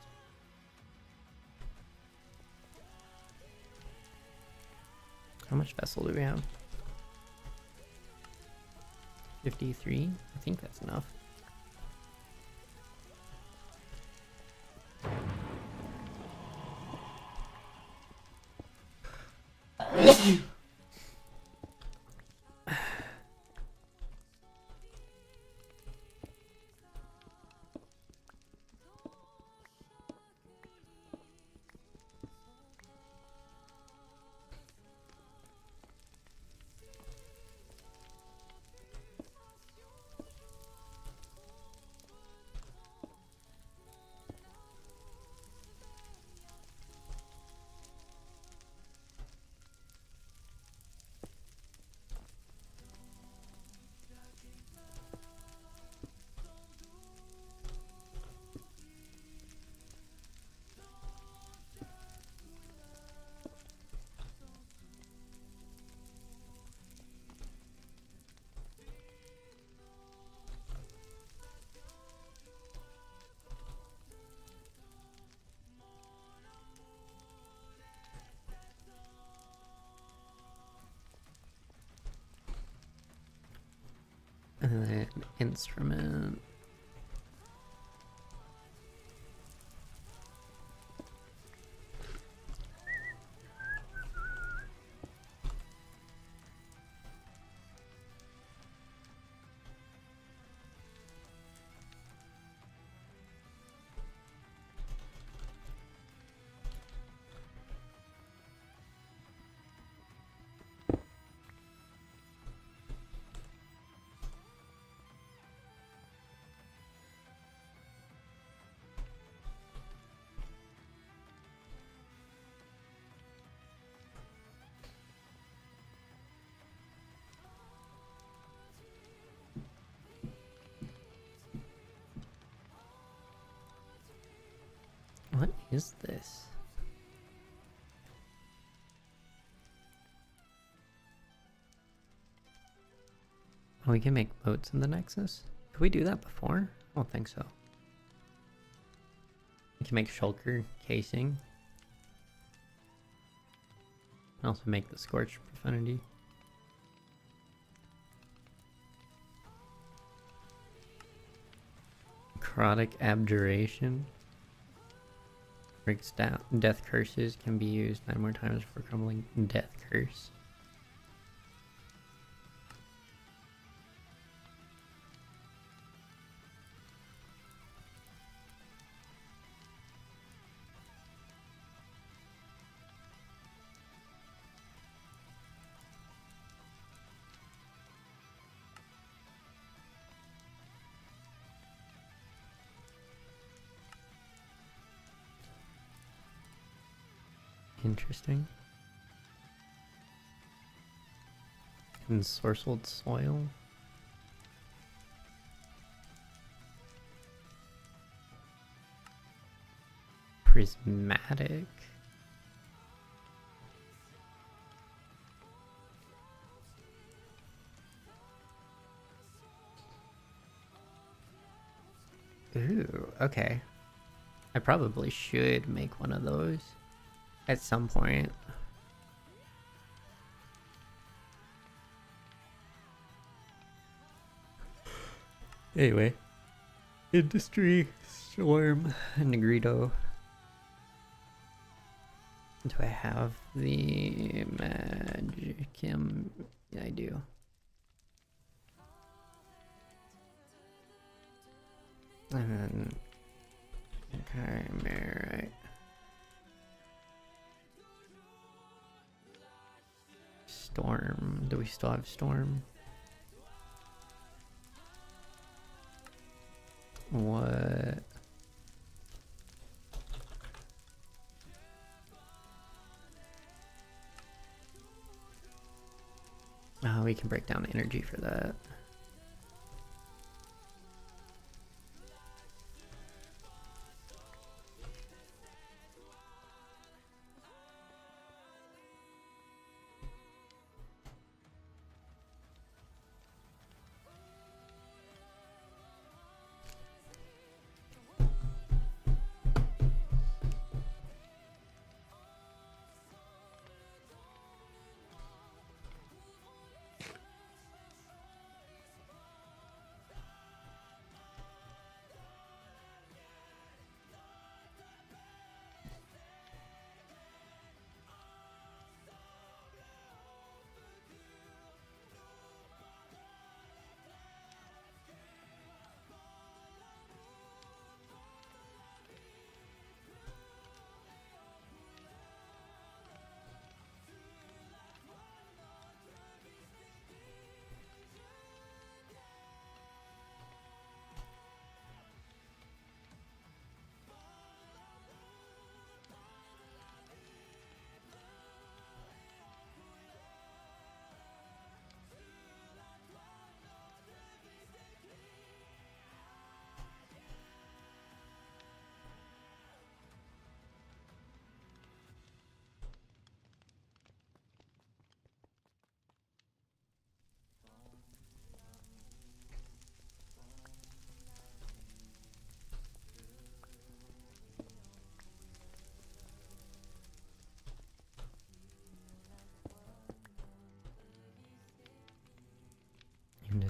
How much vessel do we have? 53? I think that's enough. And then instrument. What is this? Oh, we can make boats in the Nexus? Could we do that before? I don't think so. We can make shulker casing. And also make the Scorched Profundity. Necrotic Abjuration. Breaks down. Death curses can be used 9 more times for crumbling death curse. Interesting. Ensorcelled soil. Prismatic. Ooh, okay. I probably should make one of those at some point. Anyway, industry, storm, Negrito. Do I have the Magicum? Yeah, I do. And then, okay, right. Storm. Do we still have storm? What? Oh, we can break down energy for that.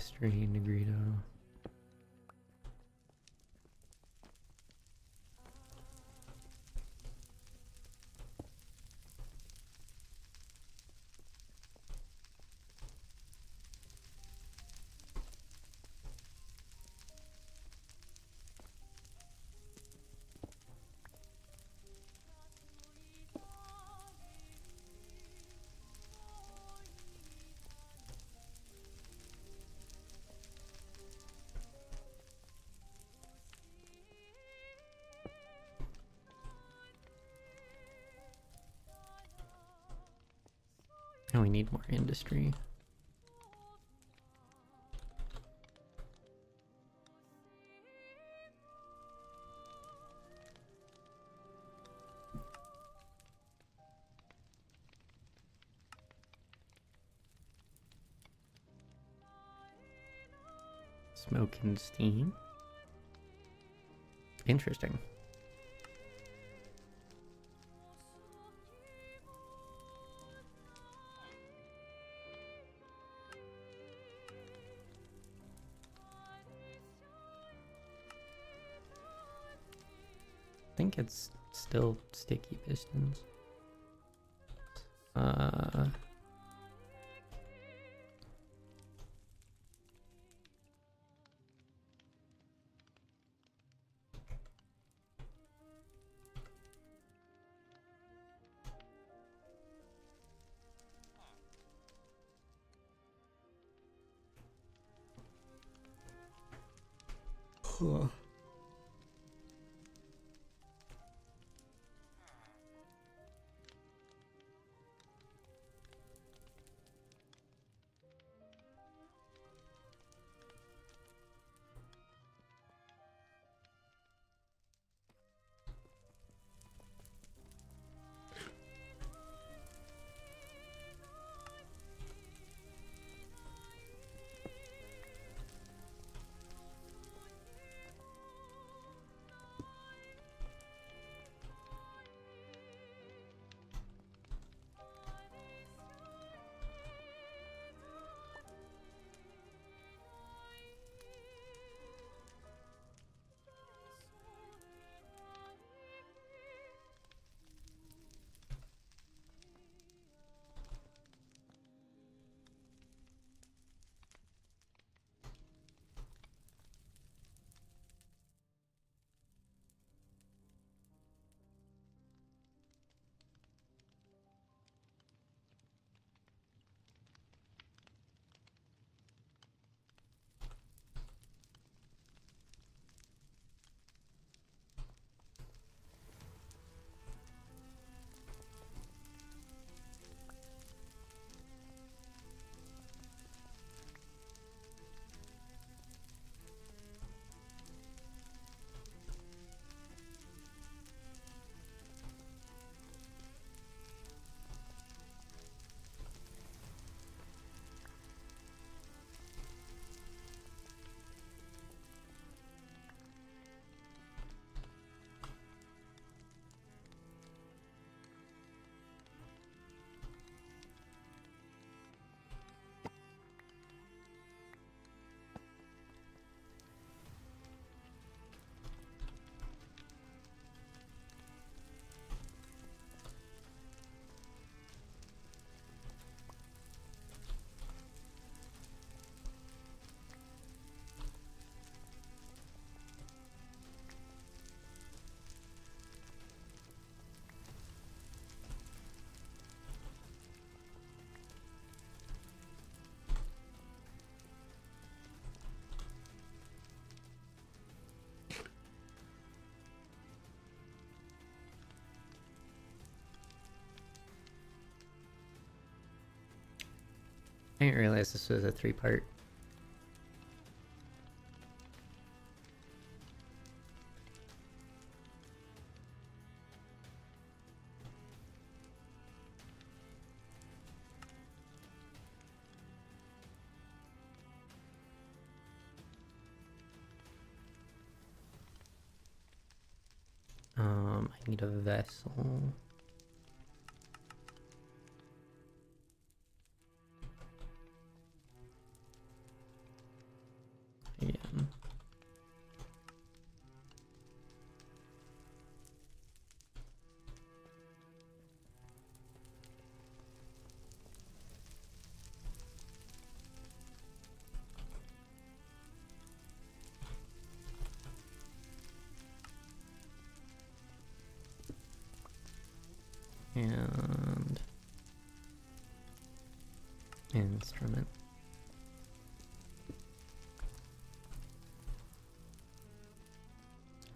Industry, Negrito. And we need more industry. Smoke and steam. Interesting. I think it's still sticky pistons. Huh. I didn't realize this was a 3-part. I need a vessel. and instrument.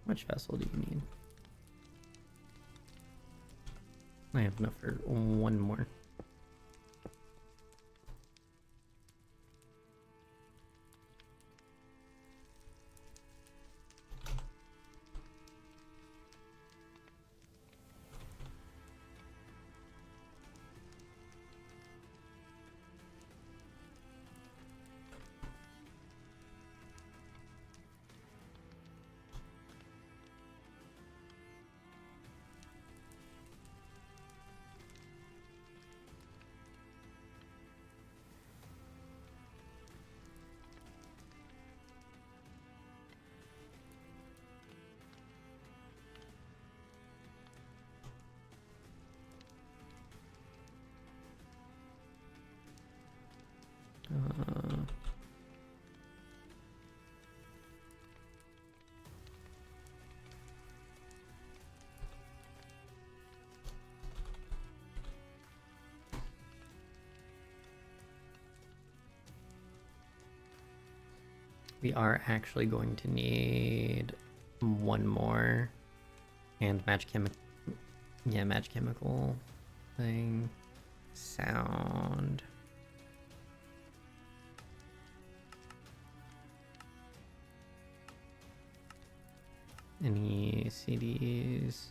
Which vessel do you need? I have enough for one more. We are actually going to need one more and match chemical thing, sound. Any CDs?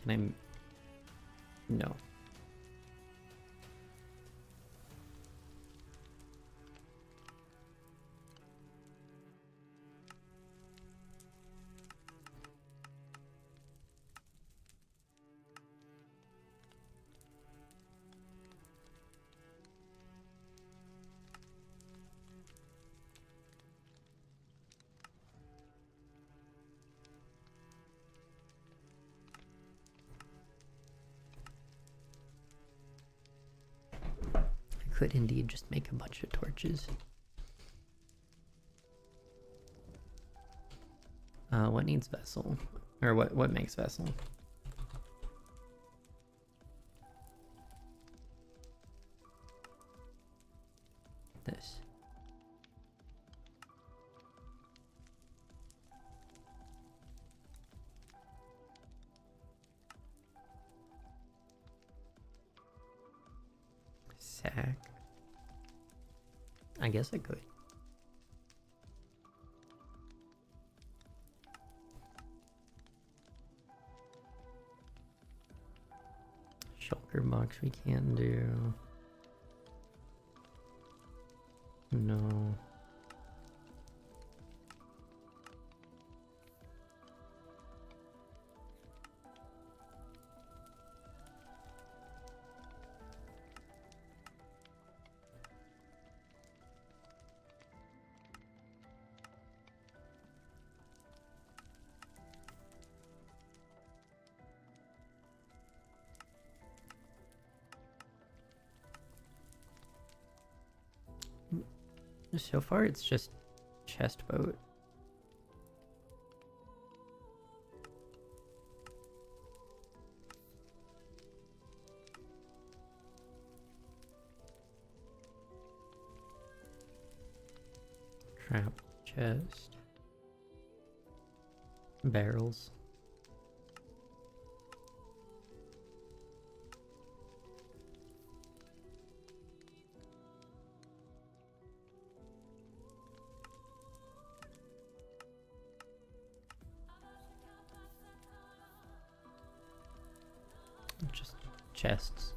Can I? No. Could indeed just make a bunch of torches. What needs vessel? Or what makes vessel? This. Sack. I guess I could. Shulker box we can't do. No. So far, it's just chest boat. Trap chest. Barrels. Just chests.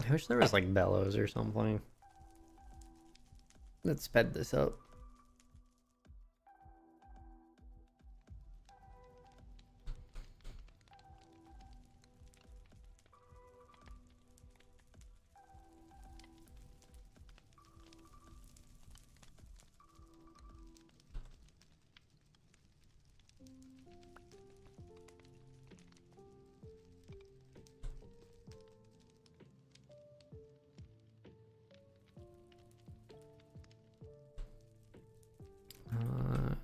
I wish there was like bellows or something. Let's sped this up. Uh,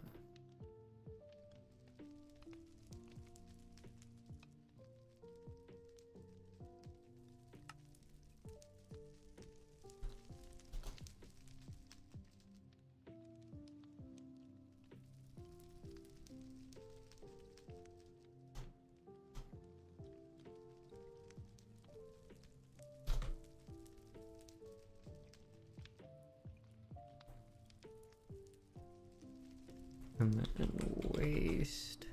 and then waste.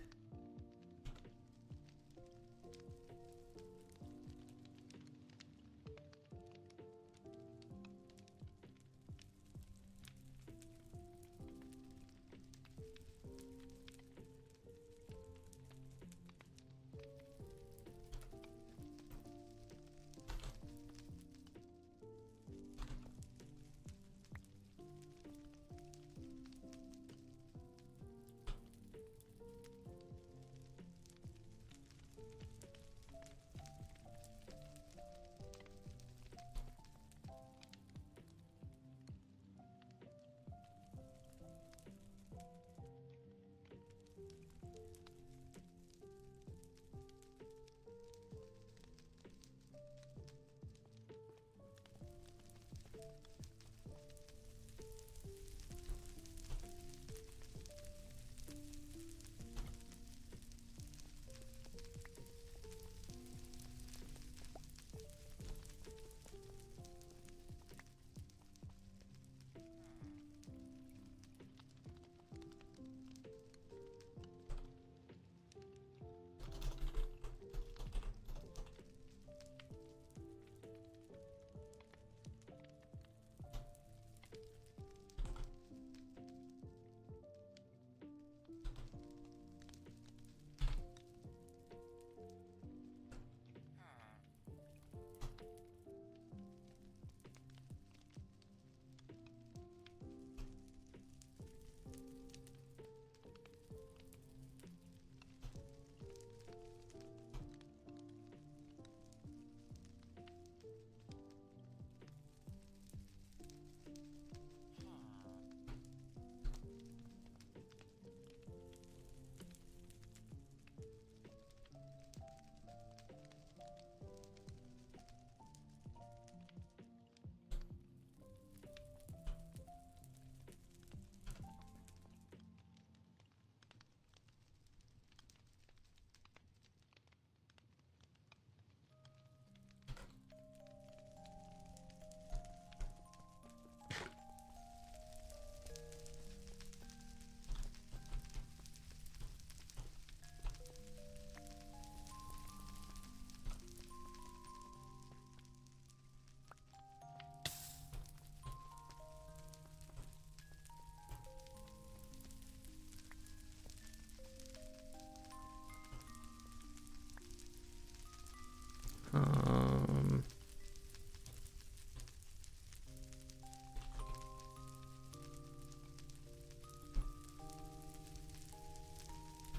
Um,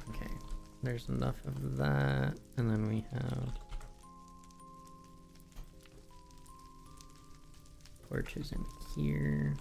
okay, there's enough of that, and then we have torches in here.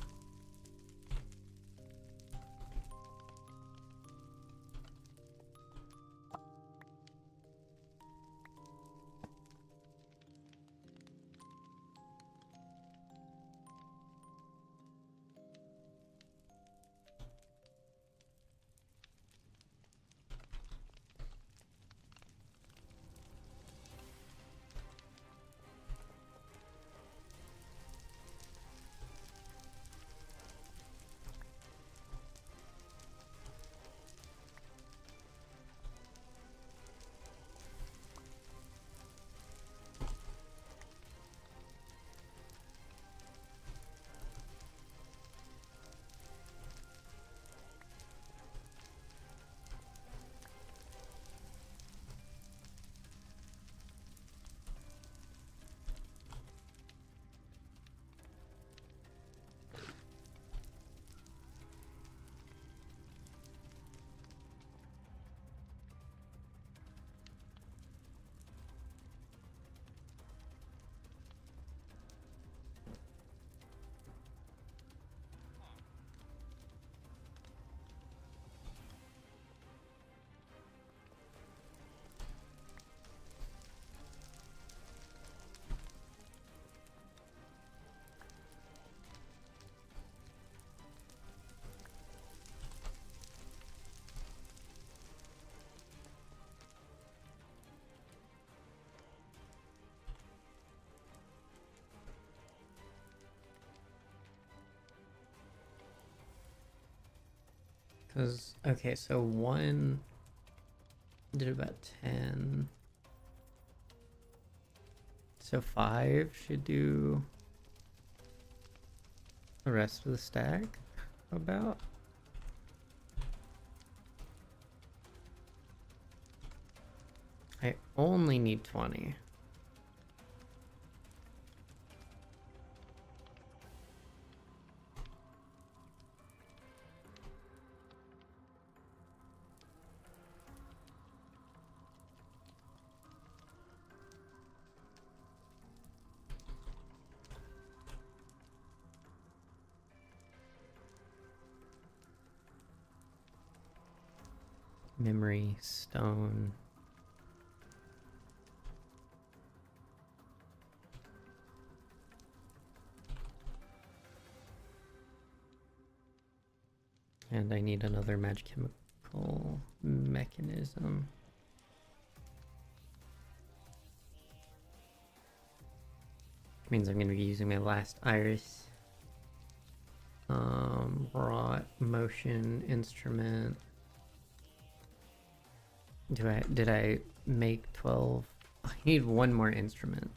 Because, okay, so one did about 10. So 5 should do the rest of the stack, about. I only need 20. Memory stone. And I need another magic chemical mechanism. Means I'm gonna be using my last iris. Wrought motion instrument. Did I make 12? I need one more instrument.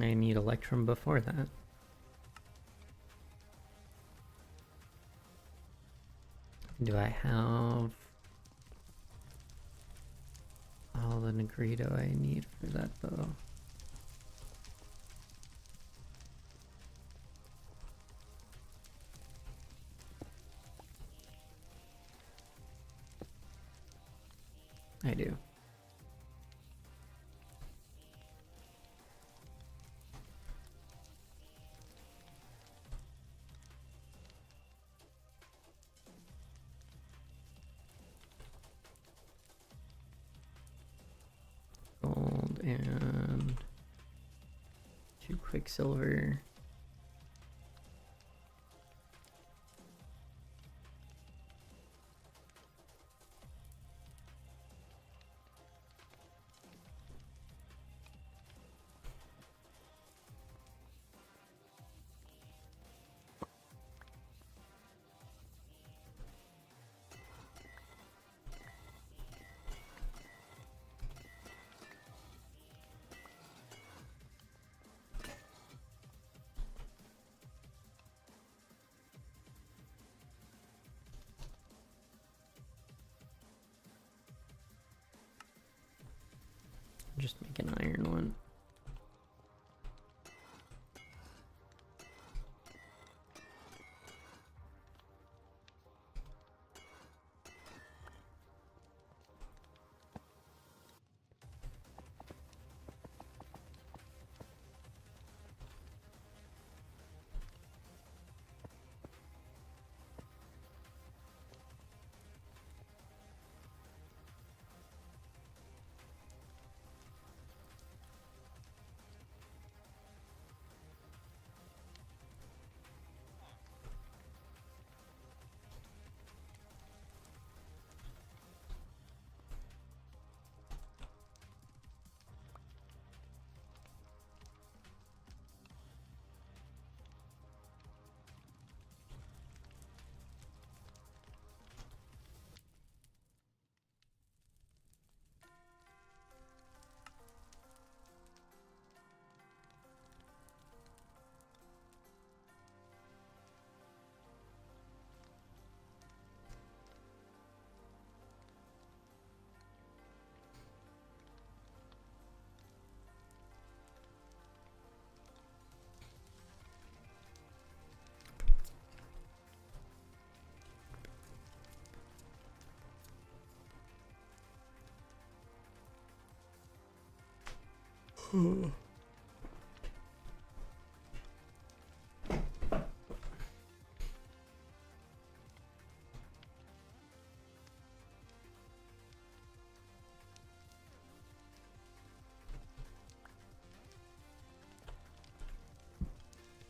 I need Electrum before that. Do I have all the Negrito I need for that though? I do. Gold and 2 Quicksilver. Just make an iron one.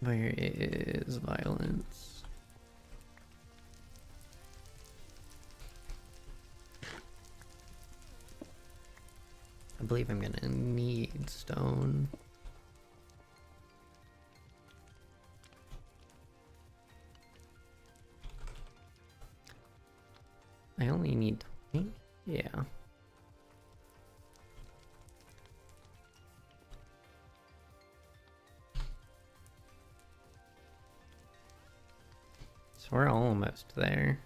Where is violence? I believe I'm gonna need stone. I only need 20? Yeah. So we're almost there.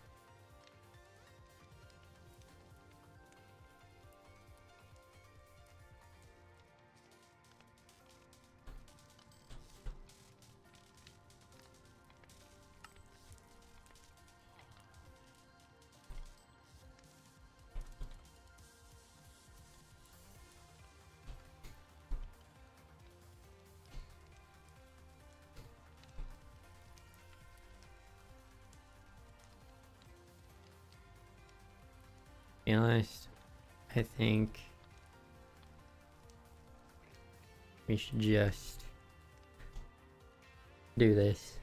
Be honest, I think we should just do this.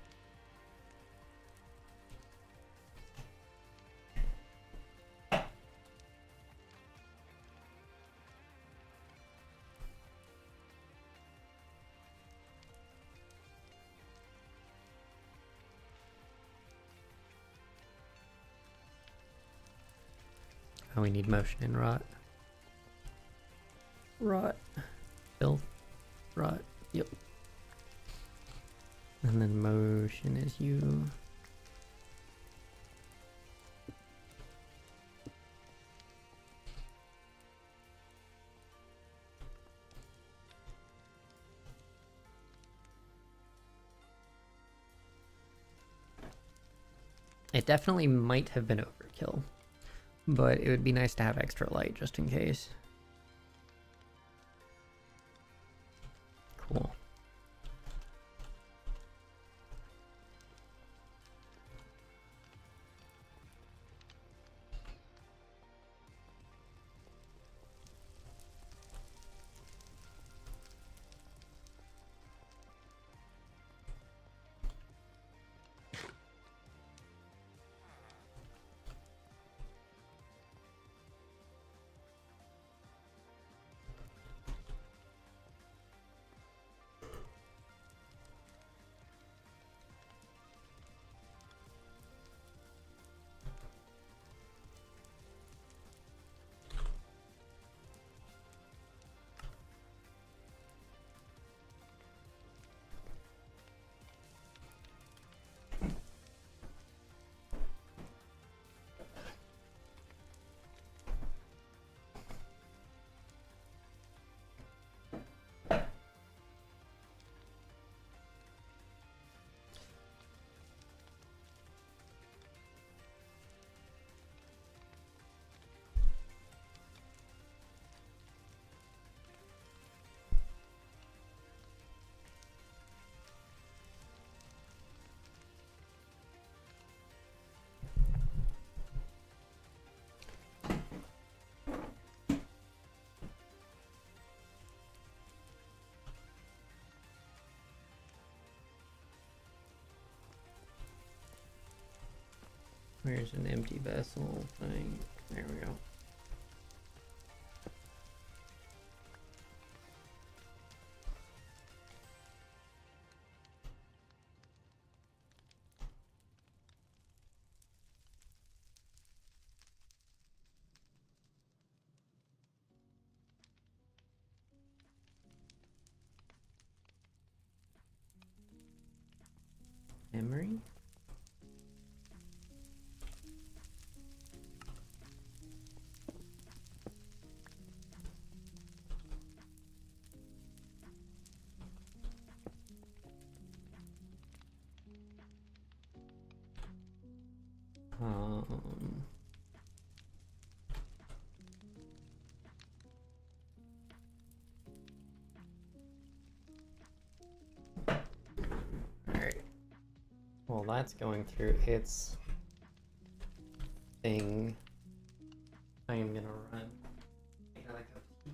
Oh, we need motion and rot. Rot. Filth. Rot. Yep. And then motion is you. It definitely might have been overkill, but it would be nice to have extra light just in case. Cool. Where's an empty vessel thing? There we go. Memory? Um, Well, that's going through its thing. I am gonna run. Another cup of tea.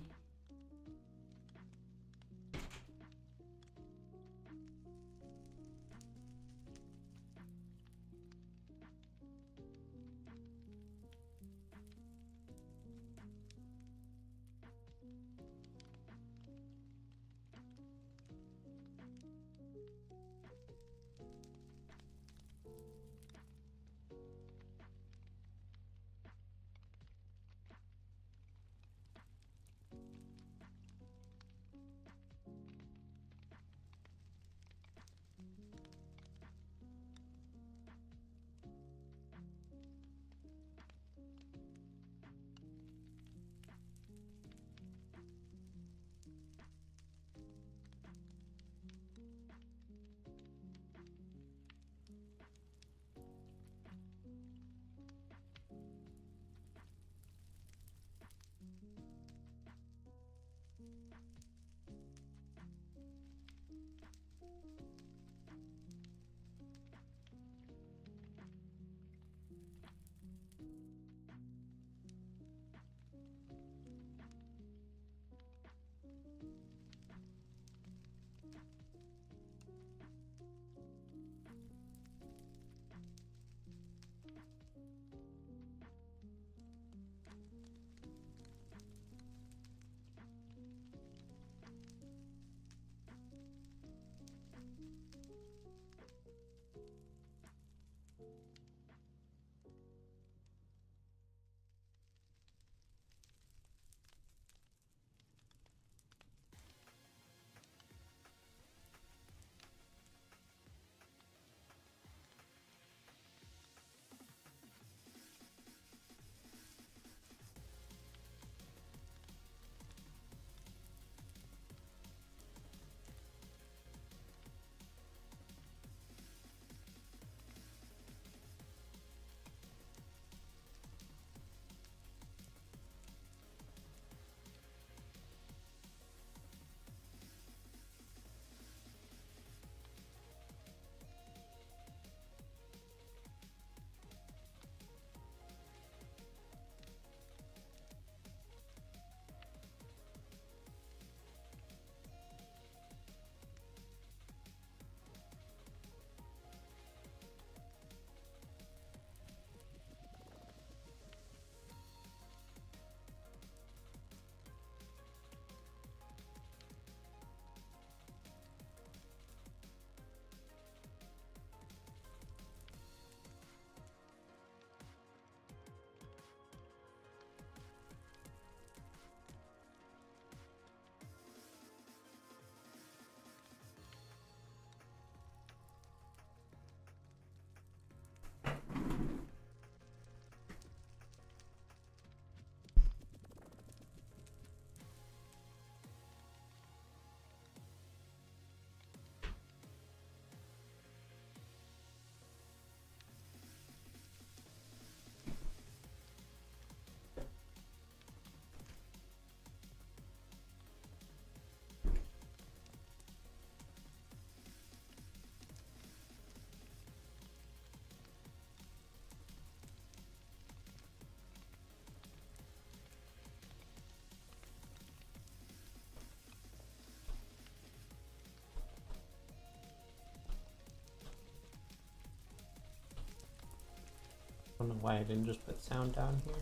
I don't know why I didn't just put sound down here.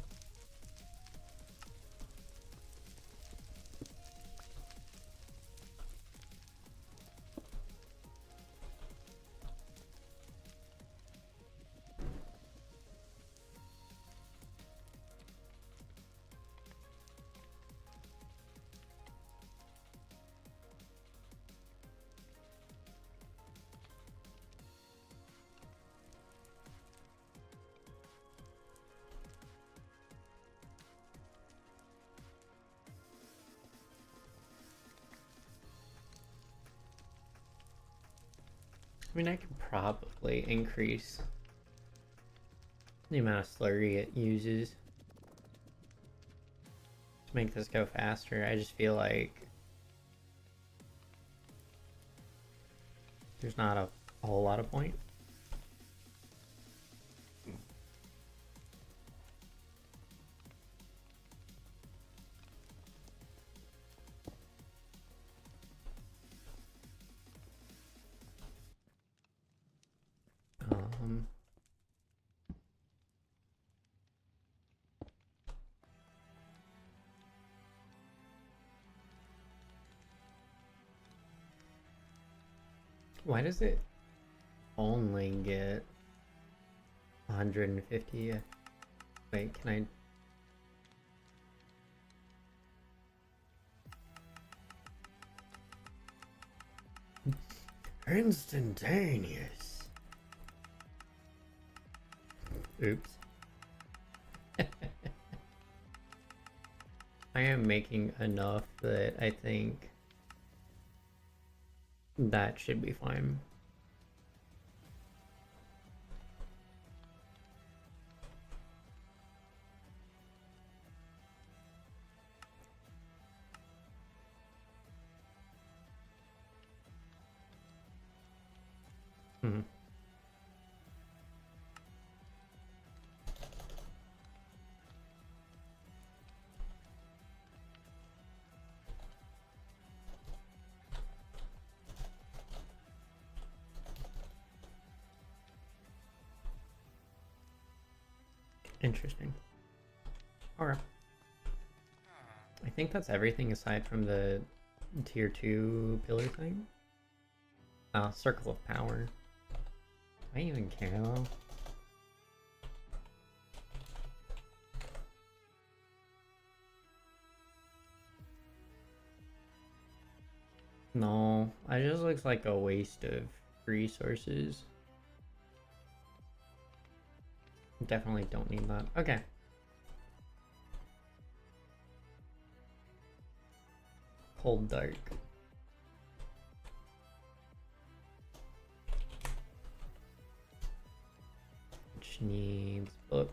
I mean, I could probably increase the amount of slurry it uses to make this go faster. I just feel like there's not a whole lot of point. Why does it only get 150? Wait, can I? Instantaneous. Oops. I am making enough that I think that should be fine. Hmm. Interesting. Alright. I think that's everything aside from the tier 2 pillar thing. Circle of power. Do I even care though? No, it just looks like a waste of resources. Definitely don't need that. Okay. Cold Dark. Which needs book.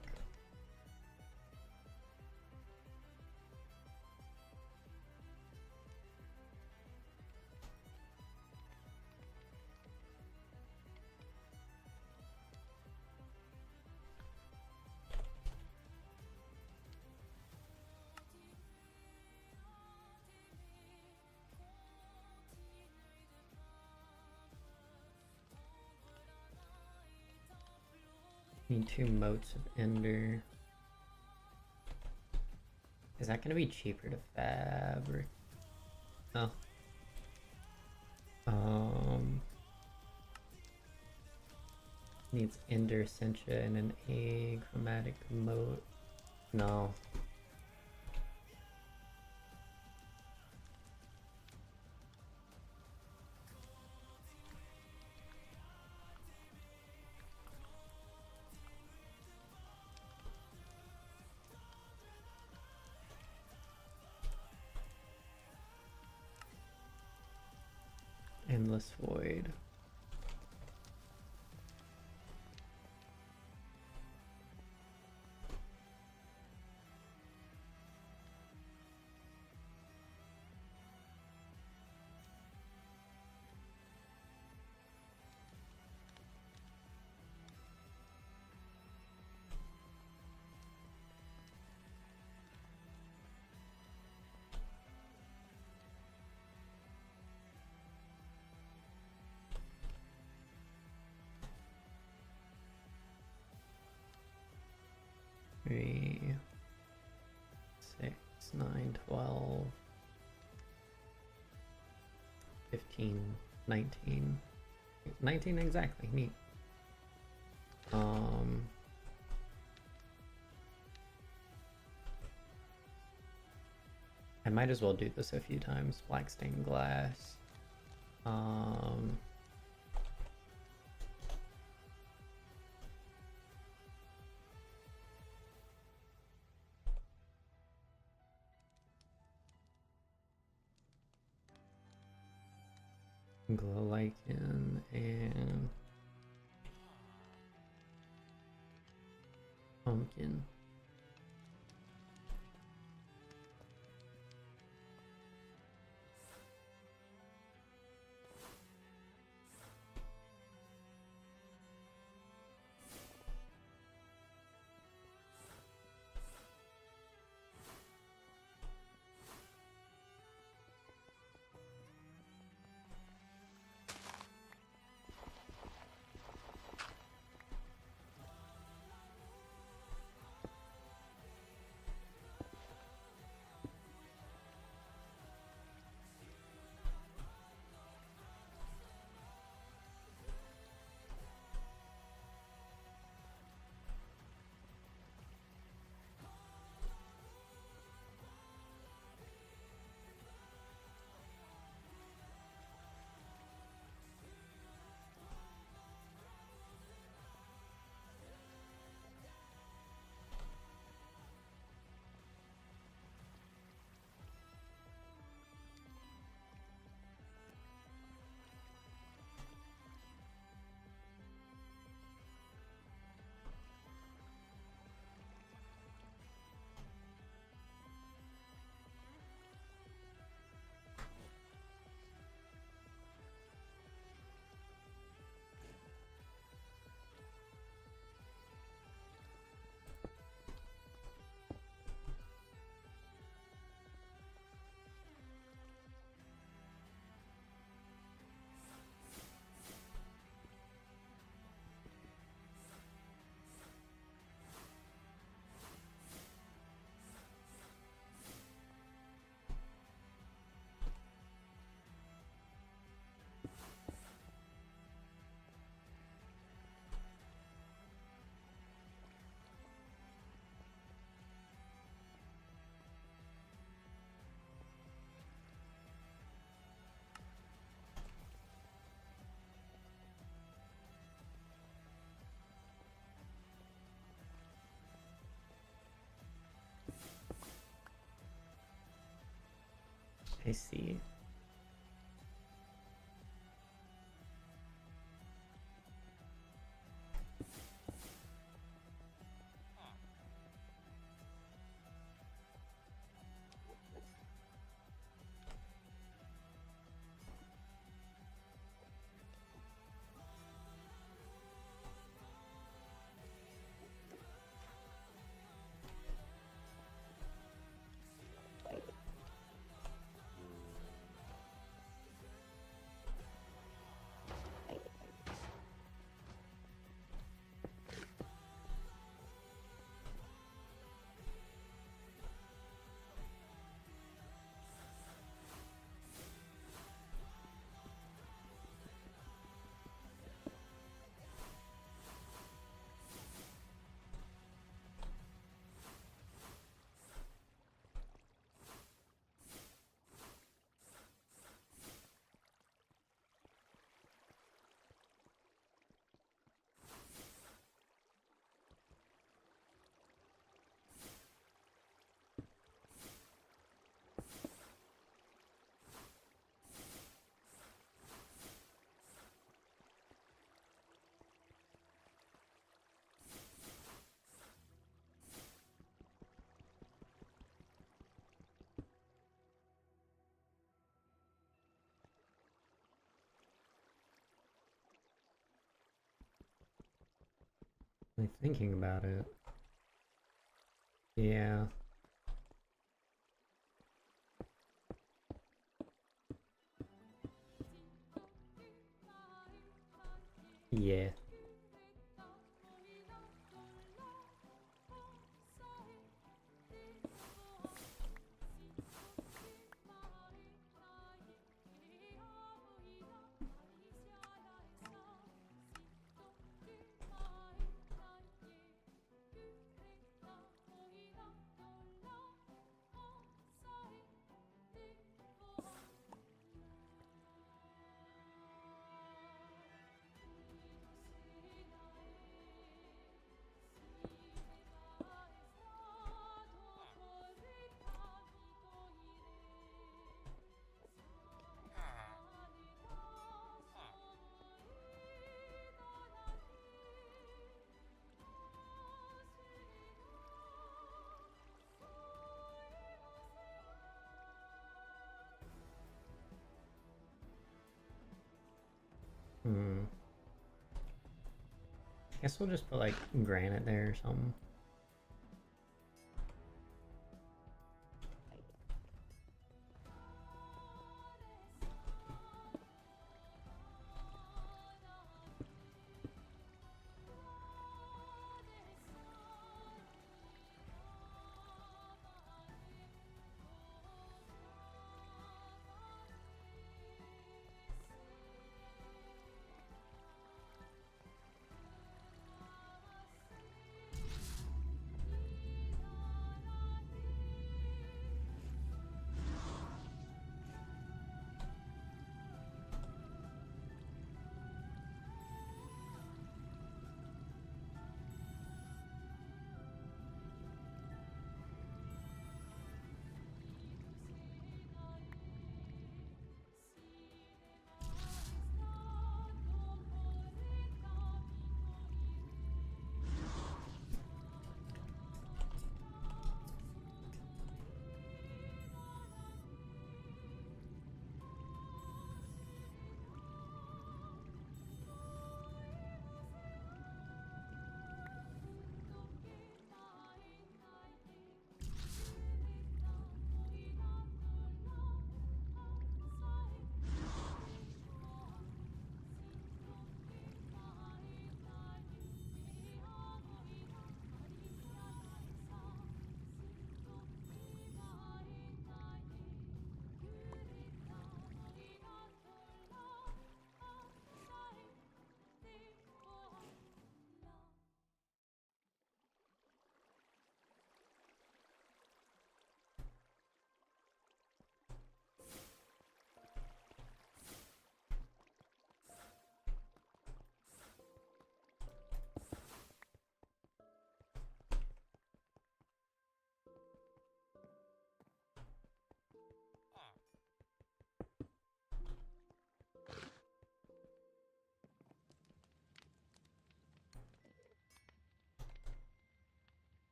Need 2 motes of Ender. Is that gonna be cheaper to fabric? No. Needs Ender, Sentia, and an achromatic mote. No. Endless Void. Three, 6, 9, 12, 15, 19. 19 exactly, neat. I might as well do this a few times. Black stained glass. Glow lichen and pumpkin. I see. I'm thinking about it. Yeah. Yeah. Hmm. Guess we'll just put like granite there or something.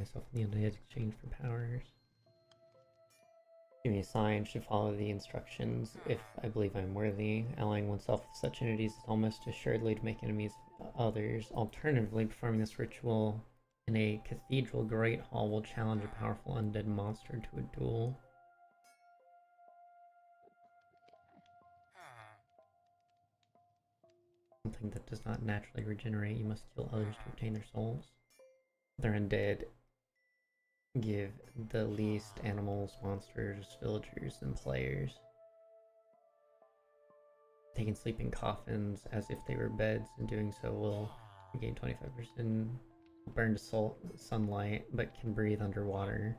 myself in the undead exchange for powers. Give me a sign, should follow the instructions if I believe I'm worthy. Allying oneself with such entities is almost assuredly to make enemies of others. Alternatively, performing this ritual in a cathedral great hall will challenge a powerful undead monster to a duel. Something that does not naturally regenerate, you must kill others to obtain their souls. They're undead. Give the least animals, monsters, villagers, and players. They can sleep in coffins as if they were beds, and doing so will gain 25% burn to sunlight, but can breathe underwater.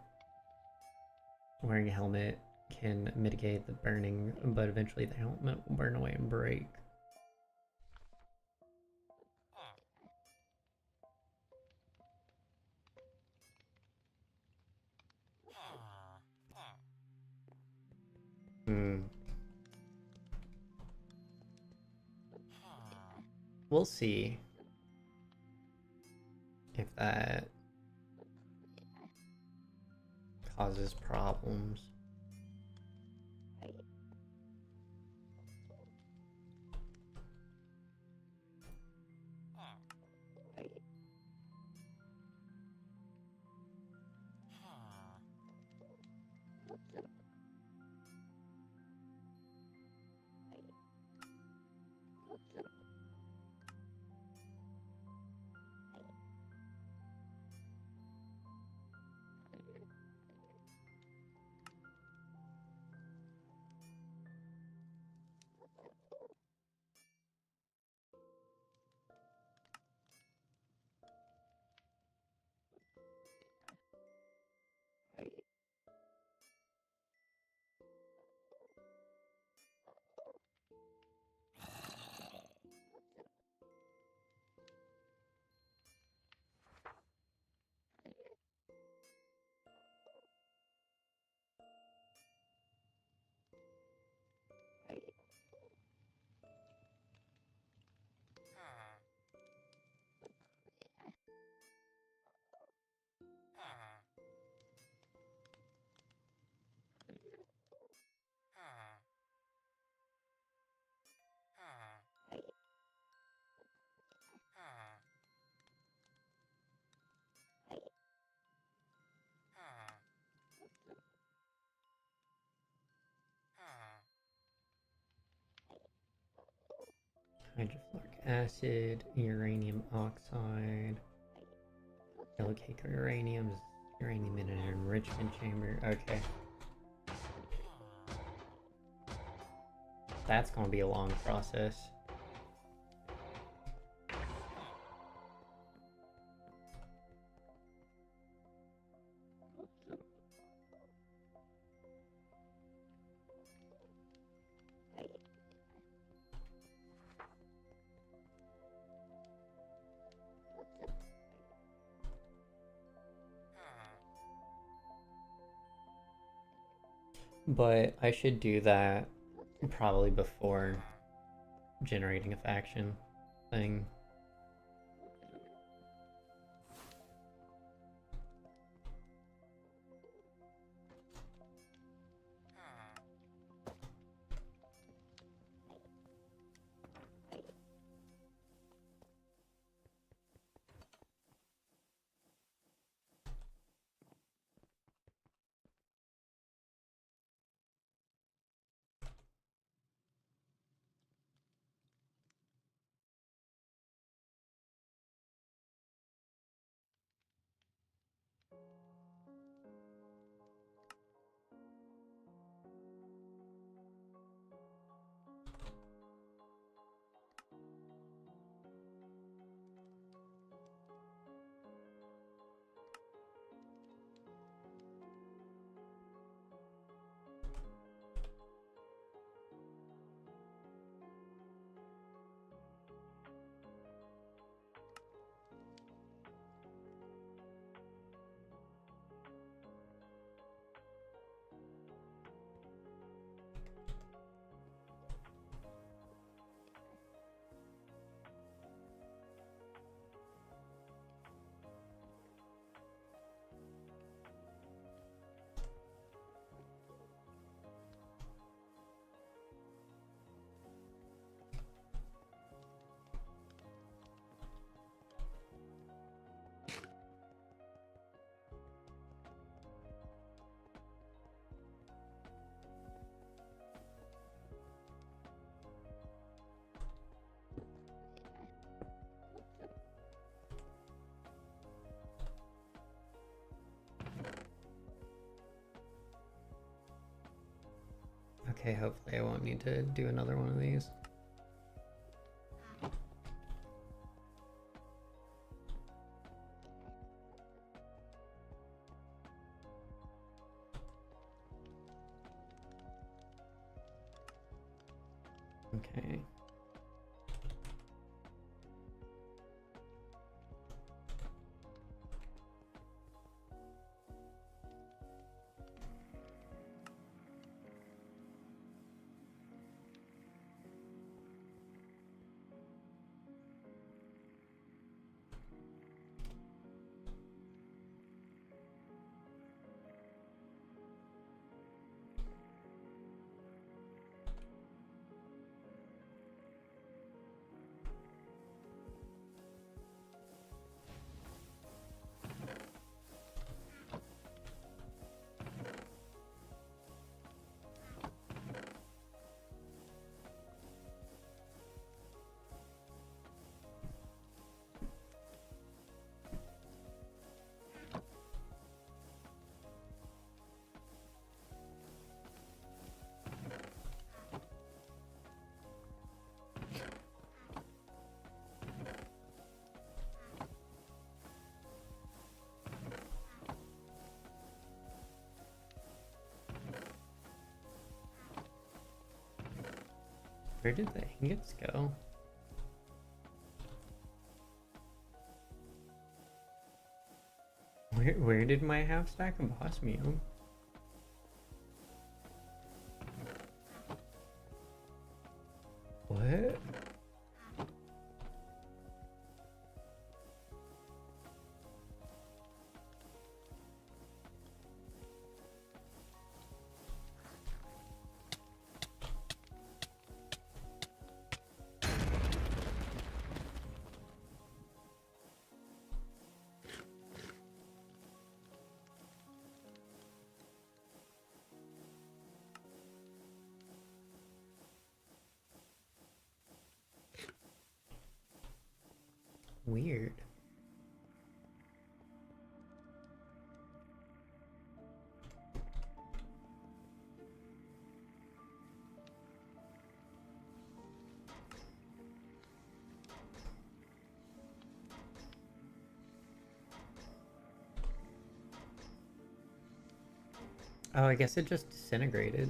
Wearing a helmet can mitigate the burning, but eventually the helmet will burn away and break. We'll see if that causes problems. Hydrofluoric acid, uranium oxide, yellow cake of uranium, uranium in an enrichment chamber. Okay. That's gonna be a long process. But I should do that probably before generating a faction thing. Okay, hopefully I won't need to do another one of these. Okay. Where did the ingots go? Where did my half stack of osmium? What? Weird. Oh, I guess it just disintegrated.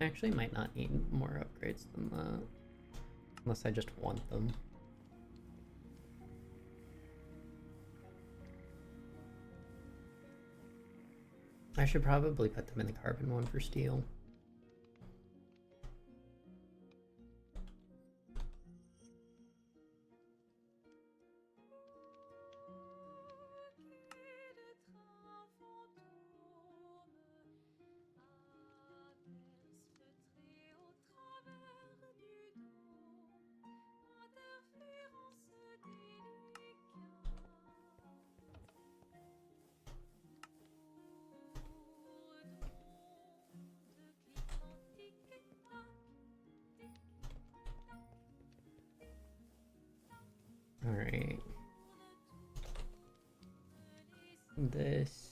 I actually might not need more upgrades than that. Unless I just want them. I should probably put them in the carbon one for steel. Alright. This.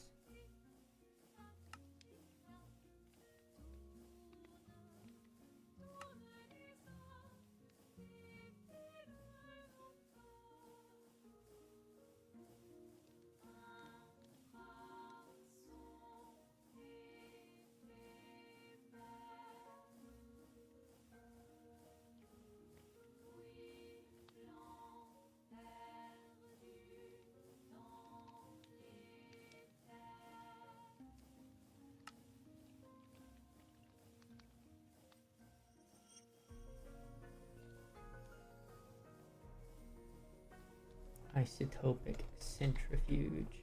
Isotopic centrifuge.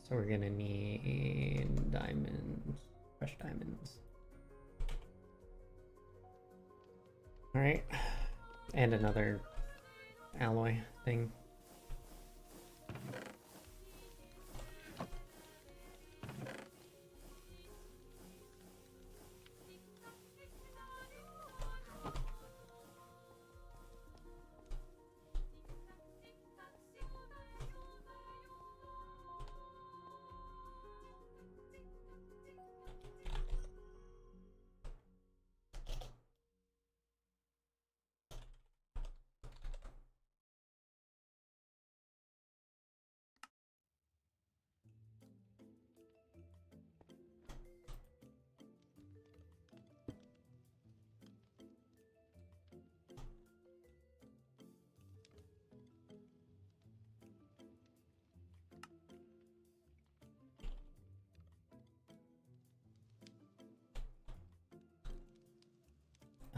So we're gonna need diamonds, crushed diamonds. All right, and another alloy thing.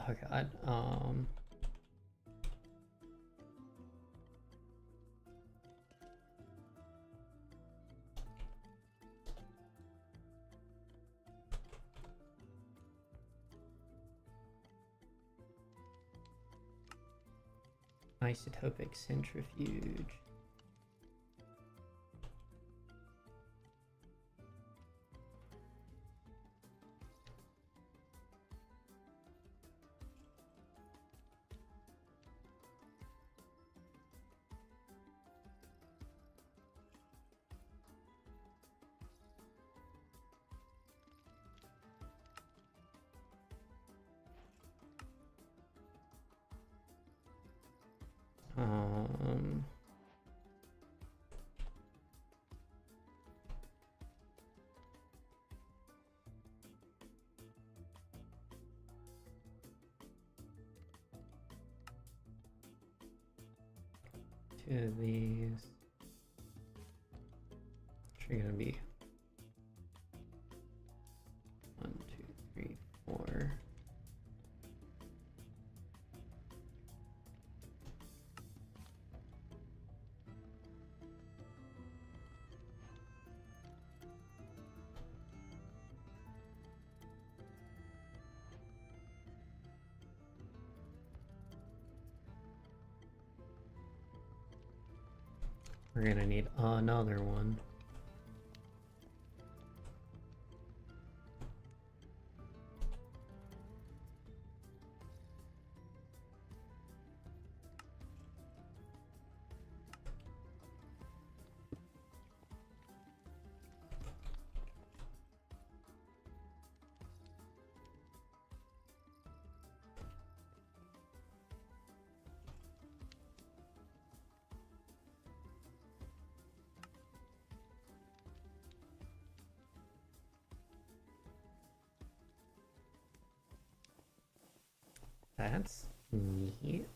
Oh god, isotopic centrifuge. Um, two of these. Actually gonna be 1, 2, 3, 4. We're gonna need another one. That's neat.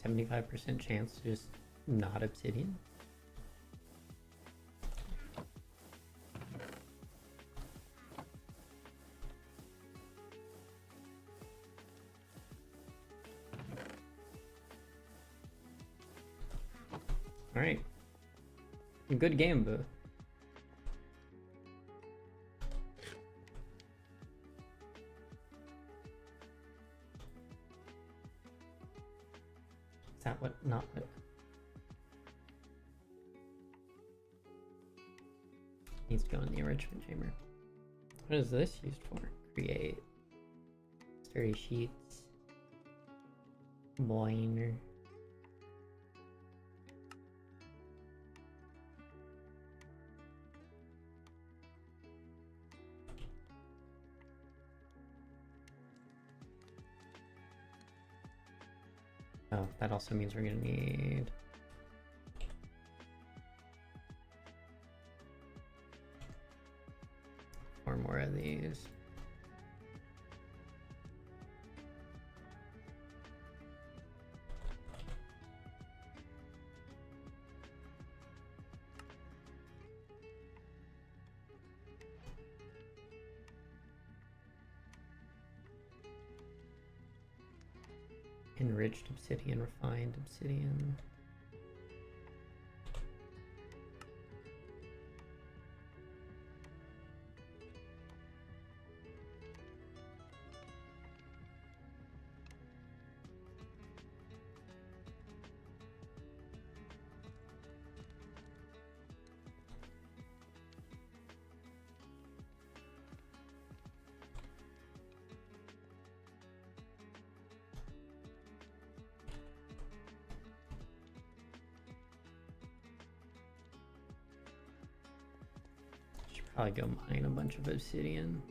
%75% chance to just not obsidian. Alright. Good game, Boo. Is that what? Not what? Needs to go in the enrichment chamber. What is this used for? Create. Sturdy sheets. Boiner. Oh, that also means we're gonna need four more of these. Enriched obsidian, refined obsidian. Should probably go mine a bunch of obsidian.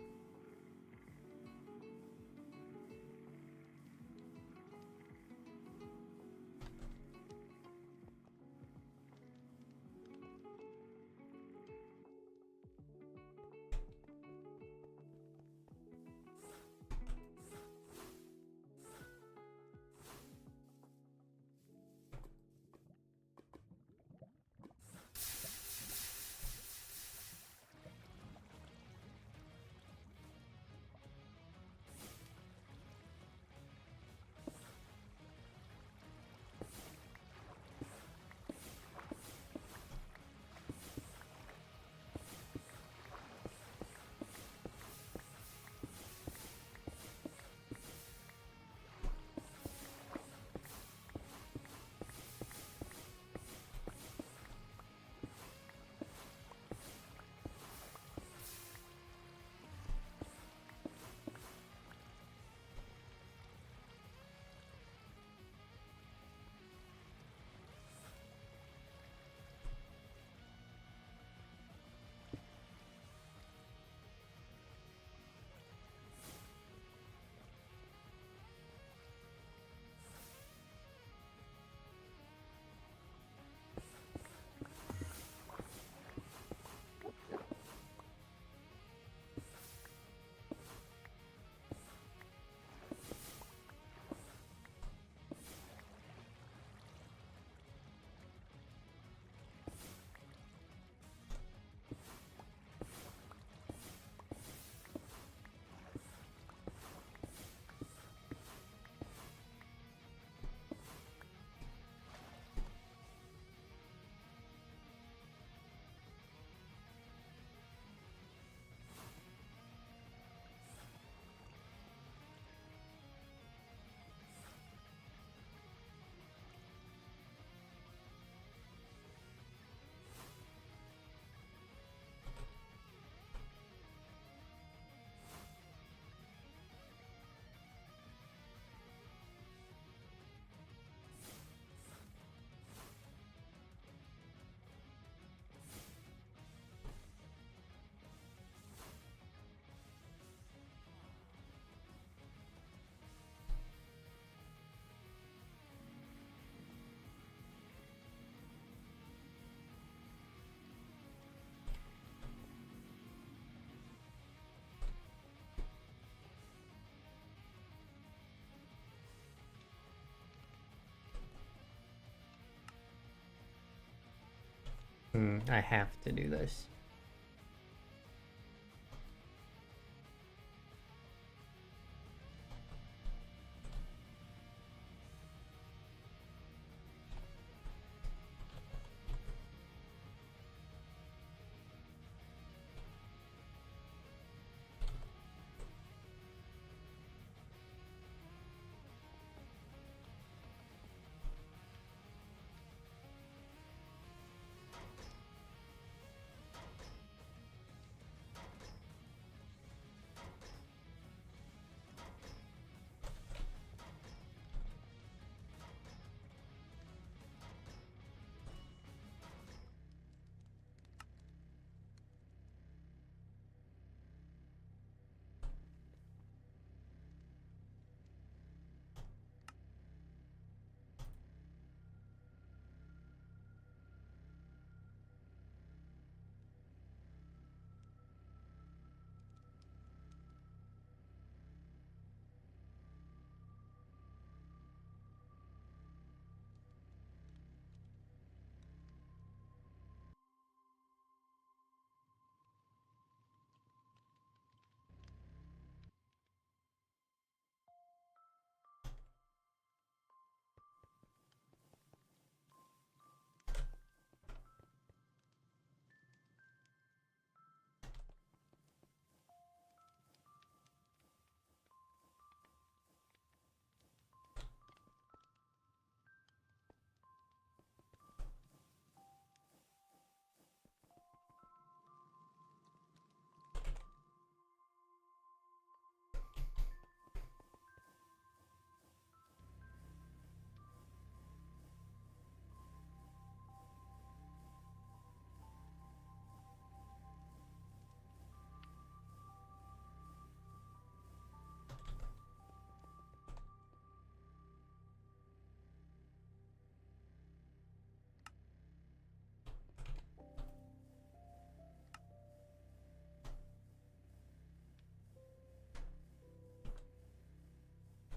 I have to do this.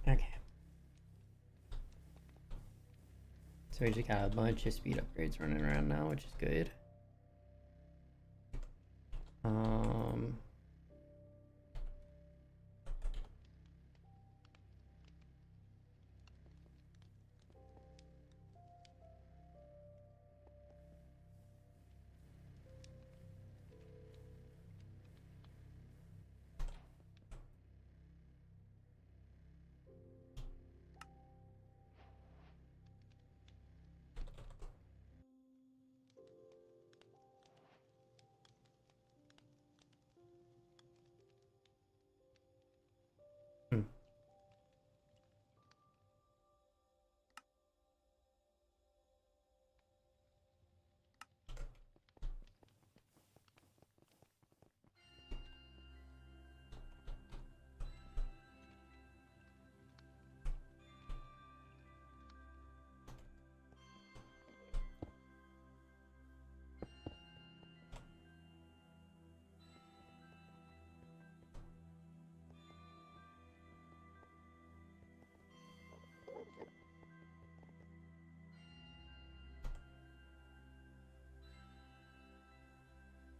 Okay. So we just got a bunch of speed upgrades running around now, which is good.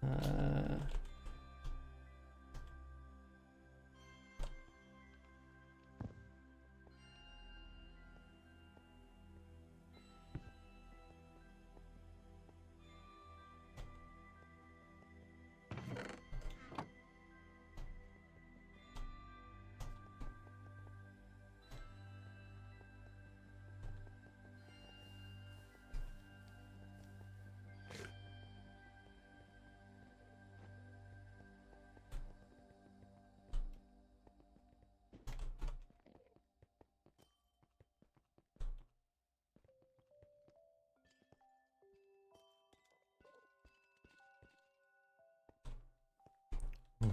Uh,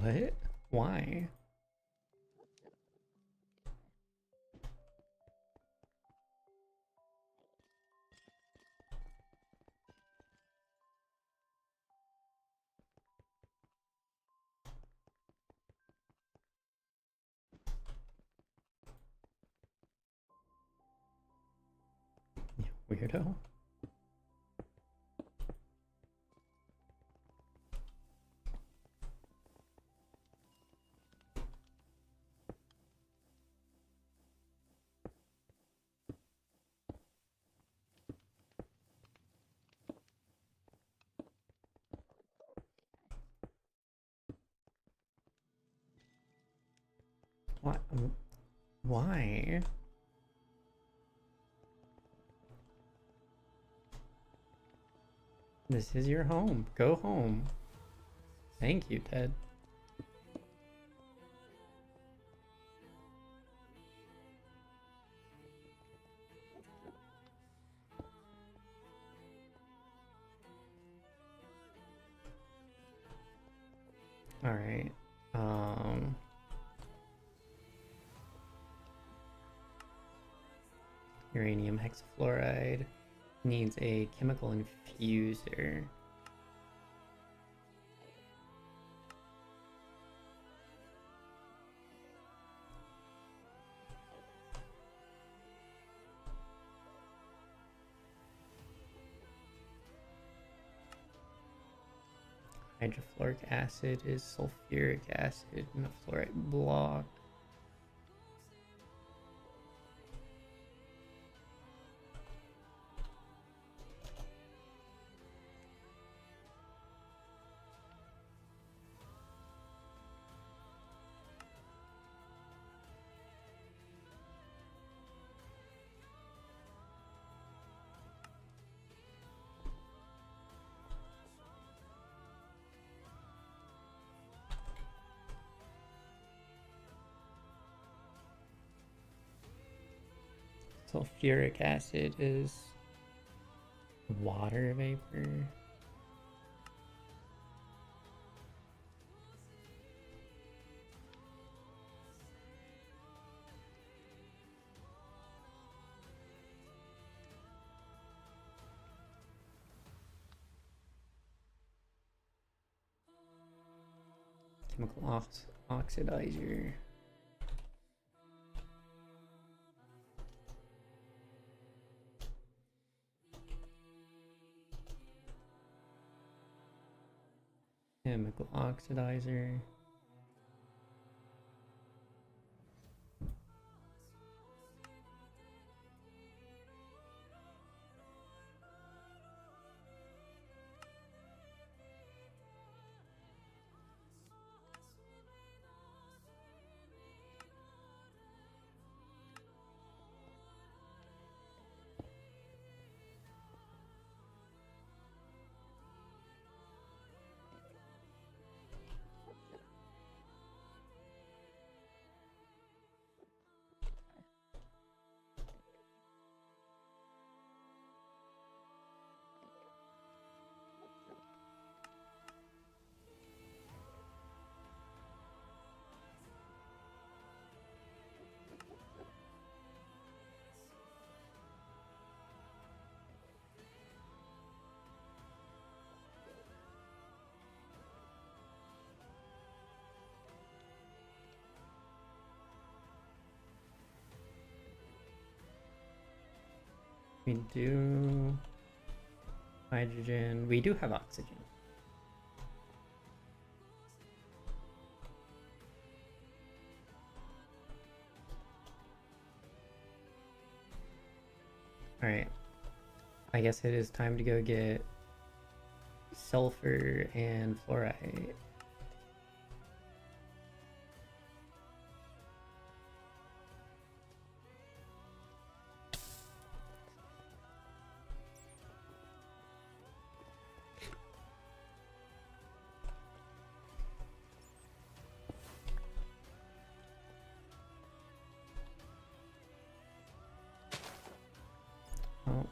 what? Why? Weirdo. What? Why? This is your home. Go home. Thank you, Ted. All right. Uranium hexafluoride needs a chemical infuser. Hydrofluoric acid is sulfuric acid in a fluorite block. Sulfuric acid is water vapor. Chemical oxidizer. Chemical oxidizer. We do hydrogen. We do have oxygen. Alright. I guess it is time to go get sulfur and fluorite. Oh,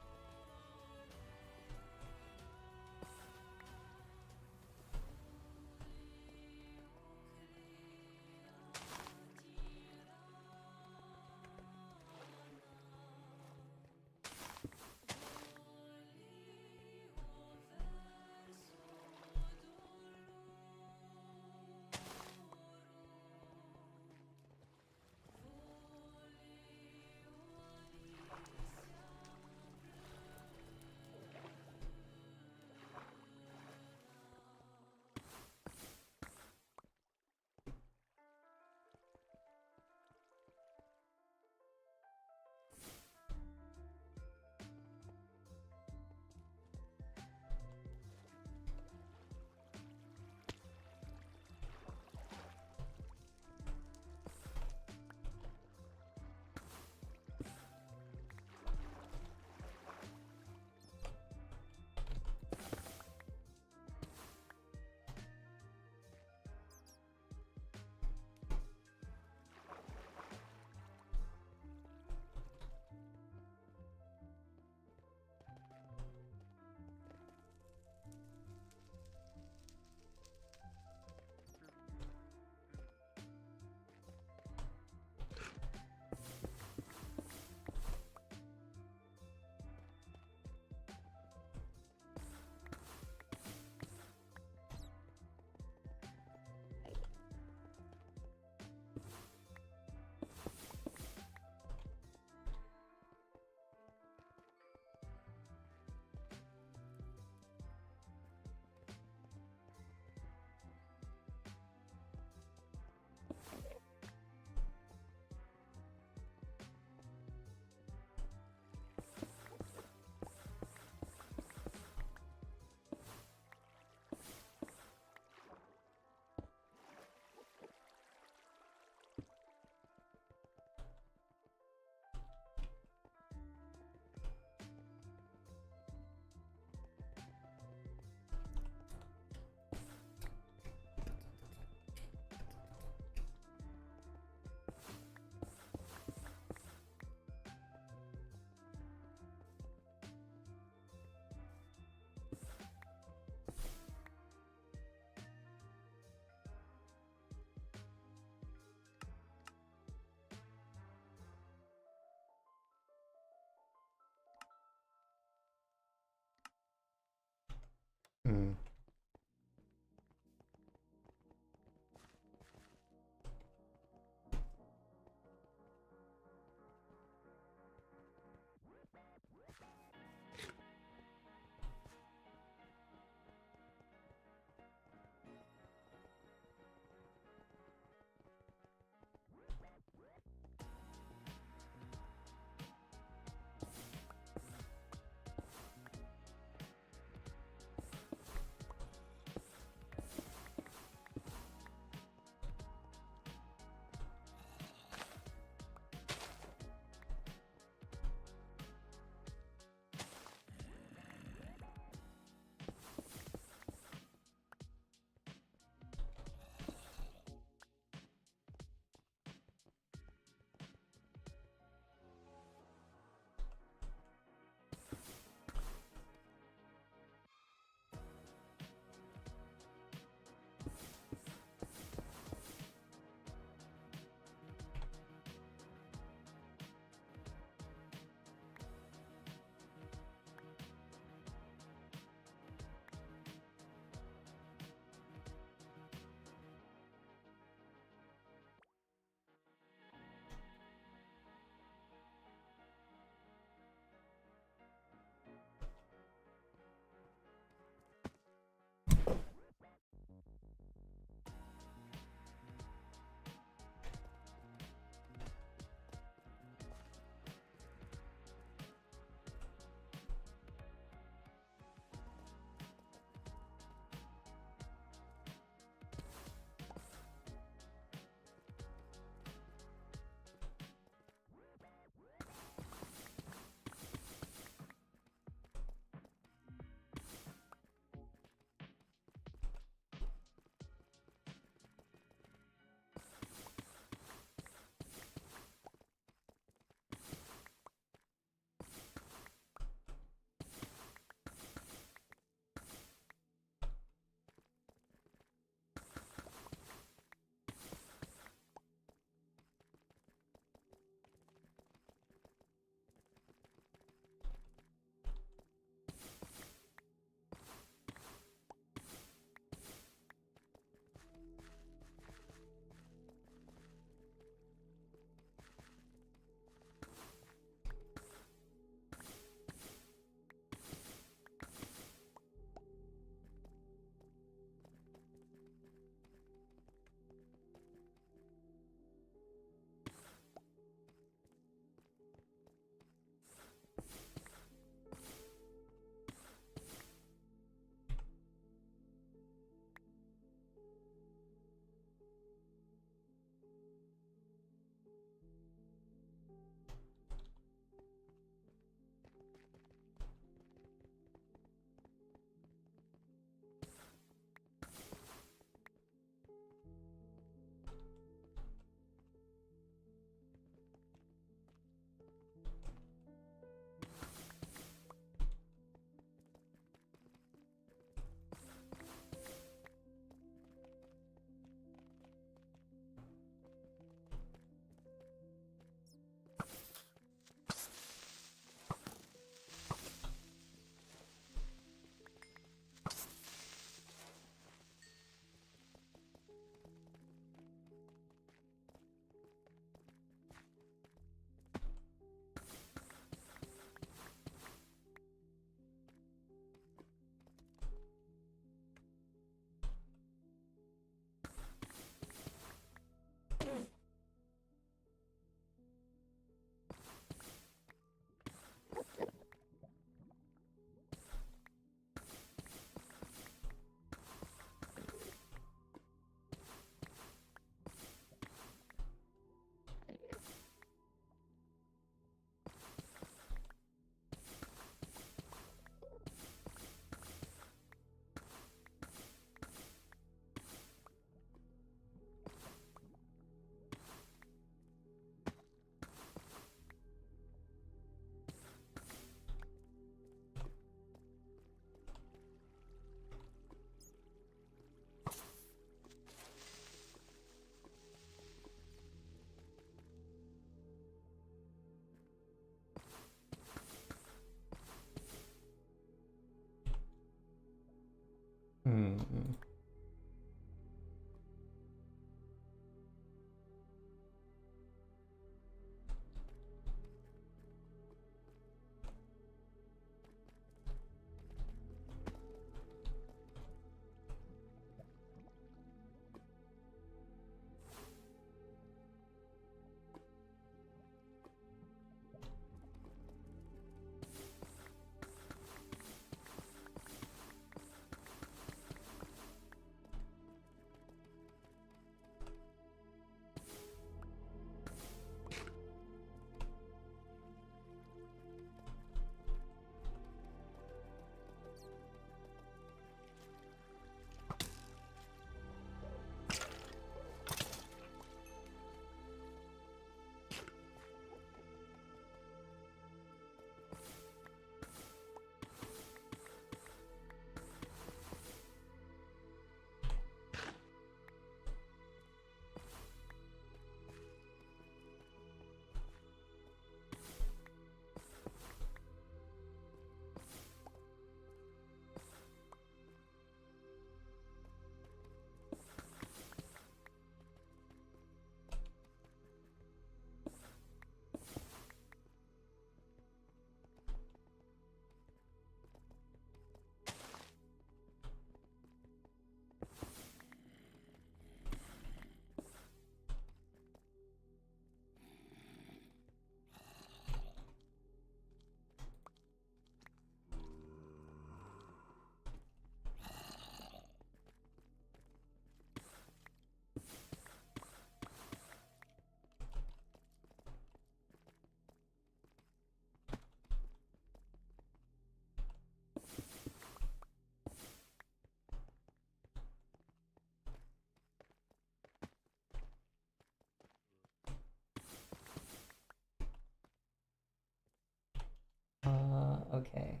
Okay.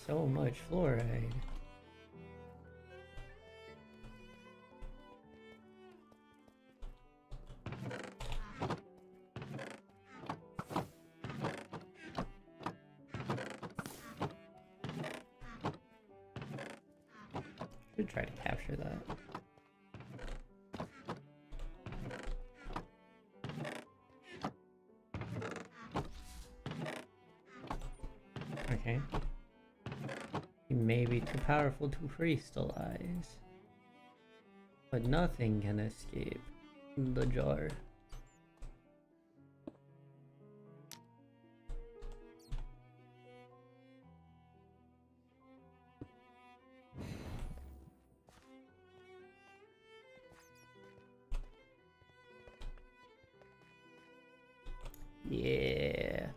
So much fluoride. Should try to capture that. Okay. He may be too powerful to crystallize, but nothing can escape the jar. Yeah.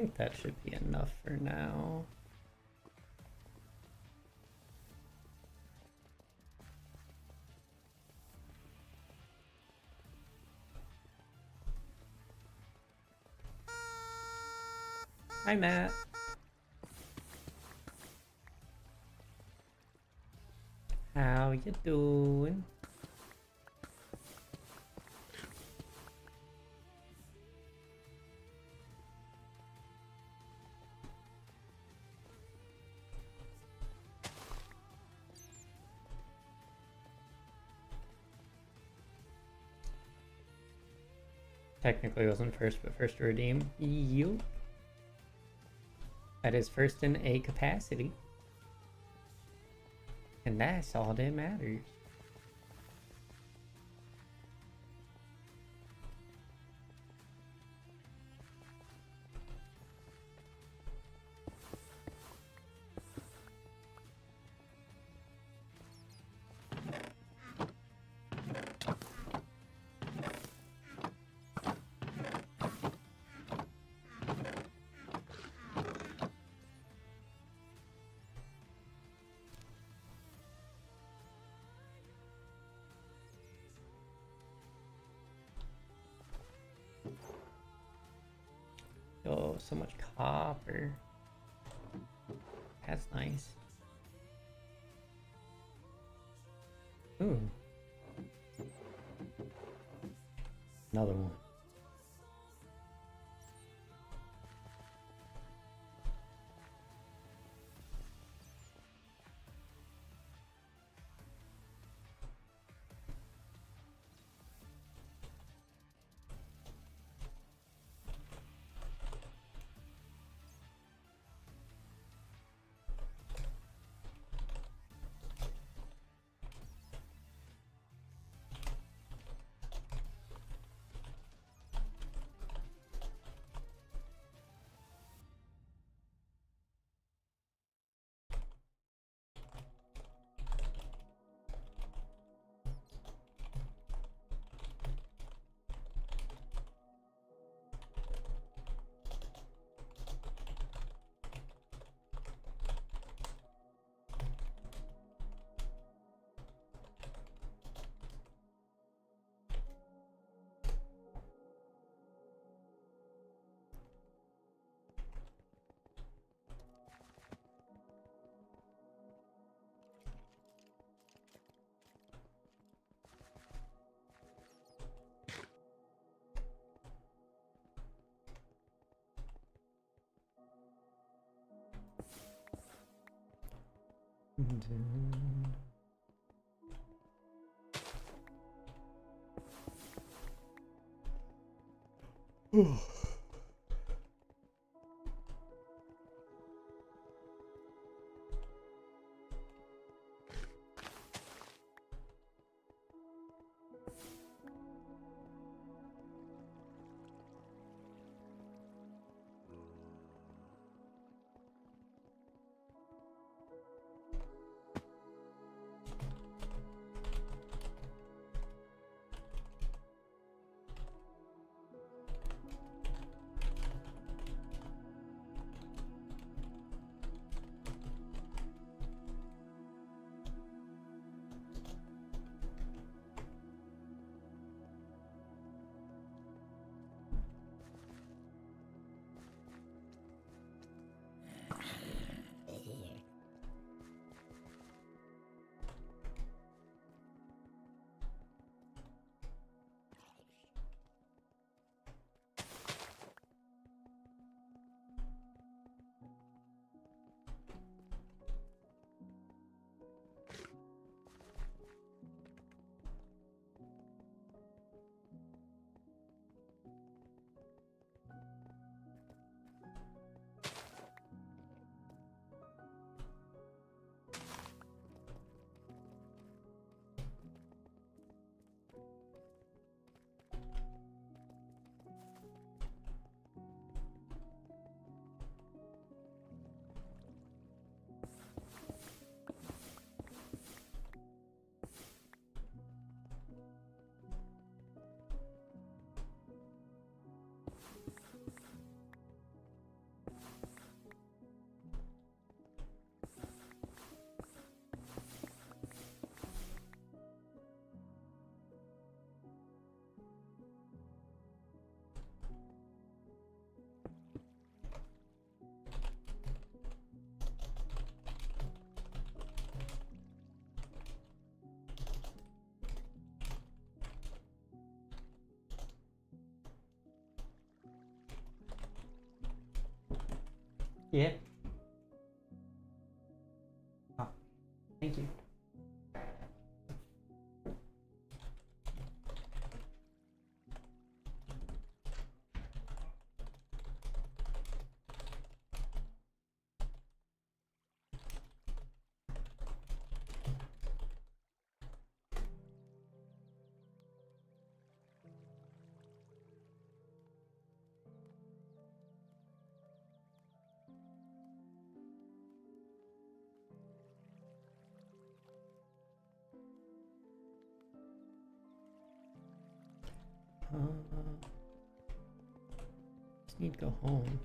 think that should be enough for now. Hi, Matt. How you doing? Technically wasn't first, but first to redeem. You. That is first in a capacity. And that's all that matters. Oh, so much copper. That's nice. Ooh. Another one. Yeah. Oh, thank you. Just need to go home.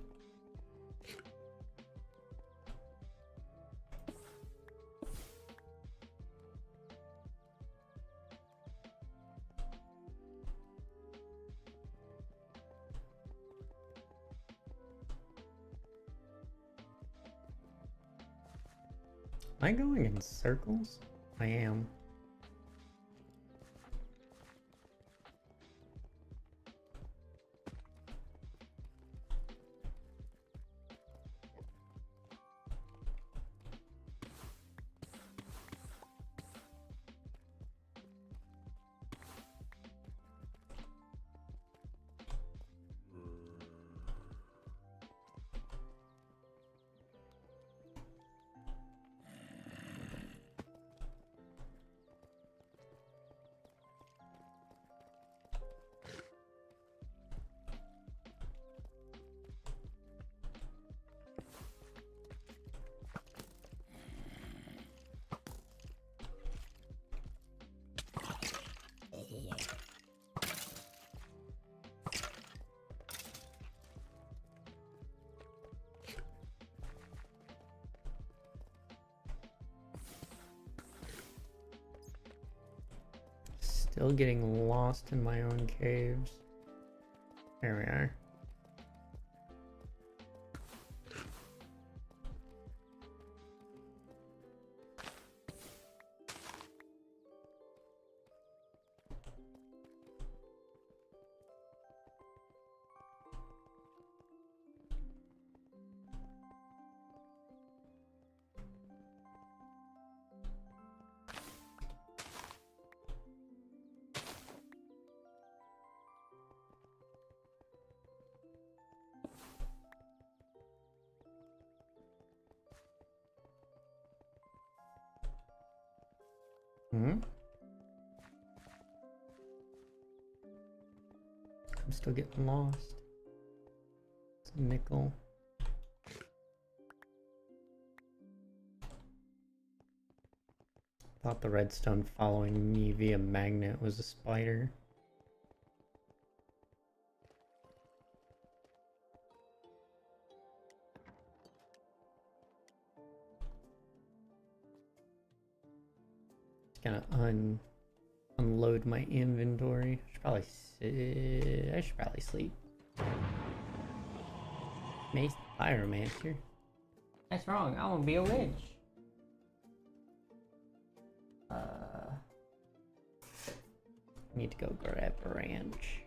Am I going in circles? I am. Still getting lost in my own caves. There we are. Hmm? I'm still getting lost. It's a nickel. Thought the redstone following me via magnet was a spider. Just gonna unload my inventory. I should probably sleep. Mace Pyromancer. That's wrong. I want to be a witch. Need to go grab a ranch.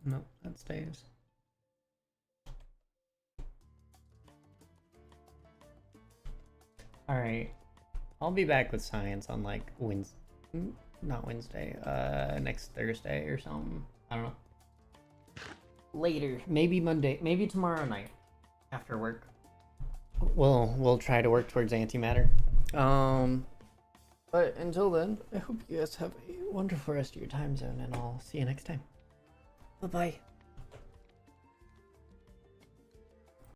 No, that stays. All right. I'll be back with science on like not Wednesday, next Thursday or something. I don't know. Later, maybe Monday, maybe tomorrow night after work. We'll try to work towards antimatter. But until then, I hope you guys have a wonderful rest of your time zone, and I'll see you next time. Bye bye.